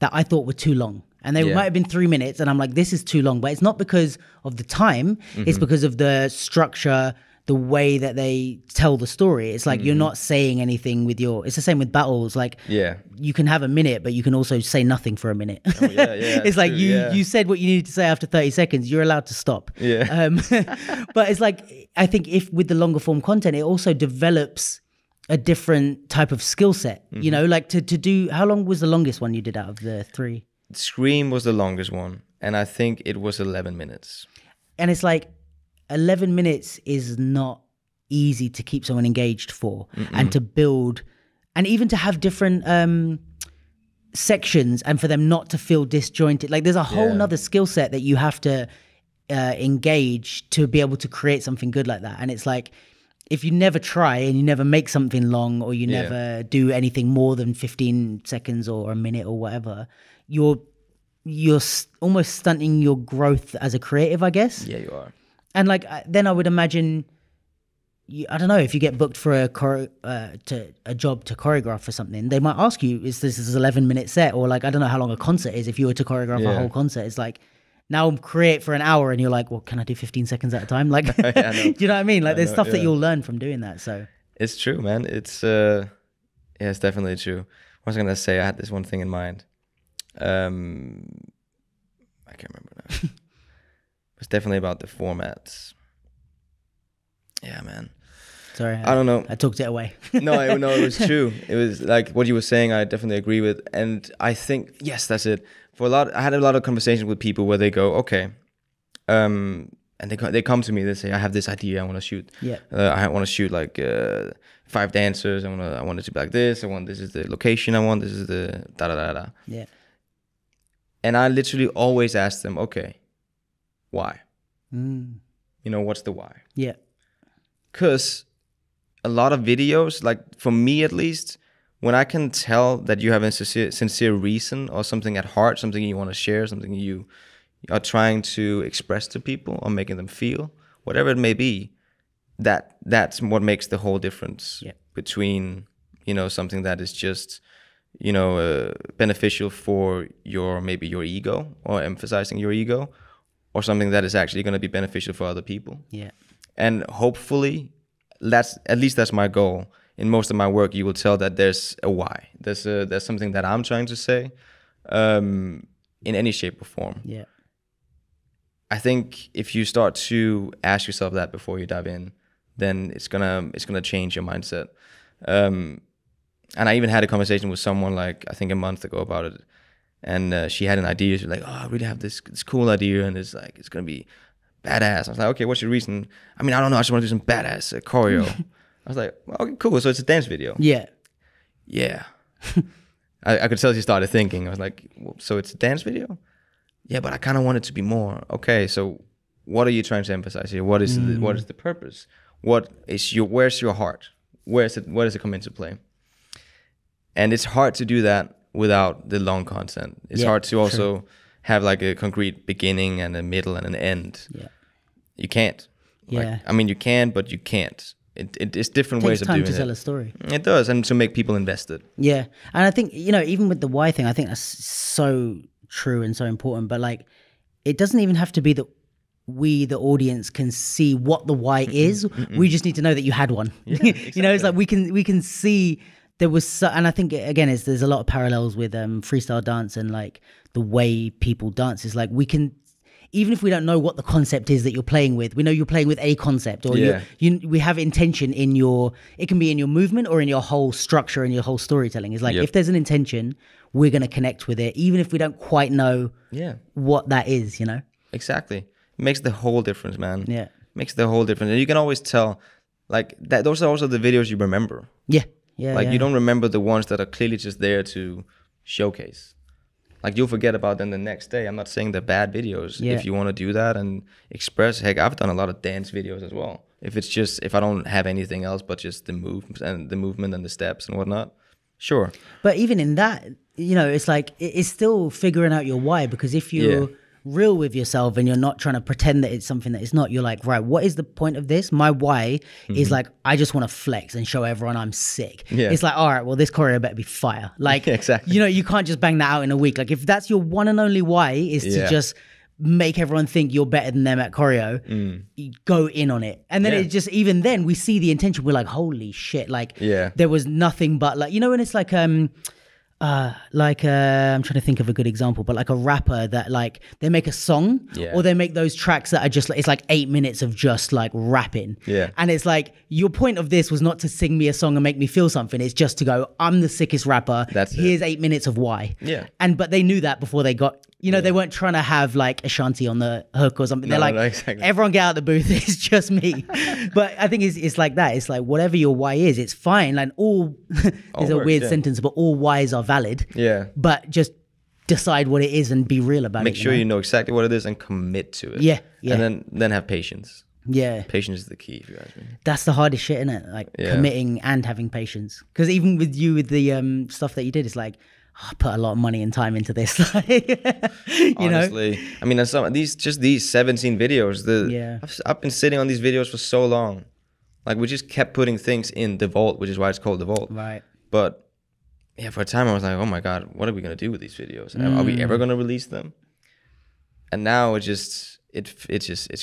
that I thought were too long. And they might have been 3 minutes and I'm like, this is too long. But it's not because of the time, it's because of the structure, the way that they tell the story. It's like you're not saying anything with it's the same with battles. Like you can have a minute, but you can also say nothing for a minute. Oh, it's like you said what you needed to say after 30 seconds, you're allowed to stop. But it's like, I think if with the longer form content, it also develops a different type of skill set, you know, like to do, how long was the longest one you did out of the 3? Scream was the longest one. And I think it was 11 minutes. And it's like, 11 minutes is not easy to keep someone engaged for and to build and even to have different sections and for them not to feel disjointed. Like there's a whole nother skill set that you have to engage to be able to create something good like that. And it's like, if you never try and you never make something long or you never do anything more than 15 seconds or a minute or whatever, you're almost stunting your growth as a creative, I guess. Yeah, you are. And like then I would imagine, I don't know, if you get booked for a job to choreograph for something, they might ask you, is this 11-minute set? Or like, I don't know how long a concert is. If you were to choreograph a whole concert, it's like, now create for an hour and you're like, well, can I do 15 seconds at a time? Like, do you know what I mean? Like there's stuff that you'll learn from doing that. So it's true, man. It's it's definitely true. What was I going to say? I had this one thing in mind. I can't remember now. It's definitely about the formats. Yeah, man. Sorry, I don't know. I took it away. No, it was true. It was like what you were saying. I definitely agree with, and I think that's it. I had a lot of conversations with people where they go, okay, and they come to me. They say, I have this idea. I want to shoot. Yeah. I want to shoot like 5 dancers. I want it to be like this. This is the location. This is the da da da da. Yeah. And I literally always ask them, okay, why? You know, what's the why? Yeah. Because a lot of videos, like for me at least, when I can tell that you have a sincere reason or something at heart, something you want to share, something you are trying to express to people or making them feel, whatever it may be, that's what makes the whole difference between, you know, something that is just, beneficial for maybe your ego, or emphasizing your ego, or something that is actually going to be beneficial for other people. Yeah. And hopefully, that's my goal. In most of my work, you will tell that there's a why. There's something that I'm trying to say, in any shape or form. Yeah. I think if you start to ask yourself that before you dive in, then it's gonna change your mindset. And I even had a conversation with someone like I think a month ago about it, and she had an idea. She's like, "Oh, I really have this cool idea, and it's gonna be badass." I was like, "Okay, what's your reason?" I mean, I don't know. I just want to do some badass choreo. I was like, well, "Okay, cool. So it's a dance video." Yeah. Yeah. I could tell she started thinking. I was like, well, "So it's a dance video?" Yeah, but I kind of want it to be more. Okay, so what are you trying to emphasize here? What is the purpose? Where's your heart? Where does it come into play? And it's hard to do that without the long content. It's hard to also have like a concrete beginning and a middle and an end. Yeah. You can't. Yeah. I mean, you can, but you can't. It's different ways of doing it. Takes time to tell a story. It does, and to make people invested. Yeah, and I think even with the why thing, I think that's so true and so important. But like, it doesn't even have to be that we, the audience, can see what the why is. We just need to know that you had one. Yeah, exactly. It's like we can see there was, and I think again, there's a lot of parallels with freestyle dance and like the way people dance. Is like we can. Even if we don't know what the concept is that you're playing with, we know you're playing with a concept, or we have intention in it can be in your movement or in your whole structure and your whole storytelling. It's like, if there's an intention, we're going to connect with it, even if we don't quite know what that is, Exactly. It makes the whole difference, man. Yeah. Makes the whole difference. And you can always tell, like, that those are also the videos you remember. Yeah. Yeah. Like, you don't remember the ones that are clearly just there to showcase. Like, you'll forget about them the next day. I'm not saying they're bad videos. If you want to do that and express, heck, I've done a lot of dance videos as well. If I don't have anything else but just the movement and the steps and whatnot, sure. But even in that, it's like, it's still figuring out your why, because if you're real with yourself and you're not trying to pretend that it's something that it's not, you're like, right, what is the point of this? My why is like, I just want to flex and show everyone I'm sick. It's like, all right, well, this choreo better be fire. Like, exactly. You can't just bang that out in a week. Like, if that's your one and only why is to just make everyone think you're better than them at choreo, you go in on it. And then it just, even then we see the intention, we're like, holy shit, like there was nothing but like, when it's like I'm trying to think of a good example, but like a rapper that like they make a song or they make those tracks that are just like, it's like 8 minutes of just like rapping. And it's like, your point of this was not to sing me a song and make me feel something. It's just to go, I'm the sickest rapper. Here's 8 minutes of why. But they knew that before they got, they weren't trying to have like Ashanti on the hook or something. They're like, exactly. Everyone get out the booth. It's just me. But I think it's like that. It's like, whatever your why is, it's fine. Like there's a weird sentence, but all whys are valid. But just decide what it is and be real about it. Make sure you know exactly what it is and commit to it. And then have patience. Patience is the key, if you ask me. That's the hardest shit, isn't it? Like committing and having patience. Because even with the stuff that you did, it's like, I put a lot of money and time into this. Honestly, I mean, these 17 videos. I've been sitting on these videos for so long. Like, we just kept putting things in the vault, which is why it's called the vault. Right. But for a time I was like, oh my god, what are we gonna do with these videos? Are we ever gonna release them? And now it's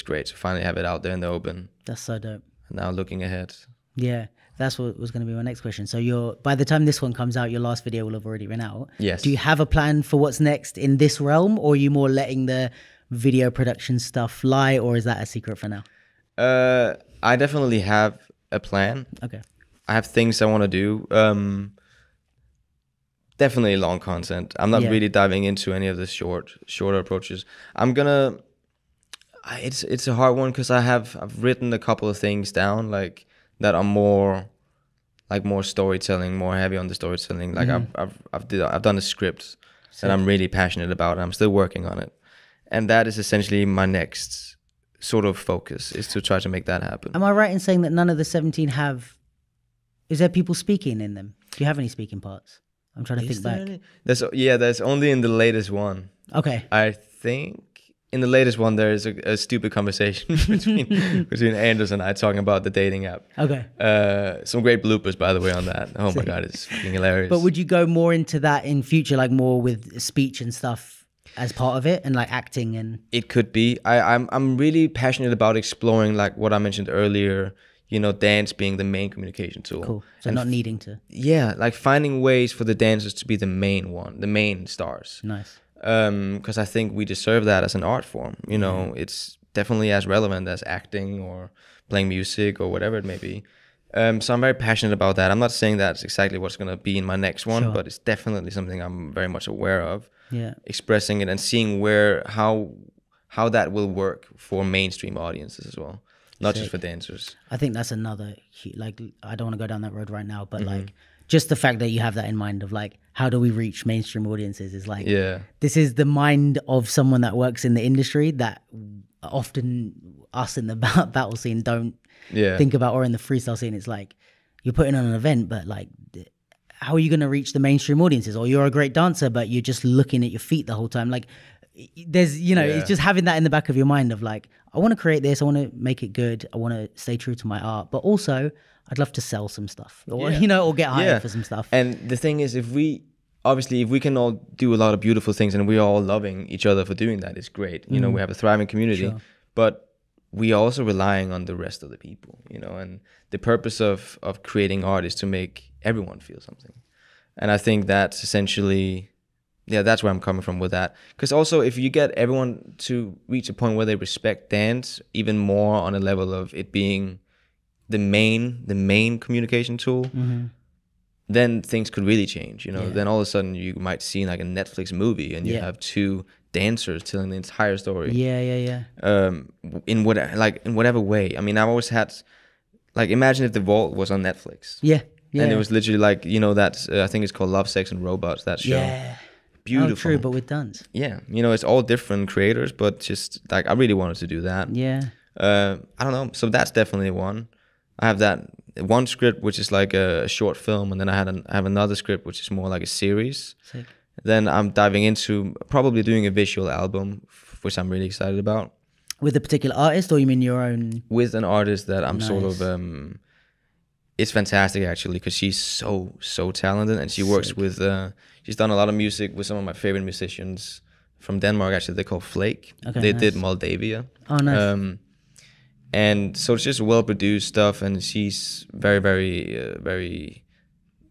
great to finally have it out there in the open. That's so dope. And now looking ahead. Yeah. That's what was going to be my next question. So by the time this one comes out, your last video will have already been out. Yes. Do you have a plan for what's next in this realm, or are you more letting the video production stuff fly, or is that a secret for now? I definitely have a plan. Okay. I have things I want to do. Definitely long content. I'm not really diving into any of the shorter approaches. It's a hard one because I've written a couple of things down, like, that are more storytelling, more heavy on the storytelling. Like I've done a script that I'm really passionate about, and I'm still working on it. And that is essentially my next sort of focus, is to try to make that happen. Am I right in saying that none of the 17 is there people speaking in them? Do you have any speaking parts? I'm trying to think back. There's only in the latest one. Okay. I think in the latest one, there is a stupid conversation between Anders and I talking about the dating app. Okay. Some great bloopers, by the way, on that. Oh my God, it's fucking hilarious. But would you go more into that in future, like more with speech and stuff as part of it, and like acting and? It could be. I'm really passionate about exploring, like what I mentioned earlier. You know, dance being the main communication tool. Cool. So not needing to. Yeah, like finding ways for the dancers to be the main stars. Nice. Because I think we deserve that as an art form. You know, it's definitely as relevant as acting or playing music or whatever it may be. So I'm very passionate about that. I'm not saying that's exactly what's going to be in my next one, but it's definitely something I'm very much aware of. Yeah. Expressing it and seeing how that will work for mainstream audiences as well. Not just for dancers. I think that's another, like, I don't want to go down that road right now, but like, just the fact that you have that in mind of like, how do we reach mainstream audiences is like, this is the mind of someone that works in the industry that often us in the battle scene don't think about, or in the freestyle scene. It's like, you're putting on an event, but like, how are you going to reach the mainstream audiences? Or you're a great dancer, but you're just looking at your feet the whole time. Like, there's, you know, it's just having that in the back of your mind of like, I want to create this, I want to make it good, I want to stay true to my art, but also I'd love to sell some stuff, or you know, or get hired for some stuff. And the thing is, if we can all do a lot of beautiful things and we're all loving each other for doing that, it's great. You know, we have a thriving community, but we are also relying on the rest of the people, you know, and the purpose of creating art is to make everyone feel something. And I think that's essentially, that's where I'm coming from with that. Because also, if you get everyone to reach a point where they respect dance even more on a level of it being the main communication tool, then things could really change. You know, then all of a sudden you might see like a Netflix movie and you have two dancers telling the entire story. In whatever way. I mean, I've always had, like, imagine if The Vault was on Netflix. And it was literally like, you know, that I think it's called Love, Sex and Robots, that show. Beautiful. Oh, true, but with dance. Yeah, you know, it's all different creators, but just like I really wanted to do that. I don't know. So that's definitely one. I have that one script which is like a short film, and then I have another script which is more like a series. Sick. Then I'm diving into probably doing a visual album, which I'm really excited about. With a particular artist, or you mean your own? With an artist that I'm sort of. It's fantastic actually, because she's so talented, and she works with. She's done a lot of music with some of my favorite musicians from Denmark. Actually, they're called Flake. Okay, they did Moldavia. Oh, nice. And so it's just well produced stuff, and she's very, very, very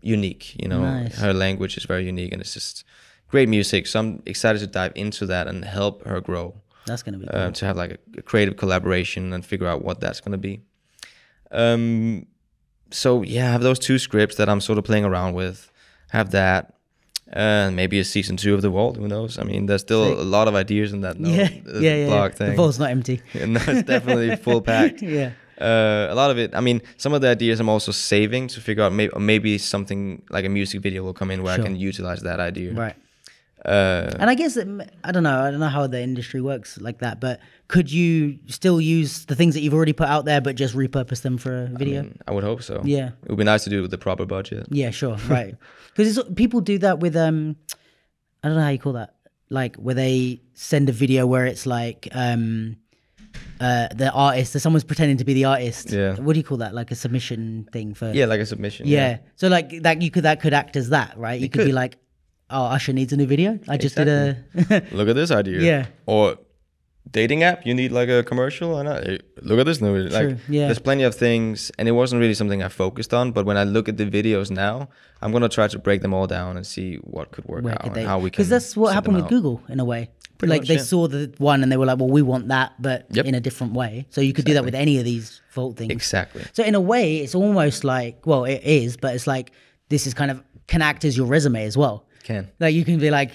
unique. You know, her language is very unique, and it's just great music. So I'm excited to dive into that and help her grow. That's gonna be cool. To have like a creative collaboration and figure out what that's gonna be. So yeah, I have those two scripts that I'm sort of playing around with. Have that. Maybe a season 2 of The Vault, who knows? I mean, there's still a lot of ideas in that blog thing. The Vault's not empty. No, it's definitely full packed. A lot of it, I mean, some of the ideas I'm also saving to figure out, maybe something like a music video will come in where I can utilize that idea. Right. And I guess, I don't know how the industry works like that, but could you still use the things that you've already put out there, but just repurpose them for a video? I mean, I would hope so. Yeah. It would be nice to do it with the proper budget. Yeah, sure. Right. Because people do that with, I don't know how you call that. Like, where they send a video where it's like, the artist, someone's pretending to be the artist. Yeah. What do you call that? Like a submission thing for? Yeah, like a submission. Yeah. So like that could act as that, right? You could be like, oh, Usher needs a new video. I just did a... Look at this idea. Yeah. Or dating app, you need like a commercial. Hey, look at this new video. Like, there's plenty of things, and it wasn't really something I focused on, but when I look at the videos now, I'm going to try to break them all down and see what could work out and how we can. Because that's what happened with Google in a way. Pretty much, they saw the one and they were like, well, we want that, but in a different way. So you could do that with any of these Vault things. Exactly. So in a way, it's almost like, well, it is, but it's like, this is kind of, can act as your resume as well. Can. Like you can be like,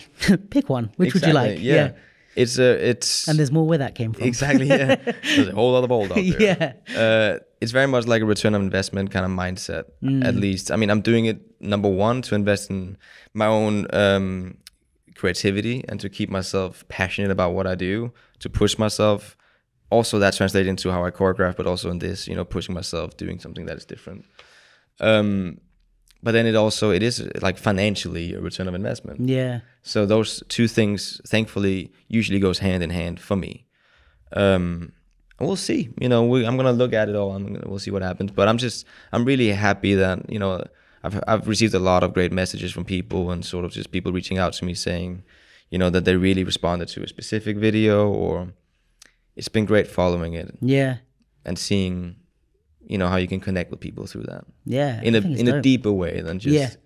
pick one. Which would you like? Yeah. It's and there's more where that came from. Exactly. Yeah. There's a whole lot of old out there. It's very much like a return on investment kind of mindset. At least, I mean, I'm doing it, number one, to invest in my own creativity and to keep myself passionate about what I do, to push myself. Also, that translates into how I choreograph, but also in this, you know, pushing myself, doing something that is different. but then it is like financially a return of investment. Yeah. So those two things, thankfully, usually goes hand in hand for me. And we'll see. You know, I'm gonna look at it all. We'll see what happens. But I'm really happy that, you know, I've received a lot of great messages from people, and sort of just people reaching out to me saying, you know, that they really responded to a specific video, or it's been great following it. Yeah. And seeing, you know, how you can connect with people through that. Yeah. In a deeper way than just,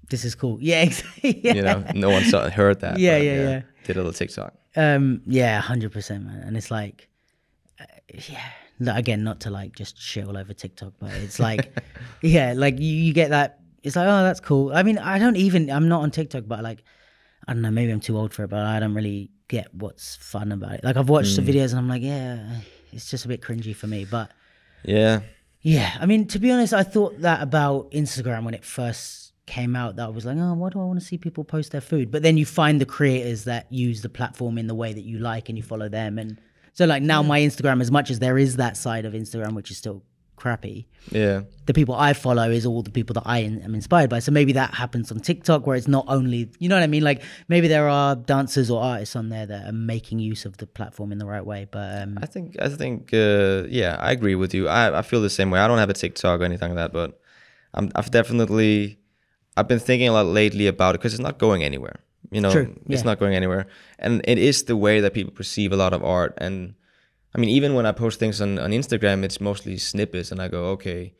this is cool. Yeah, exactly. Yeah. You know, no one heard that. Yeah. Did a little TikTok. Yeah, 100%, man. And it's like, again, not to like just shit all over TikTok, but it's like, yeah, like you get that. It's like, oh, that's cool. I mean, I'm not on TikTok, but like, I don't know, maybe I'm too old for it, but I don't really get what's fun about it. Like, I've watched the videos and I'm like, yeah, it's just a bit cringy for me. But yeah, I mean, to be honest, I thought that about Instagram when it first came out, that I was like, oh, why do I want to see people post their food? But then you find the creators that use the platform in the way that you like, and you follow them. And so like now my Instagram, as much as there is that side of Instagram which is still crappy, the people I follow is all the people that I am inspired by. So maybe that happens on TikTok, where it's not only, you know what I mean, like maybe there are dancers or artists on there that are making use of the platform in the right way. But I think yeah, I agree with you. I feel the same way. I don't have a TikTok or anything like that, but I've been thinking a lot lately about it, because it's not going anywhere. You know, it's not going anywhere. And it is the way that people perceive a lot of art. And I mean, even when I post things on Instagram, it's mostly snippets, and I go, okay,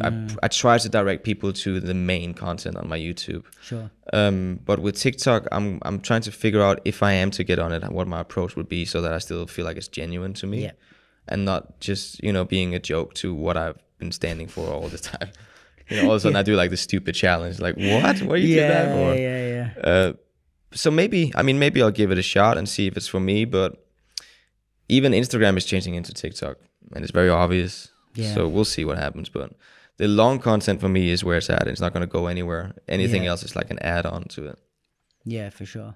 I try to direct people to the main content on my YouTube. Sure. But with TikTok, I'm trying to figure out, if I am to get on it, what my approach would be, so that I still feel like it's genuine to me, and not just, you know, being a joke to what I've been standing for all the time. You know, all of a sudden I do like this stupid challenge, like, what do you do that for? Yeah. So maybe I'll give it a shot and see if it's for me. But even Instagram is changing into TikTok, and it's very obvious. So we'll see what happens. But the long content for me is where it's at. It's not going to go anywhere. Anything else is like an add-on to it. Yeah, for sure.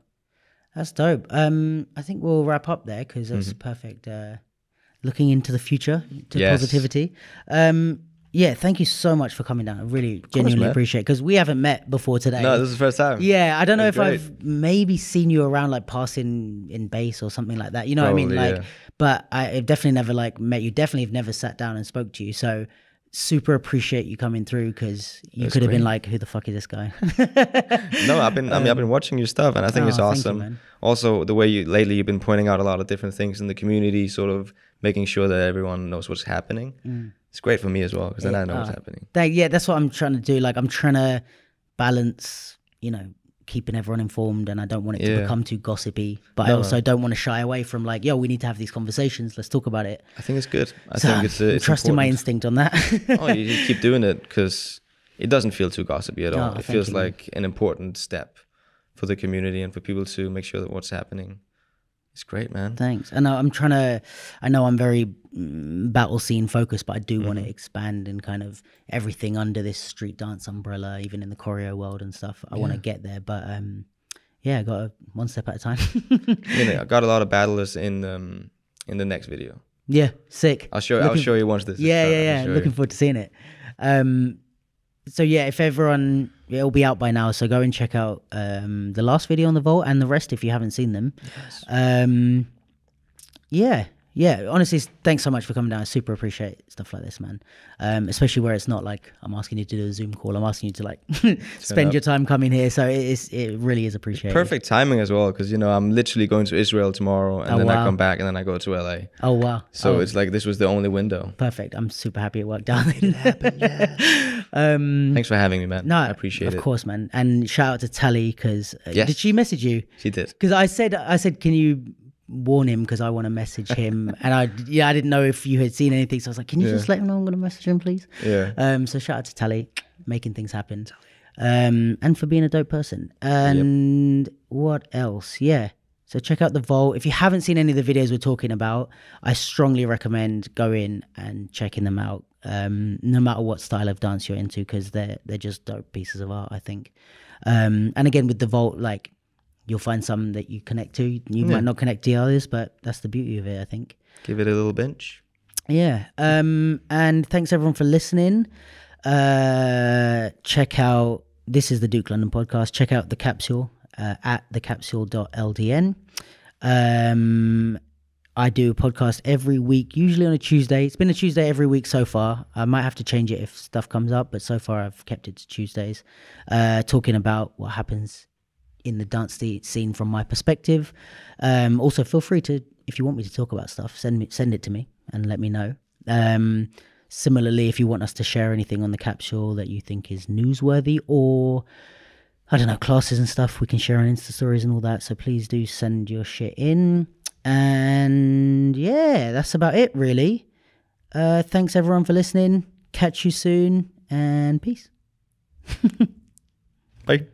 That's dope. I think we'll wrap up there, because that's perfect. Looking into the future, to positivity. Yeah, thank you so much for coming down. I really genuinely appreciate it, because we haven't met before today. No, this is the first time. Yeah, I don't know if I've maybe seen you around, like passing in base or something like that. You know what I mean? Like, but I've definitely never like met you. Definitely have never sat down and spoke to you. So super appreciate you coming through, because you could have been like, who the fuck is this guy? No, I've been watching your stuff, and I think it's awesome. You, also, the way lately you've been pointing out a lot of different things in the community, sort of making sure that everyone knows what's happening. It's great for me as well, because then I know what's happening. That's what I'm trying to do. Like, I'm trying to balance, you know, keeping everyone informed, and I don't want it to become too gossipy, but I also don't want to shy away from like, yo, we need to have these conversations. Let's talk about it. I think it's good. I think it's trusting my instinct on that. You keep doing it, because it doesn't feel too gossipy at all. It feels like an important step for the community and for people to make sure that what's happening. It's great, man. Thanks. And I know I'm very battle scene focused, but I do want to expand and kind of everything under this street dance umbrella, even in the choreo world and stuff. I want to get there, but I got one step at a time. I got a lot of battlers in the next video. Yeah, sick. I'll show you once this. Yeah. Looking forward to seeing it. So yeah, if everyone, it'll be out by now, so go and check out the last video on the vault, and the rest if you haven't seen them. Yes. Yeah, honestly, thanks so much for coming down. I super appreciate stuff like this, man. Especially where it's not like I'm asking you to do a Zoom call. I'm asking you to like spend your time coming here. So it really is appreciated. Perfect timing as well, because, you know, I'm literally going to Israel tomorrow, and then I come back, and then I go to LA. Oh, wow. So it's like this was the only window. Perfect. I'm super happy it worked out. It happened, yeah. Thanks for having me, man. No, I appreciate it. Of course, man. And shout out to Tally, because did she message you? She did. Because I said, can you warn him, because I want to message him, and I didn't know if you had seen anything, so I was like, can you just let him know I'm going to message him, please? So shout out to Tally, making things happen, and for being a dope person. And what else? So check out the vault. If you haven't seen any of the videos we're talking about, I strongly recommend going and checking them out, no matter what style of dance you're into, because they're just dope pieces of art, I think. And again, with the vault, like, you'll find some that you connect to. You might not connect to the others, but that's the beauty of it, I think. Give it a little bench. Yeah. And thanks everyone for listening. check out, this is the Duke London podcast. Check out the Capsule at thecapsule.ldn. I do a podcast every week, usually on a Tuesday. It's been a Tuesday every week so far. I might have to change it if stuff comes up, but so far I've kept it to Tuesdays, talking about what happens in the dance scene from my perspective. Also, feel free to, if you want me to talk about stuff, send it to me and let me know. Similarly, if you want us to share anything on the Capsule that you think is newsworthy, or I don't know, classes and stuff we can share on Insta stories and all that, so please do send your shit in. And yeah, that's about it really. Thanks everyone for listening. Catch you soon, and peace. Bye.